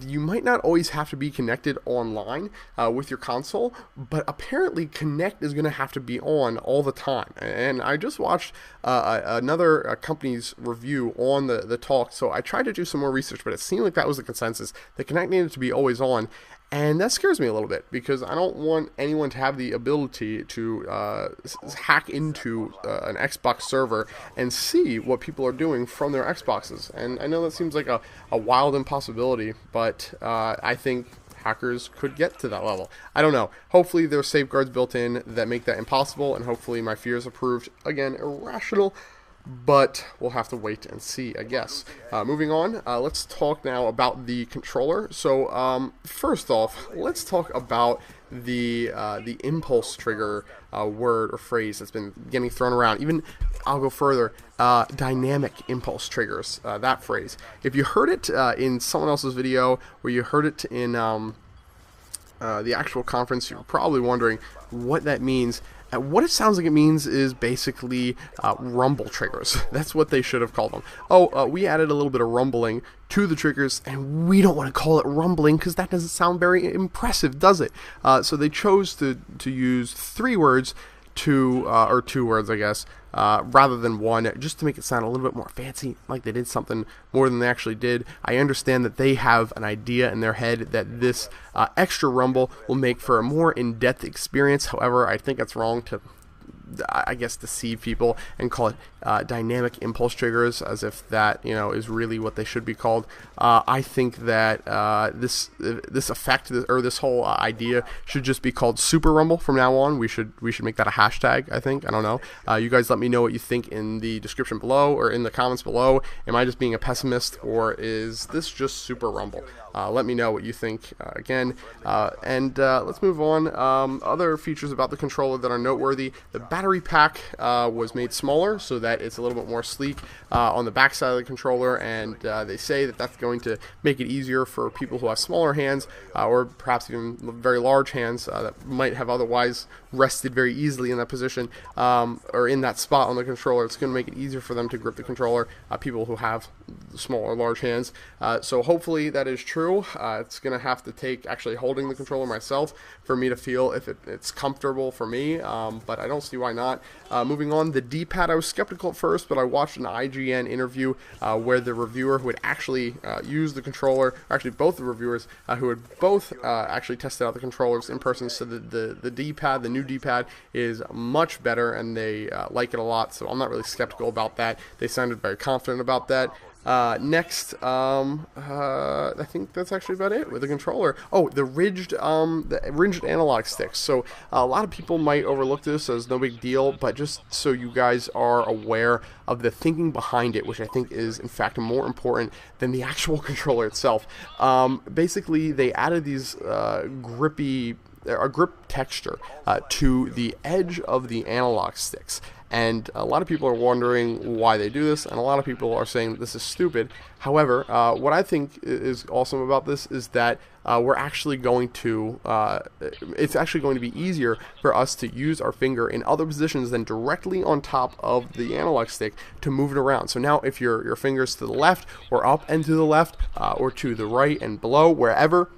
You might not always have to be connected online with your console, but apparently Connect is going to have to be on all the time. And I just watched another company's review on the talk, so I tried to do some more research, but it seemed like that was the consensus. The Connect needed to be always on. And that scares me a little bit, because I don't want anyone to have the ability to hack into an Xbox server and see what people are doing from their Xboxes. And I know that seems like a wild impossibility, but I think hackers could get to that level. I don't know. Hopefully there's safeguards built in that make that impossible, and hopefully my fears are proved, again, irrational. But we'll have to wait and see, I guess. Moving on, let's talk now about the controller. So first off, let's talk about the impulse trigger word or phrase that's been getting thrown around. Even, I'll go further, dynamic impulse triggers, that phrase. If you heard it in someone else's video, or you heard it in the actual conference, you're probably wondering what that means. What it sounds like it means is basically rumble triggers. That's what they should have called them. We added a little bit of rumbling to the triggers, and we don't want to call it rumbling because that doesn't sound very impressive, does it? So they chose to use 3 words or 2 words, I guess, rather than 1, just to make it sound a little bit more fancy, like they did something more than they actually did. I understand that they have an idea in their head that this extra rumble will make for a more in-depth experience. However, I think it's wrong to, I guess, deceive people and call it dynamic impulse triggers, as if that, is really what they should be called. I think that this effect, or this whole idea, should just be called Super Rumble from now on. We should make that a hashtag, I think. I don't know. You guys let me know what you think in the description below, or in the comments below. Am I just being a pessimist, or is this just Super Rumble? Let me know what you think again. And let's move on. Other features about the controller that are noteworthy: the battery pack was made smaller so that it's a little bit more sleek on the back side of the controller, and they say that that's going to make it easier for people who have smaller hands, or perhaps even very large hands that might have otherwise rested very easily in that position, or in that spot on the controller. It's going to make it easier for them to grip the controller, people who have small or large hands. So hopefully that is true. It's going to have to take actually holding the controller myself for me to feel if it's comfortable for me, but I don't see why not. Moving on, the D-pad, I was skeptical at first, but I watched an IGN interview where the reviewer who had actually used the controller, or actually both the reviewers who had both actually tested out the controllers in person, said that the D-pad, the new D-pad, is much better, and they like it a lot, so I'm not really skeptical about that. They sounded very confident about that. Next, I think that's actually about it with the controller. The ridged analog sticks. So a lot of people might overlook this as no big deal, but just so you guys are aware of the thinking behind it, which I think is in fact more important than the actual controller itself. Basically, they added these grip texture to the edge of the analog sticks. And a lot of people are wondering why they do this, and a lot of people are saying that this is stupid. However, what I think is awesome about this is that we're actually going to, it's actually going to be easier for us to use our finger in other positions than directly on top of the analog stick to move it around. So now if your finger's to the left, or up and to the left, or to the right and below, wherever,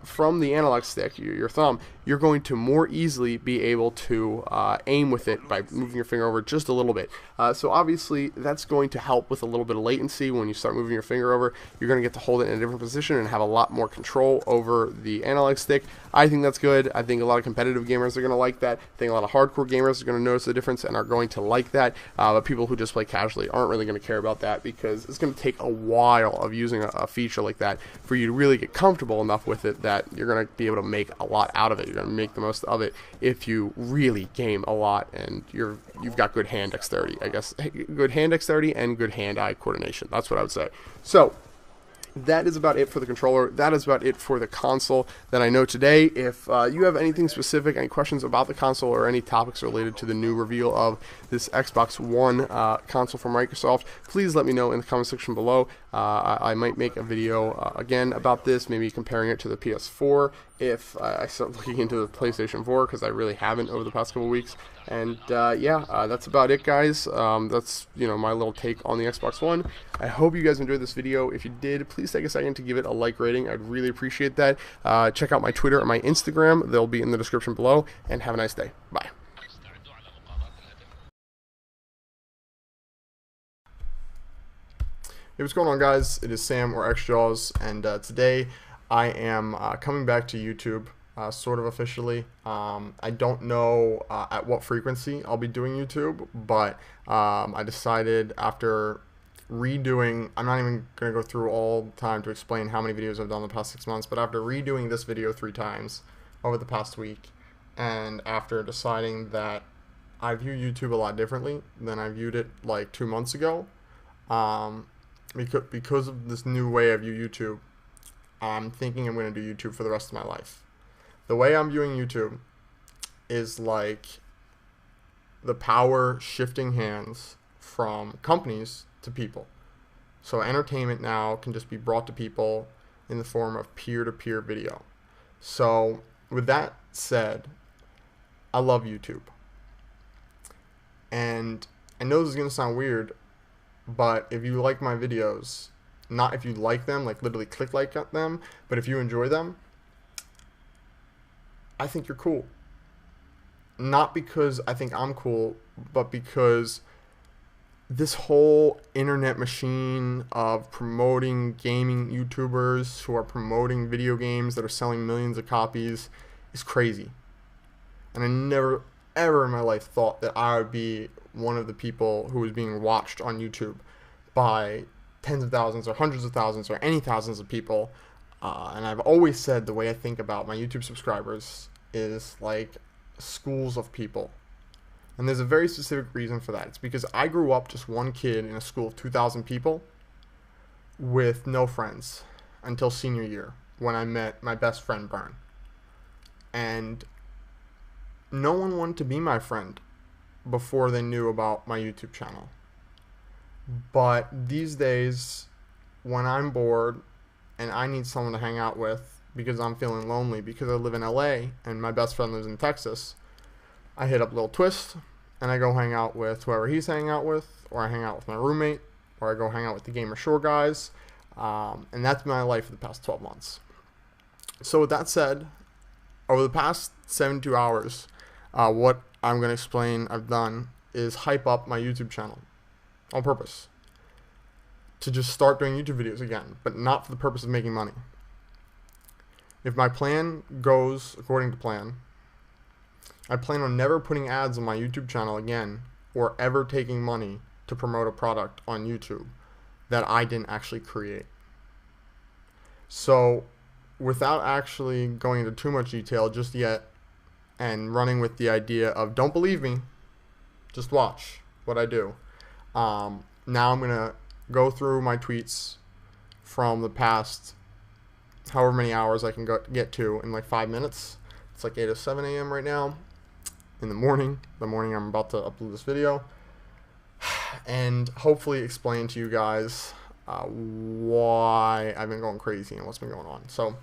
from the analog stick, your thumb, you're going to more easily be able to aim with it by moving your finger over just a little bit. So obviously that's going to help with a little bit of latency. When you start moving your finger over, you're going to get to hold it in a different position and have a lot more control over the analog stick. I think that's good. I think a lot of competitive gamers are going to like that. I think a lot of hardcore gamers are going to notice the difference and are going to like that. But people who just play casually aren't really going to care about that, because it's going to take a while of using a feature like that for you to really get comfortable enough with it that you're going to be able to make a lot out of it. You're going to make the most of it if you really game a lot and you've got good hand dexterity, I guess. Good hand dexterity and good hand-eye coordination. That's what I would say. So that is about it for the controller. That is about it for the console that I know today. If you have anything specific, any questions about the console or any topics related to the new reveal of this Xbox One console from Microsoft, please let me know in the comment section below. I might make a video again about this, maybe comparing it to the PS4 if I start looking into the PlayStation 4, because I really haven't over the past couple weeks. And yeah, that's about it, guys. That's, you know, my little take on the Xbox One. I hope you guys enjoyed this video. If you did, please take a second to give it a like rating. I'd really appreciate that. Check out my Twitter and my Instagram. They'll be in the description below. And have a nice day. Bye. Hey, what's going on, guys? It is Sam, or xJawz, and today I am coming back to YouTube, sort of officially. I don't know at what frequency I'll be doing YouTube, but I decided after redoing, I'm not even going to go through all the time to explain how many videos I've done in the past 6 months, but after redoing this video 3 times over the past week, and after deciding that I view YouTube a lot differently than I viewed it like 2 months ago, because of this new way I view YouTube, I'm thinking I'm going to do YouTube for the rest of my life. The way I'm viewing YouTube is like the power shifting hands from companies to people. So entertainment now can just be brought to people in the form of peer-to-peer video. So with that said, I love YouTube. And I know this is going to sound weird, but if you like my videos, not if you like them, like literally click like them, but if you enjoy them, I think you're cool. Not because I think I'm cool, but because this whole internet machine of promoting gaming YouTubers who are promoting video games that are selling millions of copies is crazy. And I never, ever in my life thought that I would be one of the people who was being watched on YouTube by tens of thousands or hundreds of thousands or any thousands of people. And I've always said the way I think about my YouTube subscribers is like schools of people. And there's a very specific reason for that. It's because I grew up just one kid in a school of 2,000 people with no friends until senior year when I met my best friend, Bern. And no one wanted to be my friend before they knew about my YouTube channel. But these days, when I'm bored and I need someone to hang out with because I'm feeling lonely because I live in LA and my best friend lives in Texas, I hit up Lil Twist and I go hang out with whoever he's hanging out with, or I hang out with my roommate, or I go hang out with the Gamer Shore guys. And that's been my life for the past 12 months. So with that said, over the past 72 hours, what I'm going to explain I've done is hype up my YouTube channel on purpose to just start doing YouTube videos again, but not for the purpose of making money. If my plan goes according to plan, I plan on never putting ads on my YouTube channel again, or ever taking money to promote a product on YouTube that I didn't actually create. So without actually going into too much detail just yet, and running with the idea of don't believe me, just watch what I do. Now I'm going to go through my tweets from the past however many hours I can get to in like 5 minutes. It's like 8:07 a.m. right now in the morning. I'm about to upload this video. And hopefully explain to you guys why I've been going crazy and what's been going on. So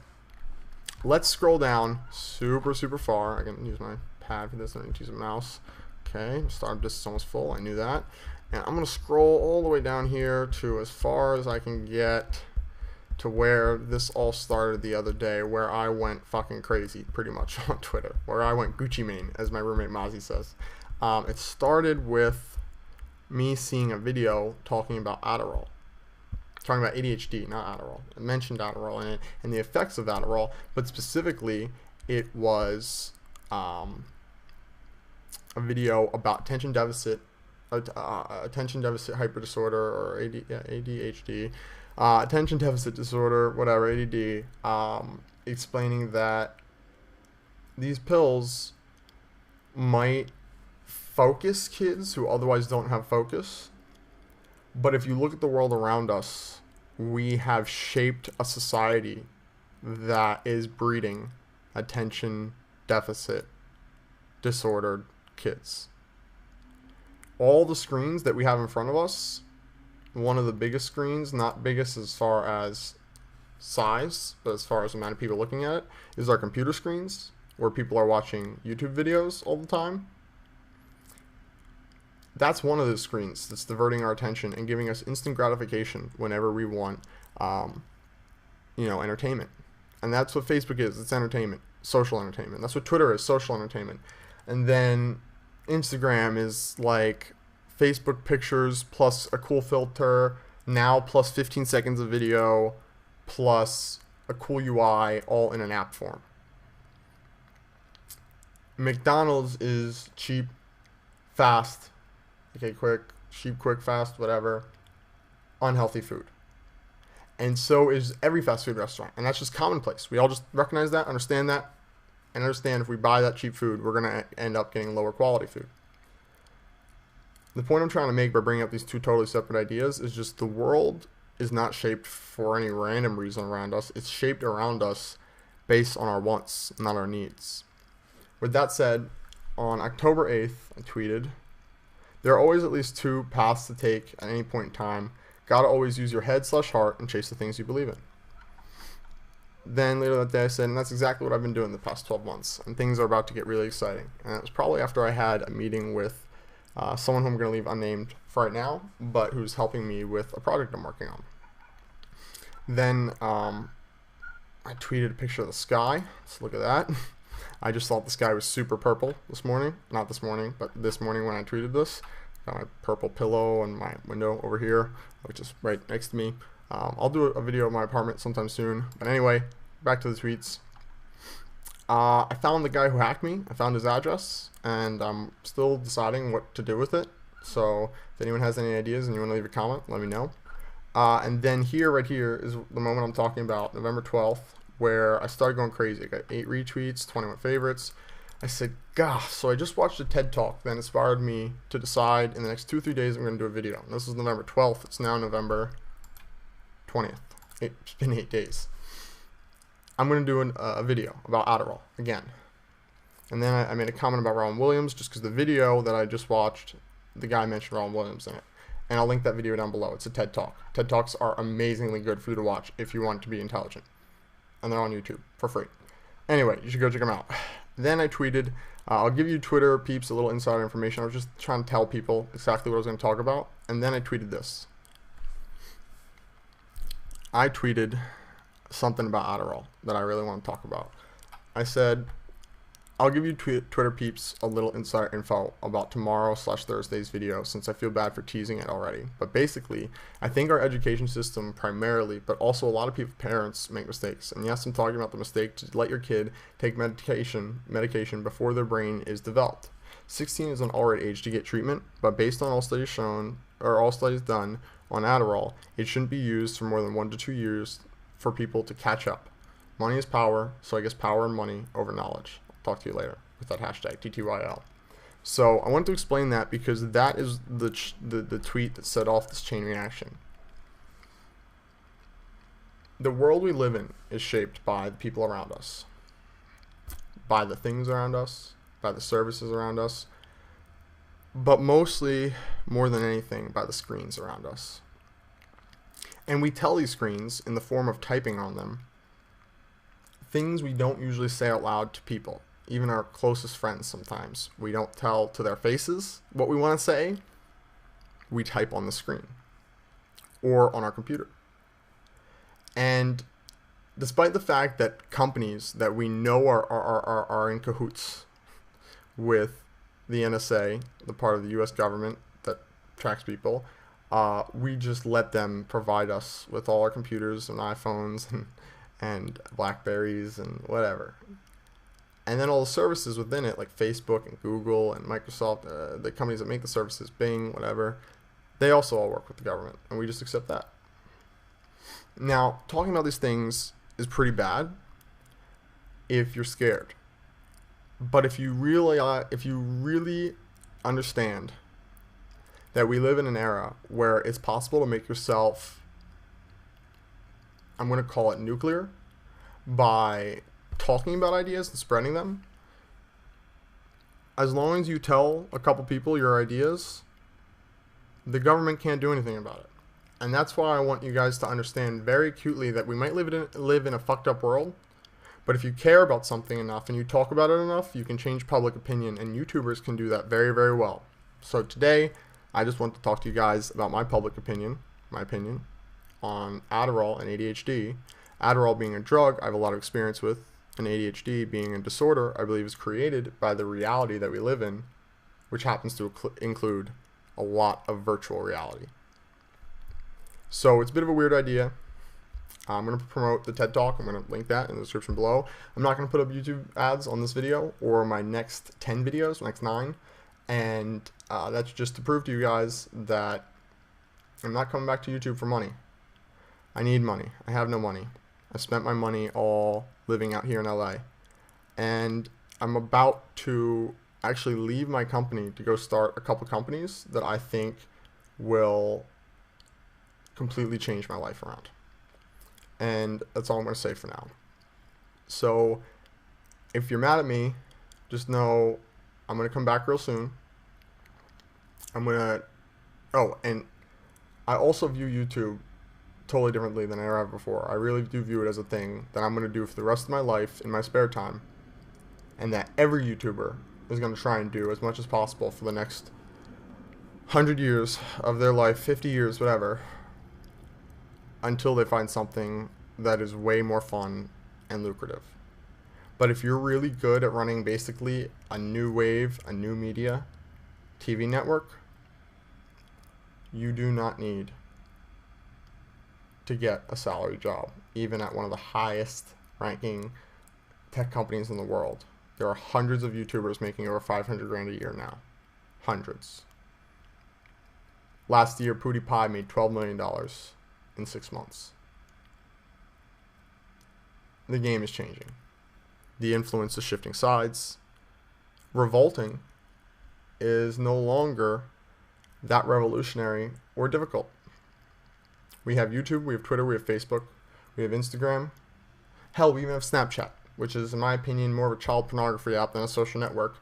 let's scroll down super far. I can use my pad for this. I need to use a mouse. Okay, start distance almost full. I knew that. And I'm going to scroll all the way down here to as far as I can get to where this all started the other day, where I went fucking crazy pretty much on Twitter, where I went Gucci Mane, as my roommate Mozzie says. It started with me seeing a video talking about Adderall. Talking about ADHD, not Adderall. It mentioned Adderall in it and the effects of Adderall, but specifically it was a video about attention deficit hyper disorder, or ADHD, attention deficit disorder, whatever, ADD, explaining that these pills might focus kids who otherwise don't have focus. But if you look at the world around us, we have shaped a society that is breeding attention deficit disordered kids. All the screens that we have in front of us, one of the biggest screens, not biggest as far as size, but as far as the amount of people looking at it, is our computer screens, where people are watching YouTube videos all the time. That's one of those screens that's diverting our attention and giving us instant gratification whenever we want, entertainment. And that's what Facebook is. It's entertainment, social entertainment. That's what Twitter is, social entertainment. And then Instagram is like Facebook pictures plus a cool filter, now plus 15 seconds of video, plus a cool UI, all in an app form. McDonald's is cheap, fast, okay, quick, cheap, quick, fast, whatever, unhealthy food. And so is every fast food restaurant. And that's just commonplace. We all just recognize that, understand that, and understand if we buy that cheap food, we're going to end up getting lower quality food. The point I'm trying to make by bringing up these two totally separate ideas is just the world is not shaped for any random reason around us. It's shaped around us based on our wants, not our needs. With that said, on October 8th, I tweeted, "There are always at least two paths to take at any point in time. Gotta always use your head/heart and chase the things you believe in." Then later that day I said, and that's exactly what I've been doing the past 12 months, and things are about to get really exciting. And it was probably after I had a meeting with someone who I'm going to leave unnamed for right now, but who's helping me with a project I'm working on. Then I tweeted a picture of the sky. Let's look at that. I just thought the sky was super purple this morning. Not this morning, but this morning when I tweeted this. Got my purple pillow and my window over here, which is right next to me. I'll do a video of my apartment sometime soon. But anyway, back to the tweets. I found the guy who hacked me. I found his address, and I'm still deciding what to do with it. So if anyone has any ideas and you want to leave a comment, let me know. And then right here is the moment I'm talking about, November 12th, where I started going crazy. I got 8 retweets, 21 favorites. I said, gosh, so I just watched a TED Talk that inspired me to decide in the next 2 or 3 days I'm going to do a video. And this is November 12th. It's now November 20th. It's been 8 days. I'm going to do a video about Adderall again. And then I made a comment about Robin Williams just because the video that I just watched, the guy mentioned Robin Williams in it. And I'll link that video down below. It's a TED Talk. TED Talks are amazingly good for you to watch if you want to be intelligent. And they're on YouTube for free. Anyway, you should go check them out. Then I tweeted, I'll give you Twitter peeps a little insider information. I was just trying to tell people exactly what I was going to talk about. And then I tweeted this. I tweeted something about Adderall that I really want to talk about. I said, I'll give you Twitter peeps a little insider info about tomorrow/Thursday's video since I feel bad for teasing it already. But basically, I think our education system primarily, but also a lot of people, parents, make mistakes. And yes, I'm talking about the mistake to let your kid take medication before their brain is developed. 16 is an alright age to get treatment, but based on all studies done on Adderall, it shouldn't be used for more than 1 to 2 years for people to catch up. Money is power, so I guess power and money over knowledge. Talk to you later with that hashtag TTYL. So I want to explain that because that is the tweet that set off this chain reaction. The world we live in is shaped by the people around us, by the things around us, by the services around us, but mostly, more than anything, by the screens around us. And we tell these screens, in the form of typing on them, things we don't usually say out loud to people. Even our closest friends sometimes. We don't tell to their faces what we want to say. We type on the screen or on our computer. And despite the fact that companies that we know are in cahoots with the NSA, the part of the US government that tracks people, we just let them provide us with all our computers and iPhones and Blackberries and whatever. And then all the services within it, like Facebook and Google and Microsoft, the companies that make the services, Bing, whatever, they also all work with the government, and we just accept that. Now, talking about these things is pretty bad if you're scared. But if you really understand that we live in an era where it's possible to make yourself I'm going to call it nuclear, by talking about ideas and spreading them. As long as you tell a couple people your ideas, the government can't do anything about it. And that's why I want you guys to understand very acutely that we might live in a fucked up world, but if you care about something enough and you talk about it enough, you can change public opinion, and YouTubers can do that very, very well. So today, I just want to talk to you guys about my public opinion, on Adderall and ADHD. Adderall being a drug I have a lot of experience with, and ADHD being a disorder I believe is created by the reality that we live in, which happens to include a lot of virtual reality. So it's a bit of a weird idea. I'm going to promote the TED Talk. I'm going to link that in the description below. I'm not going to put up YouTube ads on this video or my next 10 videos, next 9. And that's just to prove to you guys that I'm not coming back to YouTube for money. I need money. I have no money. I spent my money all living out here in LA. And I'm about to actually leave my company to go start a couple companies that I think will completely change my life around. And that's all I'm going to say for now. So if you're mad at me, just know I'm going to come back real soon. Oh, and I also view YouTube totally differently than I ever have before. I really do view it as a thing that I'm going to do for the rest of my life in my spare time, and that every YouTuber is going to try and do as much as possible for the next 100 years of their life, 50 years, whatever, until they find something that is way more fun and lucrative. But if you're really good at running basically a new wave, a new media TV network, you do not need to get a salary job, even at one of the highest ranking tech companies in the world. There are hundreds of YouTubers making over 500 grand a year now. Hundreds. Last year, PewDiePie made $12 million in 6 months. The game is changing. The influence is shifting sides. Revolting is no longer that revolutionary or difficult. We have YouTube, we have Twitter, we have Facebook, we have Instagram. Hell, we even have Snapchat, which is, in my opinion, more of a child pornography app than a social network.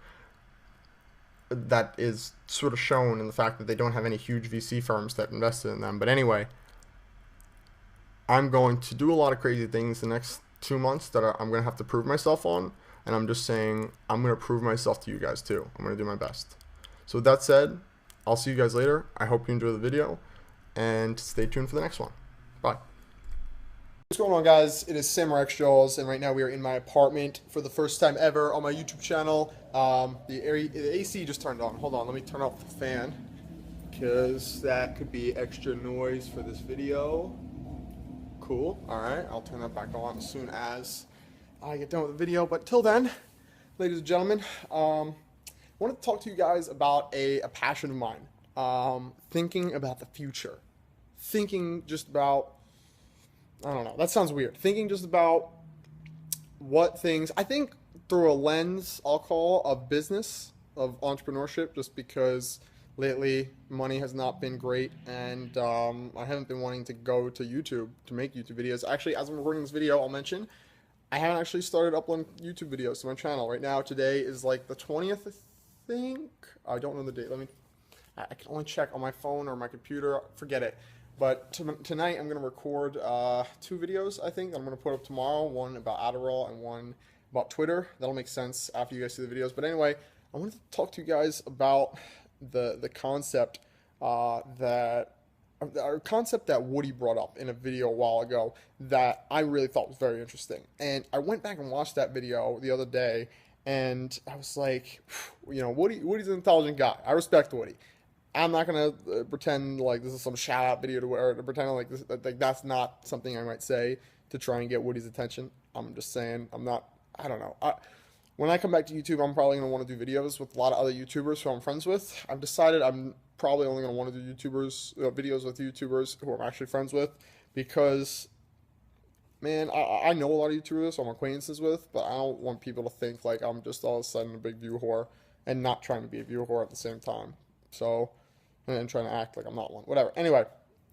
That is sort of shown in the fact that they don't have any huge VC firms that invested in them. But anyway, I'm going to do a lot of crazy things the next 2 months that I'm going to have to prove myself on. And I'm just saying, I'm going to prove myself to you guys too. I'm going to do my best. So with that said, I'll see you guys later. I hope you enjoy the video, and stay tuned for the next one. Bye. What's going on, guys? It is xJawz, and right now we are in my apartment for the first time ever on my YouTube channel. The AC just turned on. Hold on, let me turn off the fan, because that could be extra noise for this video. Cool. Alright, I'll turn that back on as soon as I get done with the video. But till then, ladies and gentlemen, I wanted to talk to you guys about a passion of mine. Thinking about the future. Thinking just about, I don't know, that sounds weird. Thinking just about what things, I think through a lens, I'll call, of business, of entrepreneurship, just because lately money has not been great, and I haven't been wanting to go to YouTube to make YouTube videos. Actually, as I'm recording this video, I'll mention, I haven't actually started uploading YouTube videos to my channel. Right now, today is like the 20th, I think. I don't know the date. I can only check on my phone or my computer. Forget it. But tonight I'm going to record 2 videos, I think, that I'm going to put up tomorrow. One about Adderall and one about Twitter. That'll make sense after you guys see the videos. But anyway, I wanted to talk to you guys about the concept that Woody brought up in a video a while ago that I really thought was very interesting. And I went back and watched that video the other day, and I was like, you know, Woody's an intelligent guy. I respect Woody. I'm not gonna pretend like this is some shout out video to pretend like this, like that's not something I might say to try and get Woody's attention. I'm just saying, I don't know. When I come back to YouTube, I'm probably gonna want to do videos with a lot of other YouTubers who I'm friends with. I've decided I'm probably only gonna want to do videos with YouTubers who I'm actually friends with, because, man, I know a lot of YouTubers I'm acquaintances with, but I don't want people to think like I'm just all of a sudden a big view whore and not trying to be a view whore at the same time. So, and trying to act like I'm not one. Whatever. Anyway,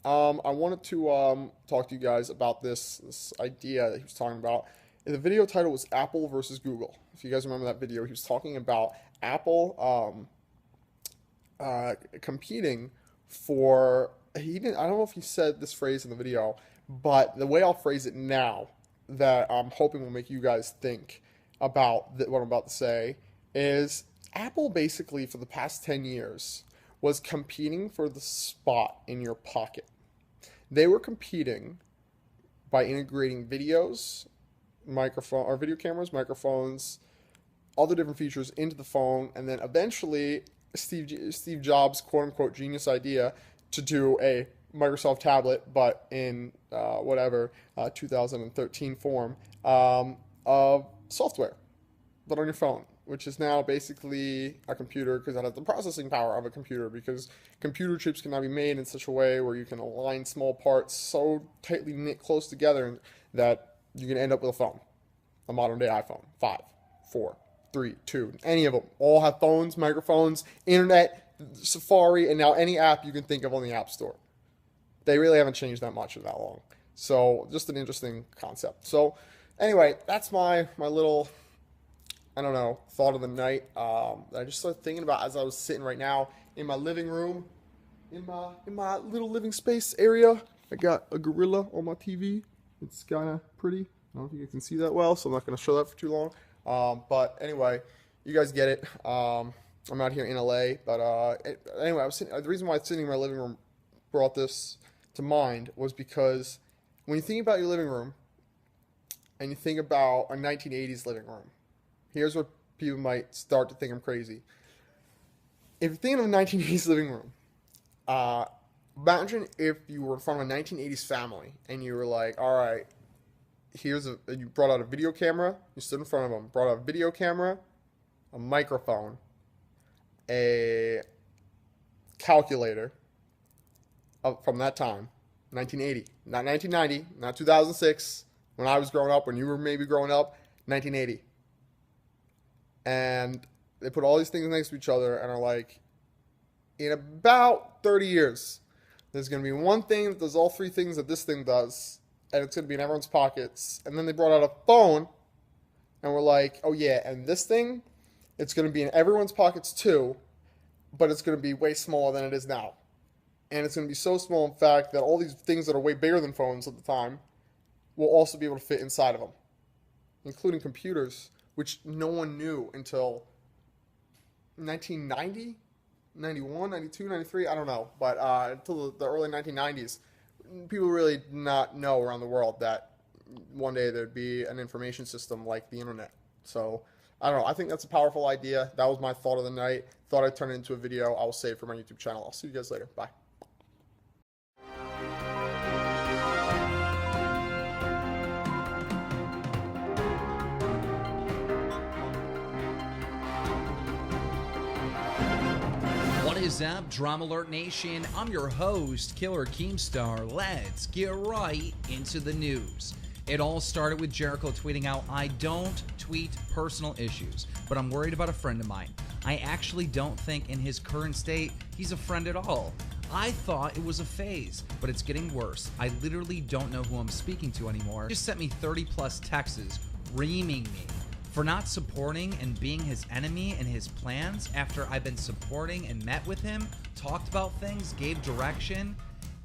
I wanted to talk to you guys about this idea that he was talking about. And the video title was Apple versus Google. If you guys remember that video, he was talking about Apple competing for. I don't know if he said this phrase in the video, but the way I'll phrase it now, that I'm hoping will make you guys think about what I'm about to say, is Apple basically for the past 10 years was competing for the spot in your pocket. They were competing by integrating videos, video cameras, microphones, all the different features into the phone, and then eventually Steve Jobs' quote-unquote genius idea to do a Microsoft tablet, but in 2013 form of software, but on your phone, which is now basically a computer because that has the processing power of a computer, because computer chips can now be made in such a way where you can align small parts so tightly knit close together that you can end up with a phone, a modern day iPhone 5, 4, 3, 2, any of them. All have phones, microphones, internet, Safari, and now any app you can think of on the App Store. They really haven't changed that much in that long. So just an interesting concept. So anyway, that's my little, I don't know, thought of the night that I just started thinking about as I was sitting right now in my living room, in my little living space area. I got a gorilla on my TV. It's kind of pretty. I don't know if you can see that well, so I'm not going to show that for too long. But anyway, you guys get it. I'm out here in LA, but anyway, the reason why sitting in my living room brought this to mind was because when you think about your living room and you think about a 1980s living room, here's what people might start to think I'm crazy. If you're thinking of a 1980s living room, imagine if you were in front of a 1980s family and you were like, all right, you brought out a video camera, you stood in front of them, brought out a video camera, a microphone, a calculator from that time, 1980, not 1990, not 2006, when I was growing up, when you were maybe growing up, 1980. And they put all these things next to each other and are like, in about 30 years, there's going to be one thing that does all three things that this thing does, and it's going to be in everyone's pockets. And then they brought out a phone, and we're like, oh yeah, and this thing, it's going to be in everyone's pockets too, but it's going to be way smaller than it is now. And it's going to be so small, in fact, that all these things that are way bigger than phones at the time will also be able to fit inside of them, including computers, which no one knew until 1990, 91, 92, 93, I don't know. But until the early 1990s, people really did not know around the world that one day there'd be an information system like the internet. So, I don't know. I think that's a powerful idea. That was my thought of the night. Thought I'd turn it into a video. I'll save for my YouTube channel. I'll see you guys later. Bye. What is up, DramaAlert Nation? I'm your host, Killer Keemstar. Let's get right into the news. It all started with Jericho tweeting out, I don't tweet personal issues, but I'm worried about a friend of mine. I actually don't think in his current state he's a friend at all. I thought it was a phase, but it's getting worse. I literally don't know who I'm speaking to anymore. He just sent me 30 plus texts reaming me for not supporting and being his enemy in his plans after I've been supporting and met with him, talked about things, gave direction,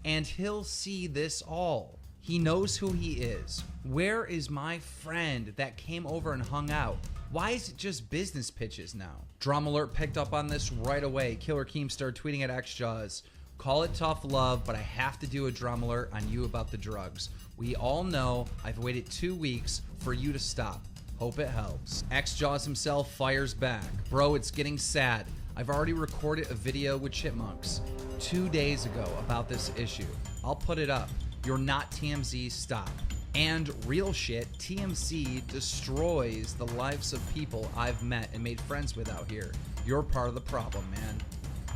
and he'll see this all. He knows who he is. Where is my friend that came over and hung out? Why is it just business pitches now? DramaAlert picked up on this right away. Killer Keemstar tweeting at xJawz. Call it tough love, but I have to do a DramaAlert on you about the drugs. We all know I've waited 2 weeks for you to stop. Hope it helps. xJawz himself fires back. Bro, it's getting sad. I've already recorded a video with Chipmunks 2 days ago about this issue. I'll put it up. You're not TMZ, stop. And real shit, TMZ destroys the lives of people I've met and made friends with out here. You're part of the problem, man.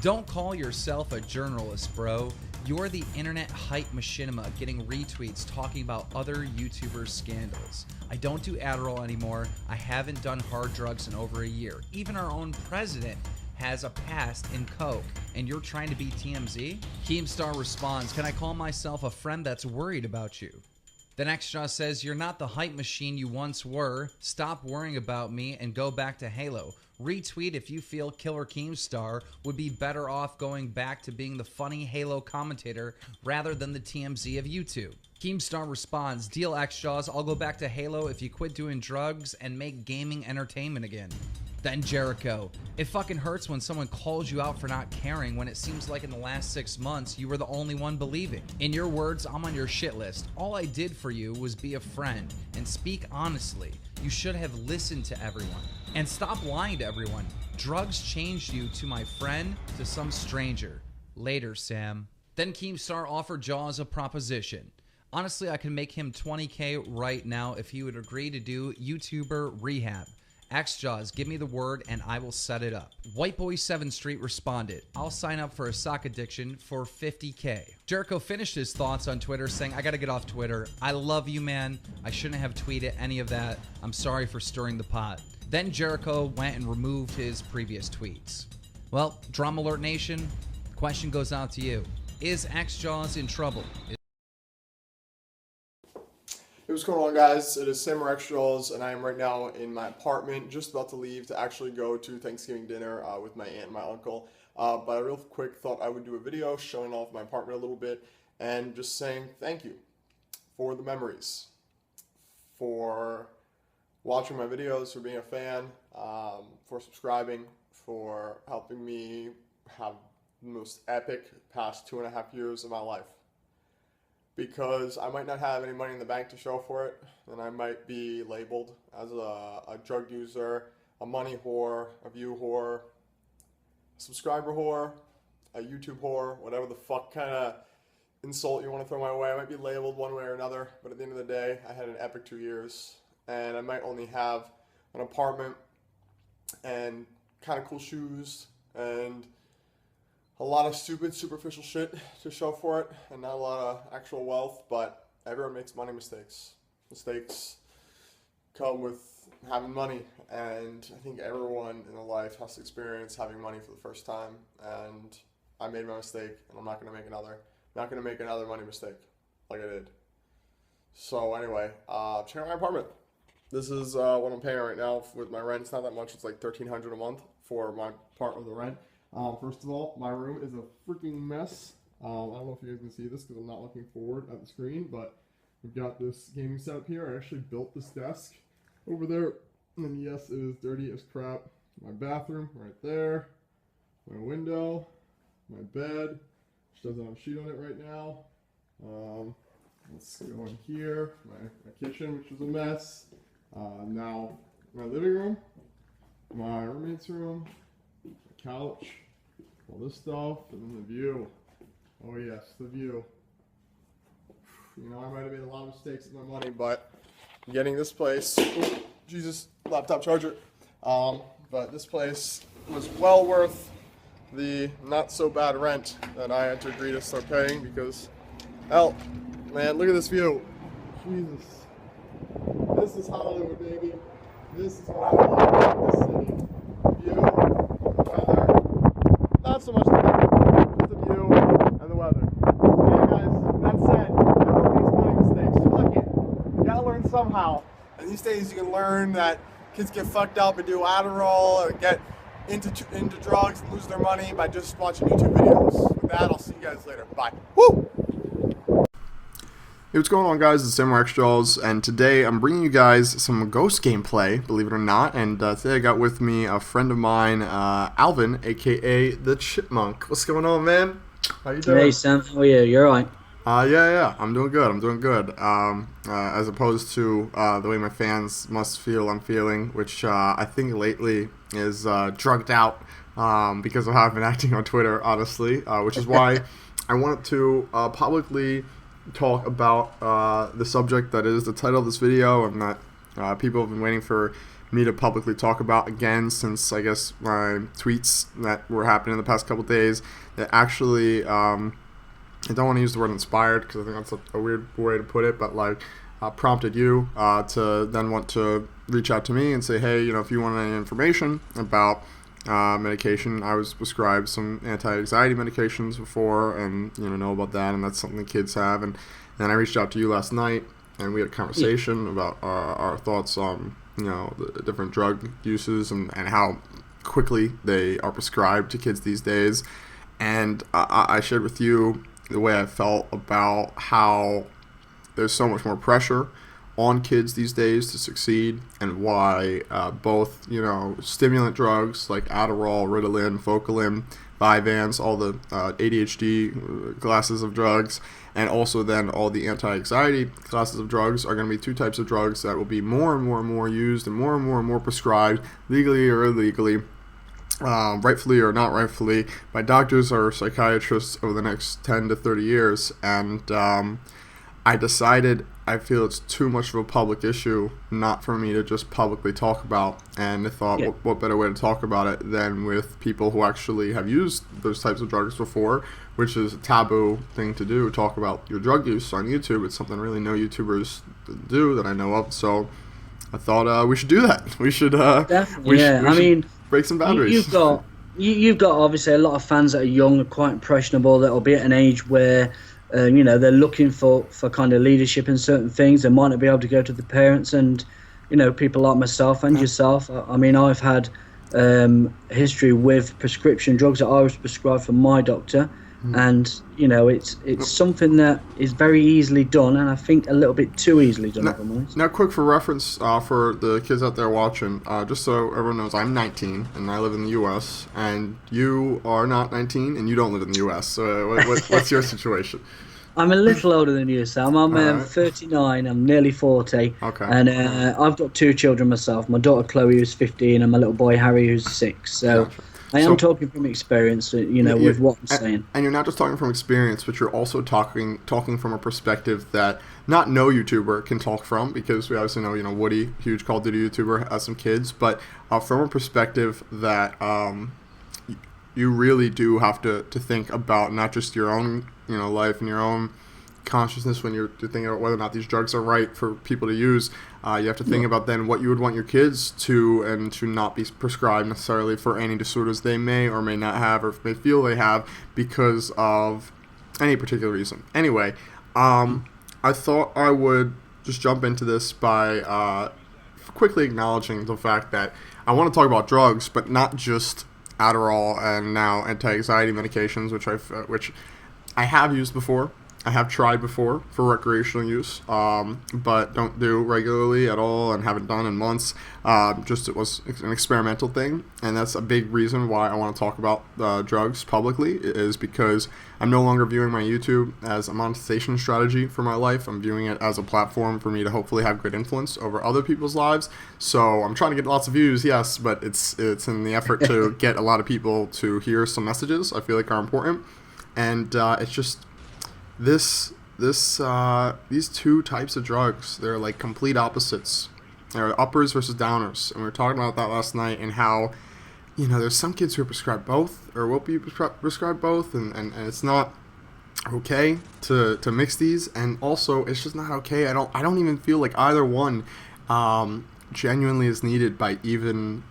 Don't call yourself a journalist, bro. You're the internet hype machinima getting retweets talking about other YouTubers' scandals. I don't do Adderall anymore. I haven't done hard drugs in over a year. Even our own president has a past in coke, and you're trying to be TMZ? Keemstar responds, can I call myself a friend that's worried about you? Then xJawz says, you're not the hype machine you once were. Stop worrying about me and go back to Halo. Retweet if you feel Killer Keemstar would be better off going back to being the funny Halo commentator rather than the TMZ of YouTube. Keemstar responds, deal xJawz, I'll go back to Halo if you quit doing drugs and make gaming entertainment again. Then Jericho, it fucking hurts when someone calls you out for not caring when it seems like in the last 6 months you were the only one believing. In your words, I'm on your shit list. All I did for you was be a friend and speak honestly. You should have listened to everyone. And stop lying to everyone. Drugs changed you to my friend to some stranger. Later, Sam. Then Keemstar offered Jaws a proposition. Honestly, I can make him 20K right now if he would agree to do YouTuber rehab. xJawz, give me the word and I will set it up. Whiteboy 7th Street responded, I'll sign up for a sock addiction for 50K. Jericho finished his thoughts on Twitter saying, I gotta get off Twitter. I love you, man. I shouldn't have tweeted any of that. I'm sorry for stirring the pot. Then Jericho went and removed his previous tweets. Well, DramaAlert Nation, question goes out to you. Is xJawz in trouble? Hey, what's going on, guys? It is Samurai xJawz, and I am right now in my apartment, just about to leave to actually go to Thanksgiving dinner with my aunt and my uncle. But I real quick thought I would do a video showing off my apartment a little bit and just saying thank you for the memories, for watching my videos, for being a fan, for subscribing, for helping me have the most epic past 2.5 years of my life. Because I might not have any money in the bank to show for it, and I might be labeled as a drug user, a money whore, a view whore, a subscriber whore, a YouTube whore, whatever the fuck kind of insult you want to throw my way. I might be labeled one way or another, but at the end of the day, I had an epic 2 years, and I might only have an apartment and kind of cool shoes and a lot of stupid, superficial shit to show for it, and not a lot of actual wealth, but everyone makes money mistakes. Mistakes come with having money, and I think everyone in their life has to experience having money for the first time, and I made my mistake, and I'm not going to make another. I'm not going to make another money mistake like I did. So anyway, check out my apartment. This is what I'm paying right now with my rent. It's not that much. It's like $1,300 a month for my part of the rent. First of all, my room is a freaking mess. I don't know if you guys can see this because I'm not looking forward at the screen, but we've got this gaming setup here. I actually built this desk over there, and yes, it is dirty as crap. My bathroom right there, my window, my bed, which doesn't have a sheet on it right now. Let's go in here, my kitchen, which is a mess. Now, my living room, my roommate's room, my couch, all this stuff, and then the view. Oh yes, the view. You know, I might have made a lot of mistakes with my money, but getting this place, ooh, Jesus, laptop charger. But this place was well worth the not so bad rent that I had to agree to start paying because, hell, man, look at this view. Jesus. This is Hollywood, baby. This is what I love this city. View, weather. Not so much the weather, just the view and the weather. So yeah, guys, that said, everyone makes money mistakes. Fuck it. You gotta learn somehow. And these days you can learn that kids get fucked up and do Adderall or get into drugs and lose their money by just watching YouTube videos. With that, I'll see you guys later. Bye. Woo! Hey, what's going on, guys? It's Samurai xJawz, and today I'm bringing you guys some Ghost gameplay, believe it or not, and today I got with me a friend of mine, Alvin, aka the Chipmunk. What's going on, man? How you doing? Hey, Sam, how are you? You're right. Yeah, I'm doing good. As opposed to the way my fans must feel I'm feeling, which I think lately is drugged out because of how I've been acting on Twitter, honestly, which is why I wanted to publicly talk about the subject that is the title of this video, and that people have been waiting for me to publicly talk about again since, I guess, my tweets that were happening in the past couple days that actually, I don't want to use the word inspired because I think that's a weird way to put it, but like prompted you to then want to reach out to me and say, hey, you know, if you want any information about medication. I was prescribed some anti-anxiety medications before, and know about that, and that's something kids have. And then I reached out to you last night, and we had a conversation about our thoughts on the different drug uses and how quickly they are prescribed to kids these days. And I shared with you the way I felt about how there's so much more pressure on kids these days to succeed, and why both stimulant drugs like Adderall, Ritalin, Focalin, Vyvanse, all the ADHD classes of drugs, and also then all the anti-anxiety classes of drugs are going to be two types of drugs that will be more and more and more used and more prescribed, legally or illegally, rightfully or not rightfully, by doctors or psychiatrists over the next 10 to 30 years. And I decided I feel it's too much of a public issue not for me to just publicly talk about. And I thought, what better way to talk about it than with people who actually have used those types of drugs before, which is a taboo thing to do, talk about your drug use on YouTube. It's something really no YouTubers do that I know of. So I thought we should do that. We should definitely. I mean, break some boundaries. You've got obviously a lot of fans that are young and quite impressionable, that will be at an age where they're looking for kind of leadership in certain things. They might not be able to go to the parents, and people like myself and yourself. I mean, I've had history with prescription drugs that I was prescribed from my doctor, and it's something that is very easily done, and I think a little bit too easily done. Now, quick for reference for the kids out there watching, just so everyone knows, I'm 19 and I live in the U.S. and you are not 19 and you don't live in the U.S. So what's your situation? I'm a little older than you, Sam. I'm 39. I'm nearly 40. Okay. And I've got two children myself. My daughter Chloe, who's 15, and my little boy Harry, who's 6. So. Gotcha. I am talking from experience, with what I'm saying. And you're not just talking from experience, but you're also talking from a perspective that not no YouTuber can talk from, because we obviously know, Woody, huge Call of Duty YouTuber, has some kids, but from a perspective that you really do have to think about not just your own, life and your own consciousness when you're thinking about whether or not these drugs are right for people to use. You have to think about then what you would want your kids to and to not be prescribed necessarily for any disorders they may or may not have, or may feel they have because of any particular reason. Anyway, I thought I would just jump into this by quickly acknowledging the fact that I want to talk about drugs, but not just Adderall and now anti-anxiety medications, which I have used before. I have tried before for recreational use, but don't do regularly at all and haven't done in months. It was an experimental thing, and that's a big reason why I want to talk about drugs publicly, is because I'm no longer viewing my YouTube as a monetization strategy for my life. I'm viewing it as a platform for me to hopefully have good influence over other people's lives. So I'm trying to get lots of views, yes, but it's in the effort to get a lot of people to hear some messages I feel like are important. And it's just these two types of drugs, they're like complete opposites. They're uppers versus downers, and we were talking about that last night, and how there's some kids who are prescribed both or will be prescribed both, and it's not okay to mix these, and also it's just not okay. I don't even feel like either one genuinely is needed by even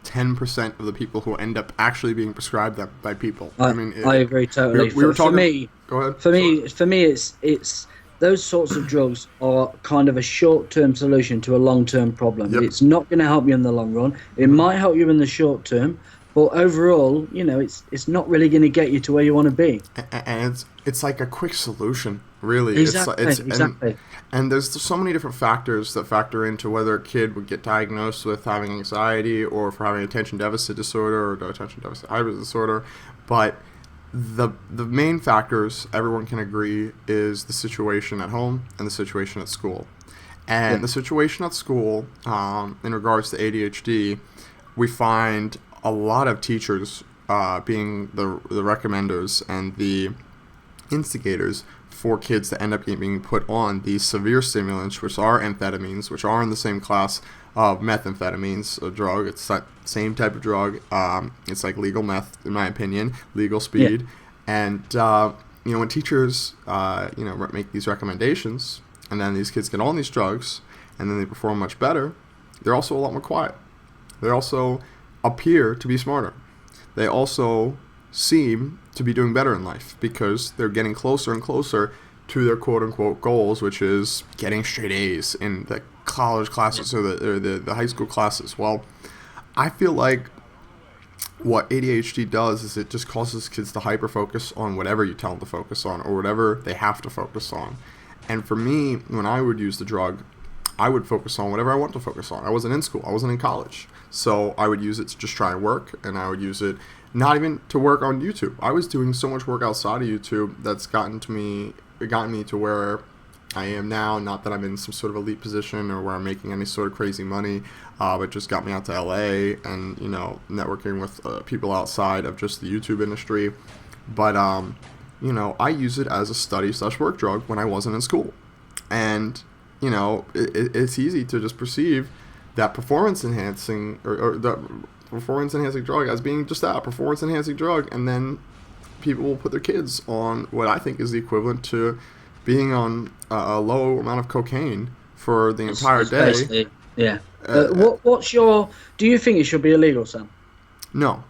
10% of the people who end up actually being prescribed that by people. I agree totally. We were talking. For me, go ahead. For me, it's those sorts of drugs are kind of a short-term solution to a long-term problem. Yep. It's not going to help you in the long run. It might help you in the short term, but overall, it's not really going to get you to where you want to be. And it's like a quick solution, really. Exactly. And there's so many different factors that factor into whether a kid would get diagnosed with having anxiety or for having attention deficit disorder or attention deficit hyperactivity disorder. But the main factors everyone can agree is the situation at home and the situation at school. And the situation at school, in regards to ADHD, we find a lot of teachers being the recommenders and the instigators for kids to end up being put on these severe stimulants, which are amphetamines, which are in the same class of methamphetamines, a drug. It's that same type of drug. It's like legal meth, in my opinion, legal speed. And when teachers make these recommendations, and then these kids get on these drugs, and then they perform much better, they're also a lot more quiet. They're also appear to be smarter. They also seem to be doing better in life because they're getting closer and closer to their quote-unquote goals, which is getting straight A's in the college classes or the high school classes. Well, I feel like what ADHD does is it just causes kids to hyper-focus on whatever you tell them to focus on or whatever they have to focus on. And for me, when I would use the drug, I would focus on whatever I want to focus on. I wasn't in school. I wasn't in college. So I would use it to just try and work, and I would use it not even to work on YouTube. I was doing so much work outside of YouTube that's gotten me to where I am now. Not that I'm in some sort of elite position or where I'm making any sort of crazy money, but just got me out to LA and, you know, networking with people outside of just the YouTube industry. But, you know, I use it as a study/work drug when I wasn't in school. And, you know, it's easy to just perceive that performance-enhancing or the performance-enhancing drug as being just that, performance-enhancing drug, and then people will put their kids on what I think is the equivalent to being on a low amount of cocaine for the entire day. Yeah. Do you think it should be illegal, Sam? No.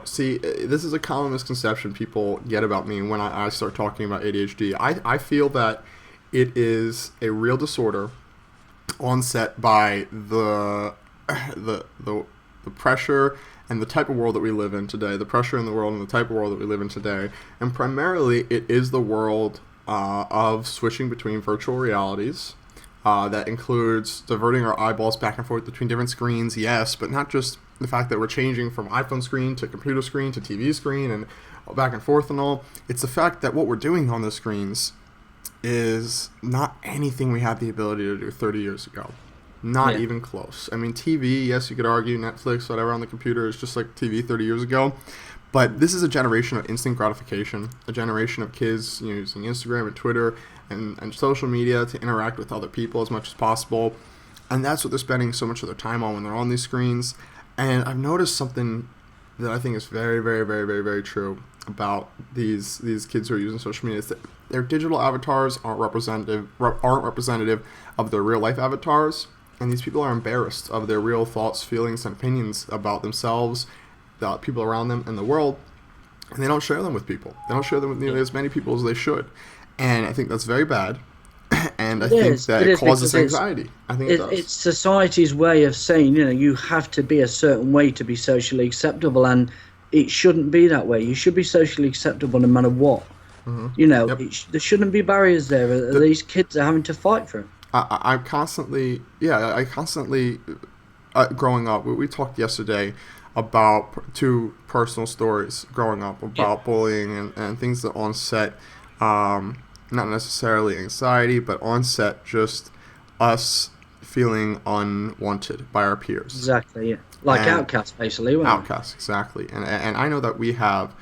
See, this is a common misconception people get about me when I start talking about ADHD. I feel that it is a real disorder onset by the pressure and the type of world that we live in today, the pressure in the world and the type of world that we live in today. And primarily, it is the world of switching between virtual realities. That includes diverting our eyeballs back and forth between different screens, yes, but not just the fact that we're changing from iPhone screen to computer screen to TV screen and back and forth and all. It's the fact that what we're doing on the screens is not anything we had the ability to do 30 years ago. Not even close. I mean, TV, yes, you could argue, Netflix, whatever on the computer is just like TV 30 years ago. But this is a generation of instant gratification, a generation of kids using Instagram and Twitter and social media to interact with other people as much as possible. And that's what they're spending so much of their time on when they're on these screens. And I've noticed something that I think is very, very, very, very, very true about these kids who are using social media is that their digital avatars aren't representative of their real life avatars. And these people are embarrassed of their real thoughts, feelings, and opinions about themselves, the people around them, and the world. And they don't share them with people. They don't share them with nearly as many people as they should. And I think that's very bad. And I think that it causes anxiety. I think it does. It's society's way of saying, you have to be a certain way to be socially acceptable. And it shouldn't be that way. You should be socially acceptable no matter what. Mm-hmm. There shouldn't be barriers there. These kids are having to fight for it. I constantly, growing up, we talked yesterday about two personal stories growing up about bullying and things that on set, not necessarily anxiety, but on set just us feeling unwanted by our peers. Exactly, yeah. Like outcasts, basically. Outcasts, exactly. And I know that we have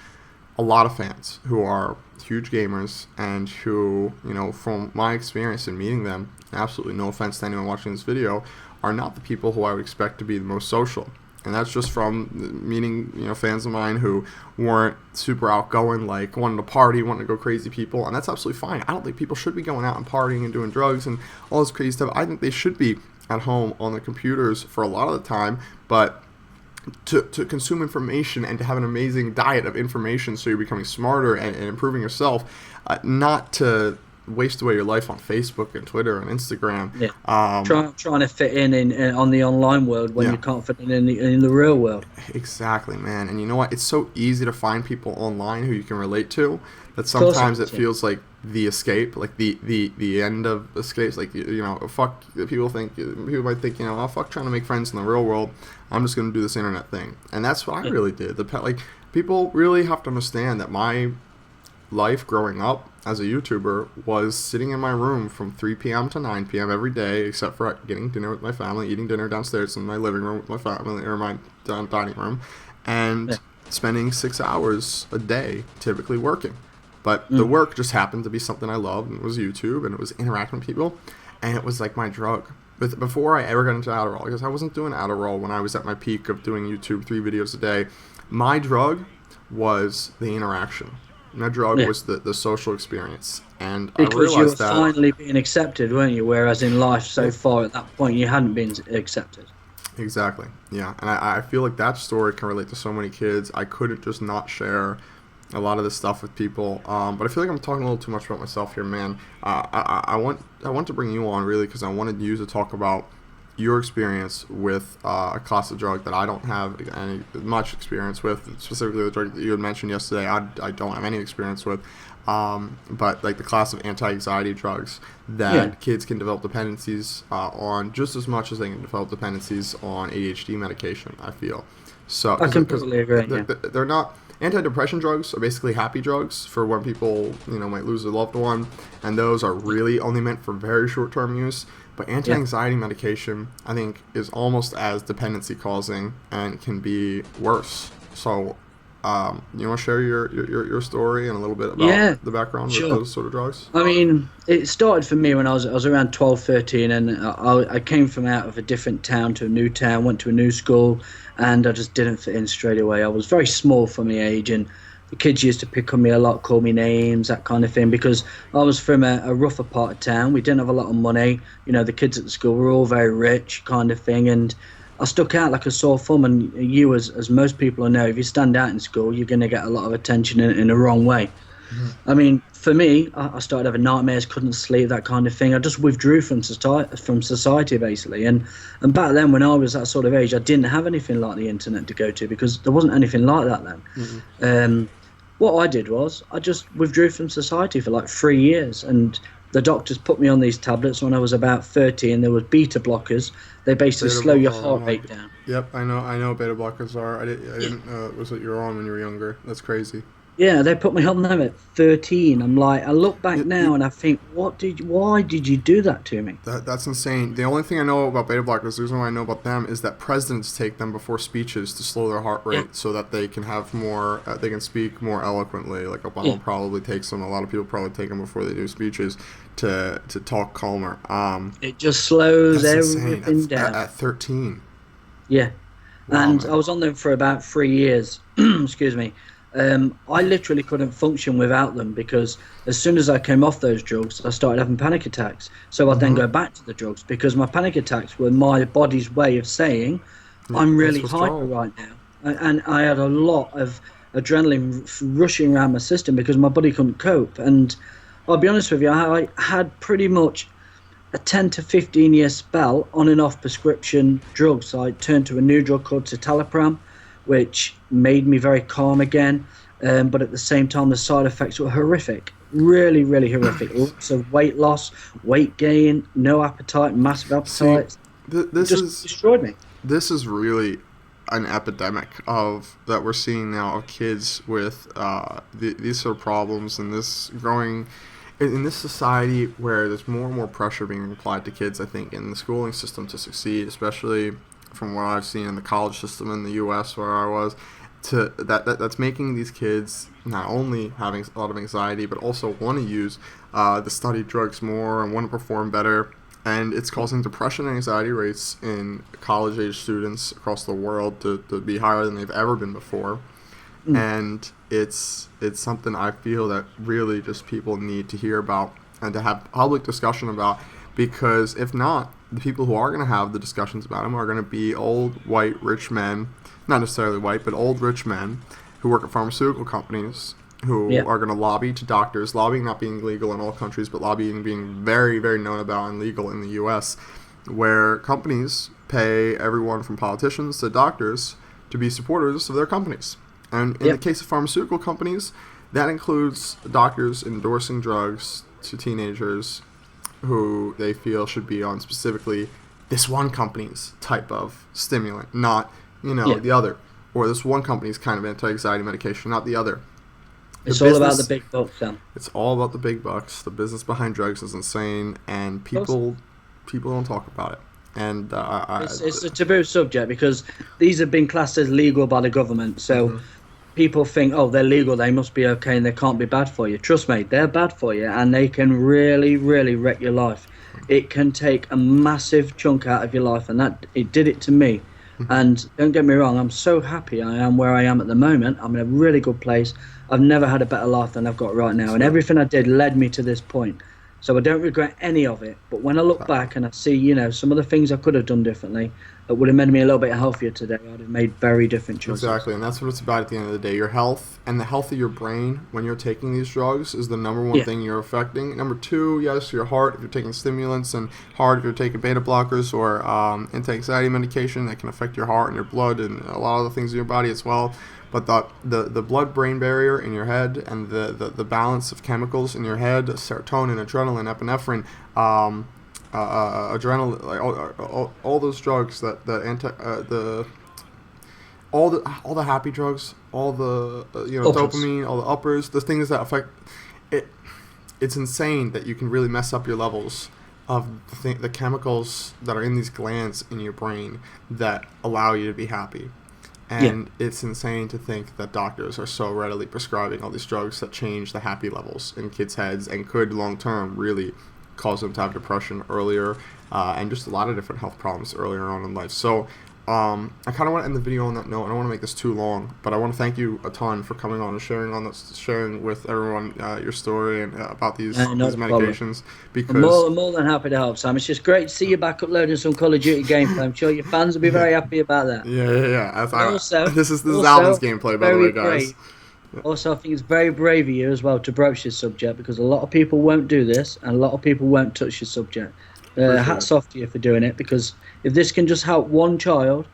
a lot of fans who are huge gamers and who, from my experience in meeting them, absolutely no offense to anyone watching this video, are not the people who I would expect to be the most social. And that's just from meeting, fans of mine who weren't super outgoing, like wanting to party, wanting to go crazy people. And that's absolutely fine. I don't think people should be going out and partying and doing drugs and all this crazy stuff. I think they should be at home on the computers for a lot of the time, but to consume information and to have an amazing diet of information so you're becoming smarter and improving yourself, not to waste away your life on Facebook and Twitter and Instagram. Trying to fit in on the online world when you can't fit in the real world. Exactly, man. And you know what? It's so easy to find people online who you can relate to that sometimes it feels like the escape, like the end of escapes. Like, fuck, people might think, oh, fuck trying to make friends in the real world. I'm just going to do this internet thing. And that's what I really did. People really have to understand that my life growing up as a YouTuber was sitting in my room from 3 p.m. to 9 p.m. every day, except for getting dinner with my family, eating dinner downstairs in my living room with my family, or my dining room, and spending 6 hours a day typically working. But the work just happened to be something I loved, and it was YouTube, and it was interacting with people, and it was like my drug. But before I ever got into Adderall, because I wasn't doing Adderall when I was at my peak of doing YouTube 3 videos a day, my drug was the interaction. My drug was the social experience, and because I realized you were finally being accepted, weren't you? Whereas in life so far at that point you hadn't been accepted. Exactly. Yeah, and I feel like that story can relate to so many kids. I couldn't just not share a lot of this stuff with people. But I feel like I'm talking a little too much about myself here, man. I want to bring you on really because I wanted you to talk about your experience with a class of drug that I don't have any much experience with, specifically the drug that you had mentioned yesterday. I don't have any experience with, but like the class of anti-anxiety drugs that kids can develop dependencies on just as much as they can develop dependencies on ADHD medication. I feel so. I completely agree. They're not. Antidepressant drugs are basically happy drugs for when people, might lose a loved one, and those are really only meant for very short-term use. But anti-anxiety medication, I think, is almost as dependency-causing and can be worse. So, you want to share your story and a little bit about the background with those sort of drugs? I mean, it started for me when I was around 12, 13, and I came from out of a different town to a new town, went to a new school, and I just didn't fit in straight away. I was very small for my age, and the kids used to pick on me a lot, call me names, that kind of thing, because I was from a rougher part of town. We didn't have a lot of money. The kids at the school were all very rich, kind of thing, and I stuck out like a sore thumb. And you, as most people know, if you stand out in school, you're going to get a lot of attention in the wrong way. I mean, for me, I started having nightmares, couldn't sleep, that kind of thing. I just withdrew from society, basically. And back then, when I was that sort of age, I didn't have anything like the internet to go to because there wasn't anything like that then. What I did was I just withdrew from society for like 3 years, and the doctors put me on these tablets when I was about 30, and there was beta blockers. They basically slow your heart rate down. Yep, I know beta blockers are. I didn't know it was what you were on when you were younger. That's crazy. Yeah, they put me on them at 13. I'm like, I look back now and I think, why did you do that to me? That's insane. The only thing I know about beta blockers, the reason why I know about them is that presidents take them before speeches to slow their heart rate so that they can have more, they can speak more eloquently. Like Obama probably takes them. A lot of people probably take them before they do speeches to talk calmer. It just slows everything down. At 13. Yeah. Wow, and man. I was on them for about 3 years. Excuse me. I literally couldn't function without them because as soon as I came off those drugs, I started having panic attacks. So I'd then go back to the drugs because my panic attacks were my body's way of saying, I'm really hyper right now. And I had a lot of adrenaline rushing around my system because my body couldn't cope. And I'll be honest with you, I had pretty much a 10 to 15 year spell on and off prescription drugs. So I turned to a new drug called citalopram, which made me very calm again, but at the same time the side effects were horrific, really, really horrific. Lots of weight loss, weight gain, no appetite, massive appetite. This just destroyed me. This is really an epidemic that we're seeing now of kids with these sort of problems, and this growing in this society where there's more and more pressure being applied to kids, I think, in the schooling system to succeed, especially from what I've seen in the college system in the U.S. where I was, that's making these kids not only having a lot of anxiety, but also want to use the study drugs more and want to perform better. And it's causing depression and anxiety rates in college-age students across the world to be higher than they've ever been before. And it's something I feel that really just people need to hear about and to have public discussion about, because if not, the people who are going to have the discussions about them are going to be old, white, rich men, not necessarily white, but old, rich men who work at pharmaceutical companies who are going to lobby to doctors, lobbying not being legal in all countries, but lobbying being very, very known about and legal in the U.S., where companies pay everyone from politicians to doctors to be supporters of their companies. And in the case of pharmaceutical companies, that includes doctors endorsing drugs to teenagers who they feel should be on specifically this one company's type of stimulant, not, the other. Or this one company's kind of anti-anxiety medication, not the other. It's all about the big bucks, Sam. It's all about the big bucks. The business behind drugs is insane, and people don't talk about it. And it's a taboo subject because these have been classed as legal by the government. So people think, oh, they're legal, they must be okay, and they can't be bad for you. Trust me, they're bad for you, and they can really, really wreck your life. It can take a massive chunk out of your life, and it did it to me. And don't get me wrong, I'm so happy I am where I am at the moment. I'm in a really good place. I've never had a better life than I've got right now, and everything I did led me to this point. So I don't regret any of it. But when I look back and I see, you know, some of the things I could have done differently that would have made me a little bit healthier today, I'd have made very different choices. Exactly, and that's what it's about at the end of the day. Your health and the health of your brain when you're taking these drugs is the number one thing you're affecting. Number two, yes, your heart, if you're taking stimulants, and heart, if you're taking beta blockers or anti-anxiety medication, that can affect your heart and your blood and a lot of other things in your body as well. But the blood-brain barrier in your head and the balance of chemicals in your head, serotonin, adrenaline, epinephrine, adrenaline, like all those drugs all the happy drugs, all the dopamine, all the uppers, the things that affect it. It's insane that you can really mess up your levels of the chemicals that are in these glands in your brain that allow you to be happy. And it's insane to think that doctors are so readily prescribing all these drugs that change the happy levels in kids' heads and could long-term really cause them to have depression earlier and just a lot of different health problems earlier on in life. So I kind of want to end the video on that note. I don't want to make this too long, but I want to thank you a ton for coming on and sharing with everyone your story and about these medications. Because I'm more than happy to help, Sam. It's just great to see you back uploading some Call of Duty gameplay. I'm sure your fans will be very happy about that. Yeah. This is Alvin's gameplay, by the way, guys. Also, I think it's very brave of you as well to broach this subject, because a lot of people won't do this and a lot of people won't touch this subject. Hats off to you for doing it, because if this can just help one child,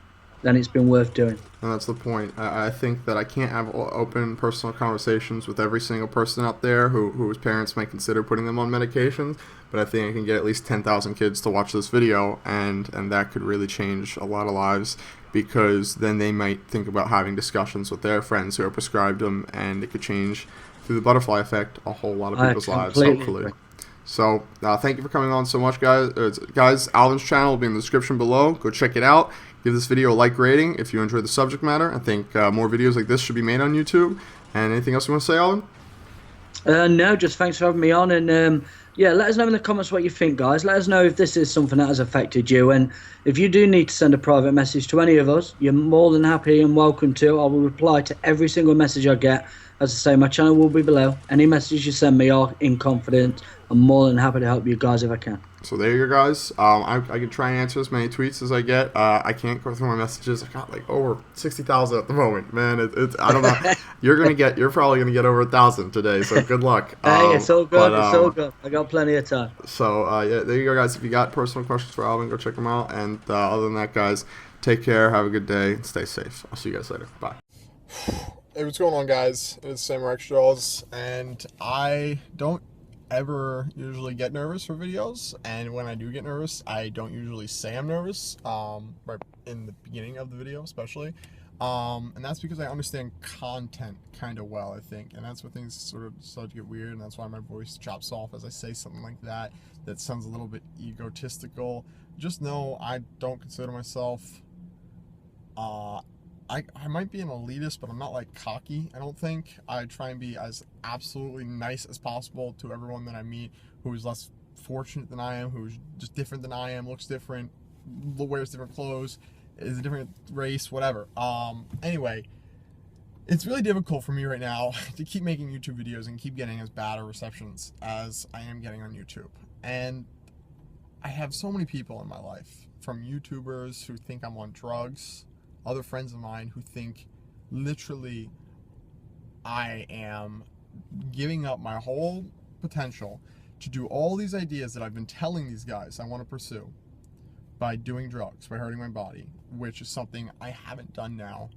then it's been worth doing. And that's the point. I think that I can't have open personal conversations with every single person out there whose parents might consider putting them on medications, but I think I can get at least 10,000 kids to watch this video, and that could really change a lot of lives, because then they might think about having discussions with their friends who are prescribed them, and it could change, through the butterfly effect, a whole lot of people's lives, hopefully. Agree. So thank you for coming on so much, guys. Alvin's channel will be in the description below. Go check it out. Give this video a like rating if you enjoyed the subject matter. I think more videos like this should be made on YouTube. And anything else you want to say, Alvin? No, just thanks for having me on. And yeah, let us know in the comments what you think, guys. Let us know if this is something that has affected you. And if you do need to send a private message to any of us, you're more than happy and welcome to. I will reply to every single message I get. As I say, my channel will be below. Any messages you send me are in confidence. I'm more than happy to help you guys if I can. So there you go, guys. I can try and answer as many tweets as I get. I can't go through my messages. I got like over 60,000 at the moment, man. I don't know. You're probably gonna get over 1,000 today. So good luck. Hey, it's all good. It's all good. I got plenty of time. So yeah, there you go, guys. If you got personal questions for Alvin, go check them out. And other than that, guys, take care. Have a good day. And stay safe. I'll see you guys later. Bye. Hey, what's going on, guys? It's xJawz, and I don't ever usually get nervous for videos, and when I do get nervous, I don't usually say I'm nervous, right in the beginning of the video especially, and that's because I understand content kind of well, I think, and that's where things sort of start to get weird, and that's why my voice chops off as I say something like that sounds a little bit egotistical. Just know I don't consider myself, I might be an elitist, but I'm not like cocky, I don't think. I try and be as absolutely nice as possible to everyone that I meet who is less fortunate than I am, who's just different than I am, looks different, wears different clothes, is a different race, whatever. Anyway, it's really difficult for me right now to keep making YouTube videos and keep getting as bad a receptions as I am getting on YouTube. And I have so many people in my life, from YouTubers who think I'm on drugs, other friends of mine who think literally I am giving up my whole potential to do all these ideas that I've been telling these guys I want to pursue by doing drugs, by hurting my body, which is something I haven't done now.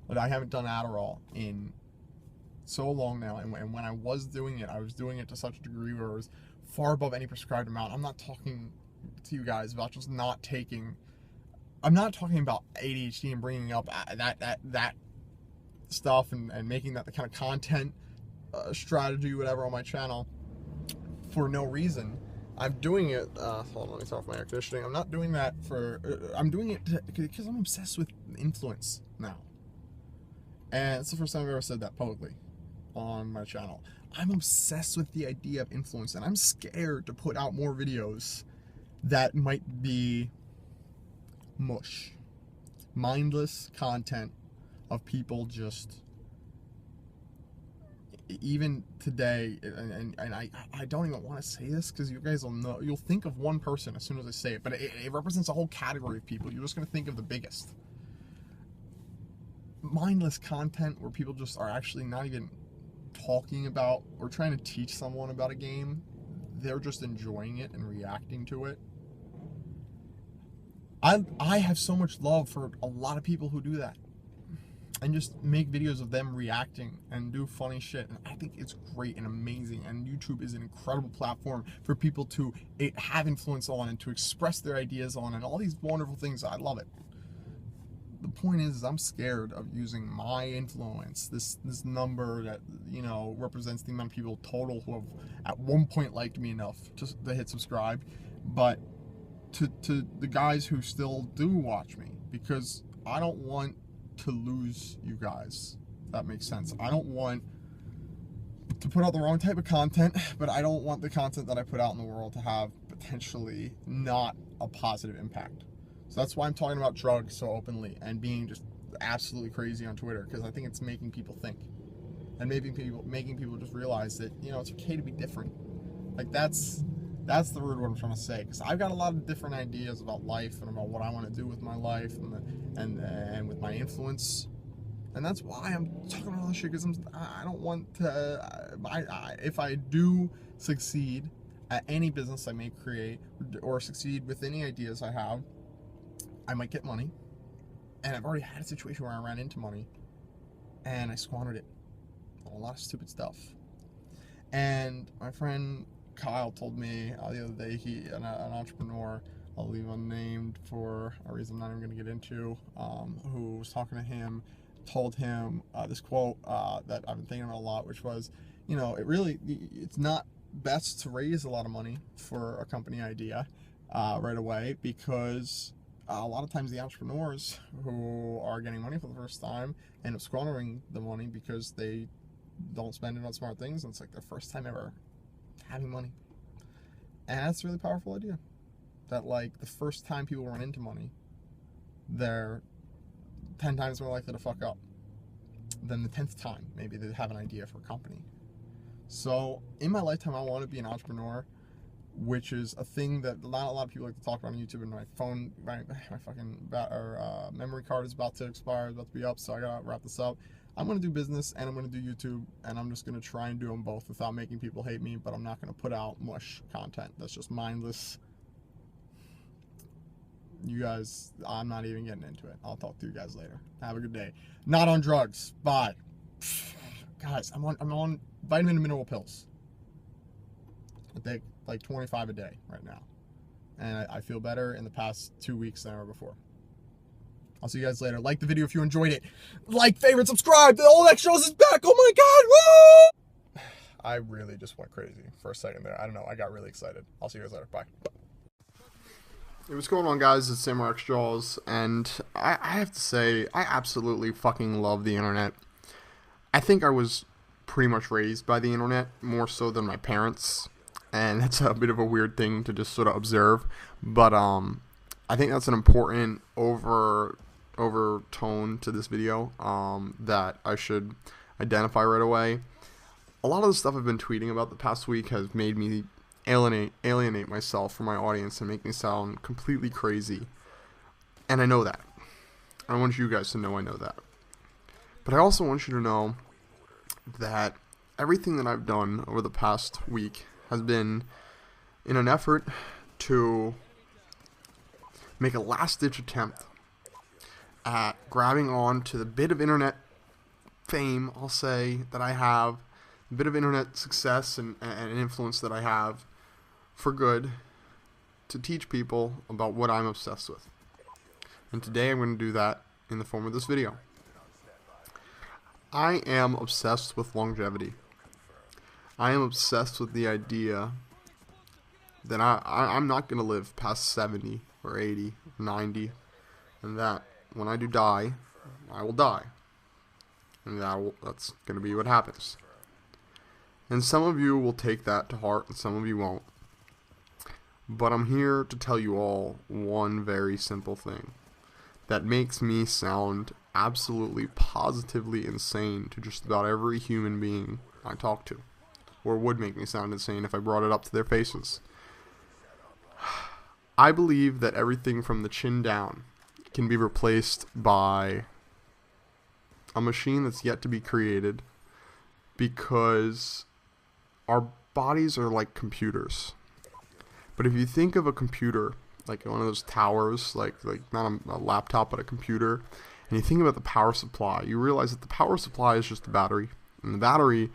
But I haven't done Adderall in so long now, and when I was doing it, I was doing it to such a degree where it was far above any prescribed amount. I'm not talking to you guys about just not taking, I'm not talking about ADHD and bringing up that stuff and making that the kind of content strategy, whatever, on my channel for no reason. I'm doing it, hold on, let me turn off my air conditioning. I'm not doing that for, I'm doing it because I'm obsessed with influence now. And it's the first time I've ever said that publicly on my channel. I'm obsessed with the idea of influence, and I'm scared to put out more videos that might be mush. Mindless content of people just even today, and I don't even want to say this because you guys will know, you'll think of one person as soon as I say it, but it represents a whole category of people. You're just going to think of the biggest. Mindless content where people just are actually not even talking about or trying to teach someone about a game. They're just enjoying it and reacting to it. I have so much love for a lot of people who do that and just make videos of them reacting and do funny shit, and I think it's great and amazing, and YouTube is an incredible platform for people to have influence on and to express their ideas on and all these wonderful things. I love it. The point is I'm scared of using my influence, this number that, you know, represents the amount of people total who have at one point liked me enough to hit subscribe, but to the guys who still do watch me, because I don't want to lose you guys, if that makes sense. I don't want to put out the wrong type of content, but I don't want the content that I put out in the world to have potentially not a positive impact. So that's why I'm talking about drugs so openly and being just absolutely crazy on Twitter, because I think it's making people think and making people just realize that, you know, it's okay to be different. Like that's the root of what I'm trying to say, because I've got a lot of different ideas about life and about what I want to do with my life and with my influence, and that's why I'm talking about all this shit, because I don't want to. If I do succeed at any business I may create or succeed with any ideas I have, I might get money, and I've already had a situation where I ran into money and I squandered it on a lot of stupid stuff. And my friend Kyle told me the other day, an entrepreneur, I'll leave unnamed for a reason I'm not even going to get into, who was talking to him, told him this quote that I've been thinking about a lot, which was, you know, it's not best to raise a lot of money for a company idea right away, because a lot of times the entrepreneurs who are getting money for the first time end up squandering the money because they don't spend it on smart things, and it's like their first time ever having money. And that's a really powerful idea, that like the first time people run into money, they're 10 times more likely to fuck up than the 10th time maybe they have an idea for a company. So in my lifetime, I want to be an entrepreneur, which is a thing that not a lot of people like to talk about on YouTube. And my phone, my fucking memory card is about to expire, it's about to be up, so I gotta wrap this up. I'm going to do business and I'm going to do YouTube, and I'm just going to try and do them both without making people hate me, but I'm not going to put out mush content that's just mindless. You guys, I'm not even getting into it. I'll talk to you guys later. Have a good day. Not on drugs. Bye. Guys, I'm on vitamin and mineral pills. I take like 25 a day right now, and I feel better in the past 2 weeks than ever before. I'll see you guys later. Like the video if you enjoyed it. Like, favorite, subscribe. The old xJawz is back. Oh my god. Woo! I really just went crazy for a second there. I don't know. I got really excited. I'll see you guys later. Bye. Hey, what's going on, guys? It's Samurai xJawz, and I have to say, I absolutely fucking love the internet. I think I was pretty much raised by the internet, more so than my parents, and that's a bit of a weird thing to just sort of observe, but I think that's an important overtone to this video that I should identify right away. A lot of the stuff I've been tweeting about the past week has made me alienate myself from my audience and make me sound completely crazy, and I know that. I want you guys to know I know that. But I also want you to know that everything that I've done over the past week has been in an effort to make a last-ditch attempt at grabbing on to the bit of internet fame, I'll say, that I have, a bit of internet success and influence that I have for good, to teach people about what I'm obsessed with. And today I'm going to do that in the form of this video. I am obsessed with longevity. I am obsessed with the idea that I'm not going to live past 70 or 80 or 90, and that when I do die, I will die. And that's going to be what happens. And some of you will take that to heart and some of you won't. But I'm here to tell you all one very simple thing that makes me sound absolutely positively insane to just about every human being I talk to, or would make me sound insane if I brought it up to their faces. I believe that everything from the chin down can be replaced by a machine that's yet to be created, because our bodies are like computers. But if you think of a computer like one of those towers, like not a laptop but a computer, and you think about the power supply, you realize that the power supply is just a battery, and the battery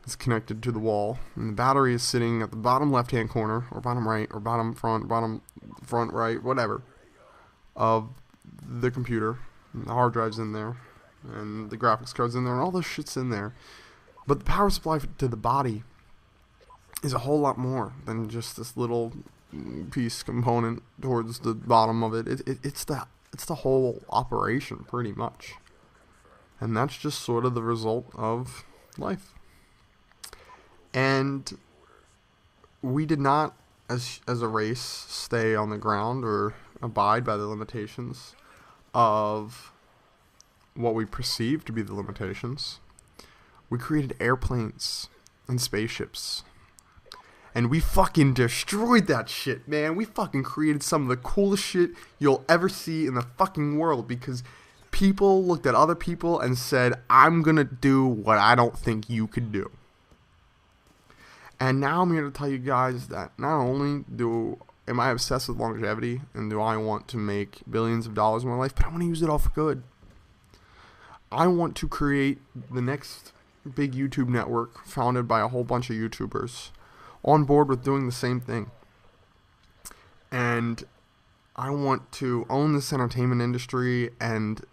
is connected to the wall, and the battery is sitting at the bottom left hand corner, or bottom right, or bottom front right, whatever, of the computer. And the hard drive's in there, and the graphics card's in there, and all this shit's in there. But the power supply to the body is a whole lot more than just this little piece component towards the bottom of it. It's the whole operation, pretty much. And that's just sort of the result of life. And we did not, as a race, stay on the ground or abide by the limitations of what we perceive to be the limitations. We created airplanes and spaceships. And we fucking destroyed that shit, man. We fucking created some of the coolest shit you'll ever see in the fucking world, because people looked at other people and said, I'm gonna do what I don't think you could do. And now I'm here to tell you guys that not only am I obsessed with longevity and do I want to make billions of dollars in my life, but I want to use it all for good. I want to create the next big YouTube network founded by a whole bunch of YouTubers on board with doing the same thing. And I want to own this entertainment industry and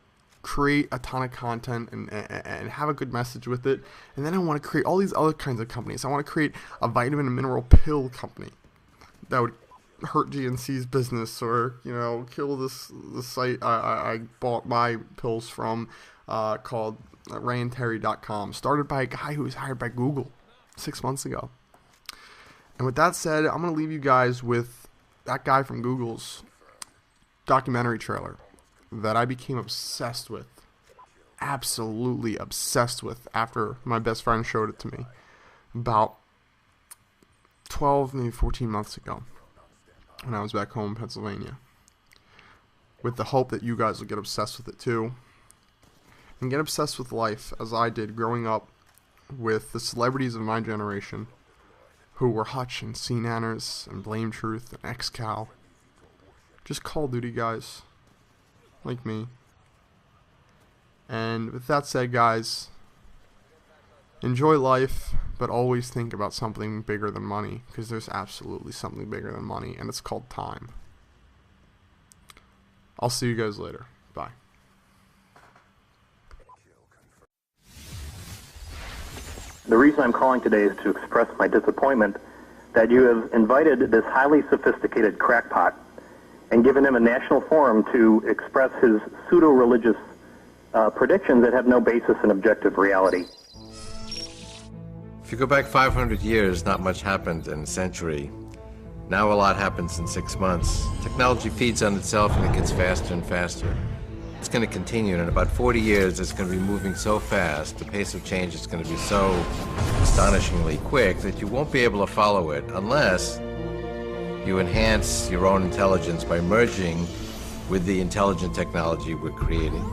create a ton of content and have a good message with it. And then I want to create all these other kinds of companies. I want to create a vitamin and mineral pill company that would hurt GNC's business, or, you know, kill the site I bought my pills from, called RayandTerry.com, started by a guy who was hired by Google 6 months ago. And with that said, I'm going to leave you guys with that guy from Google's documentary trailer that I became obsessed with, absolutely obsessed with, after my best friend showed it to me about 12, maybe 14 months ago when I was back home in Pennsylvania, with the hope that you guys will get obsessed with it too, and get obsessed with life as I did growing up with the celebrities of my generation, who were Hutch and C. Nanners and Blame Truth and XCal. Just Call of Duty guys like me. And with that said, guys, enjoy life, but always think about something bigger than money, because there's absolutely something bigger than money, and it's called time. I'll see you guys later. Bye. The reason I'm calling today is to express my disappointment that you have invited this highly sophisticated crackpot and given him a national forum to express his pseudo-religious predictions that have no basis in objective reality. If you go back 500 years, not much happened in a century. Now a lot happens in 6 months. Technology feeds on itself and it gets faster and faster. It's going to continue, and in about 40 years it's going to be moving so fast, the pace of change is going to be so astonishingly quick that you won't be able to follow it unless you enhance your own intelligence by merging with the intelligent technology we're creating.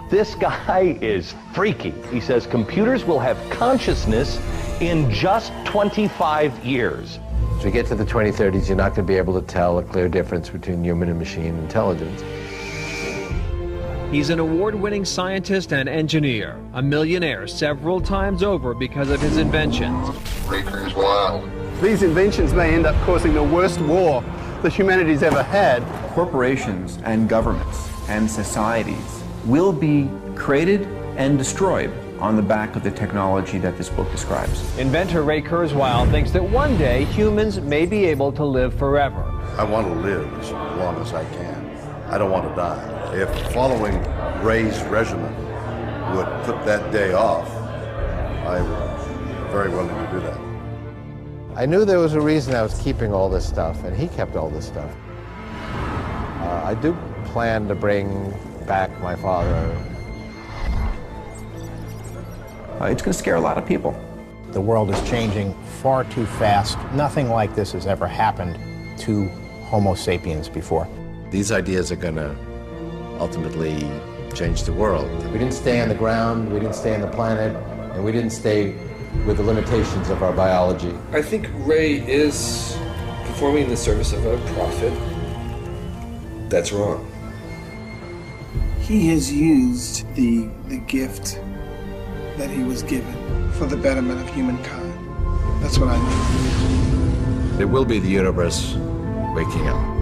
This guy is freaky. He says computers will have consciousness in just 25 years. As we get to the 2030s, you're not going to be able to tell a clear difference between human and machine intelligence. He's an award-winning scientist and engineer, a millionaire several times over because of his inventions. Raker's wild. These inventions may end up causing the worst war that humanity's ever had. Corporations and governments and societies will be created and destroyed on the back of the technology that this book describes. Inventor Ray Kurzweil thinks that one day humans may be able to live forever. I want to live as long as I can. I don't want to die. If following Ray's regimen would put that day off, I would very willing to do that. I knew there was a reason I was keeping all this stuff, and he kept all this stuff. I do plan to bring back my father. It's going to scare a lot of people. The world is changing far too fast. Nothing like this has ever happened to Homo sapiens before. These ideas are going to ultimately change the world. We didn't stay on the ground, we didn't stay on the planet, and we didn't stay with the limitations of our biology. I think Ray is performing in the service of a prophet. That's wrong. He has used the gift that he was given for the betterment of humankind. That's what I know. It will be the universe waking up.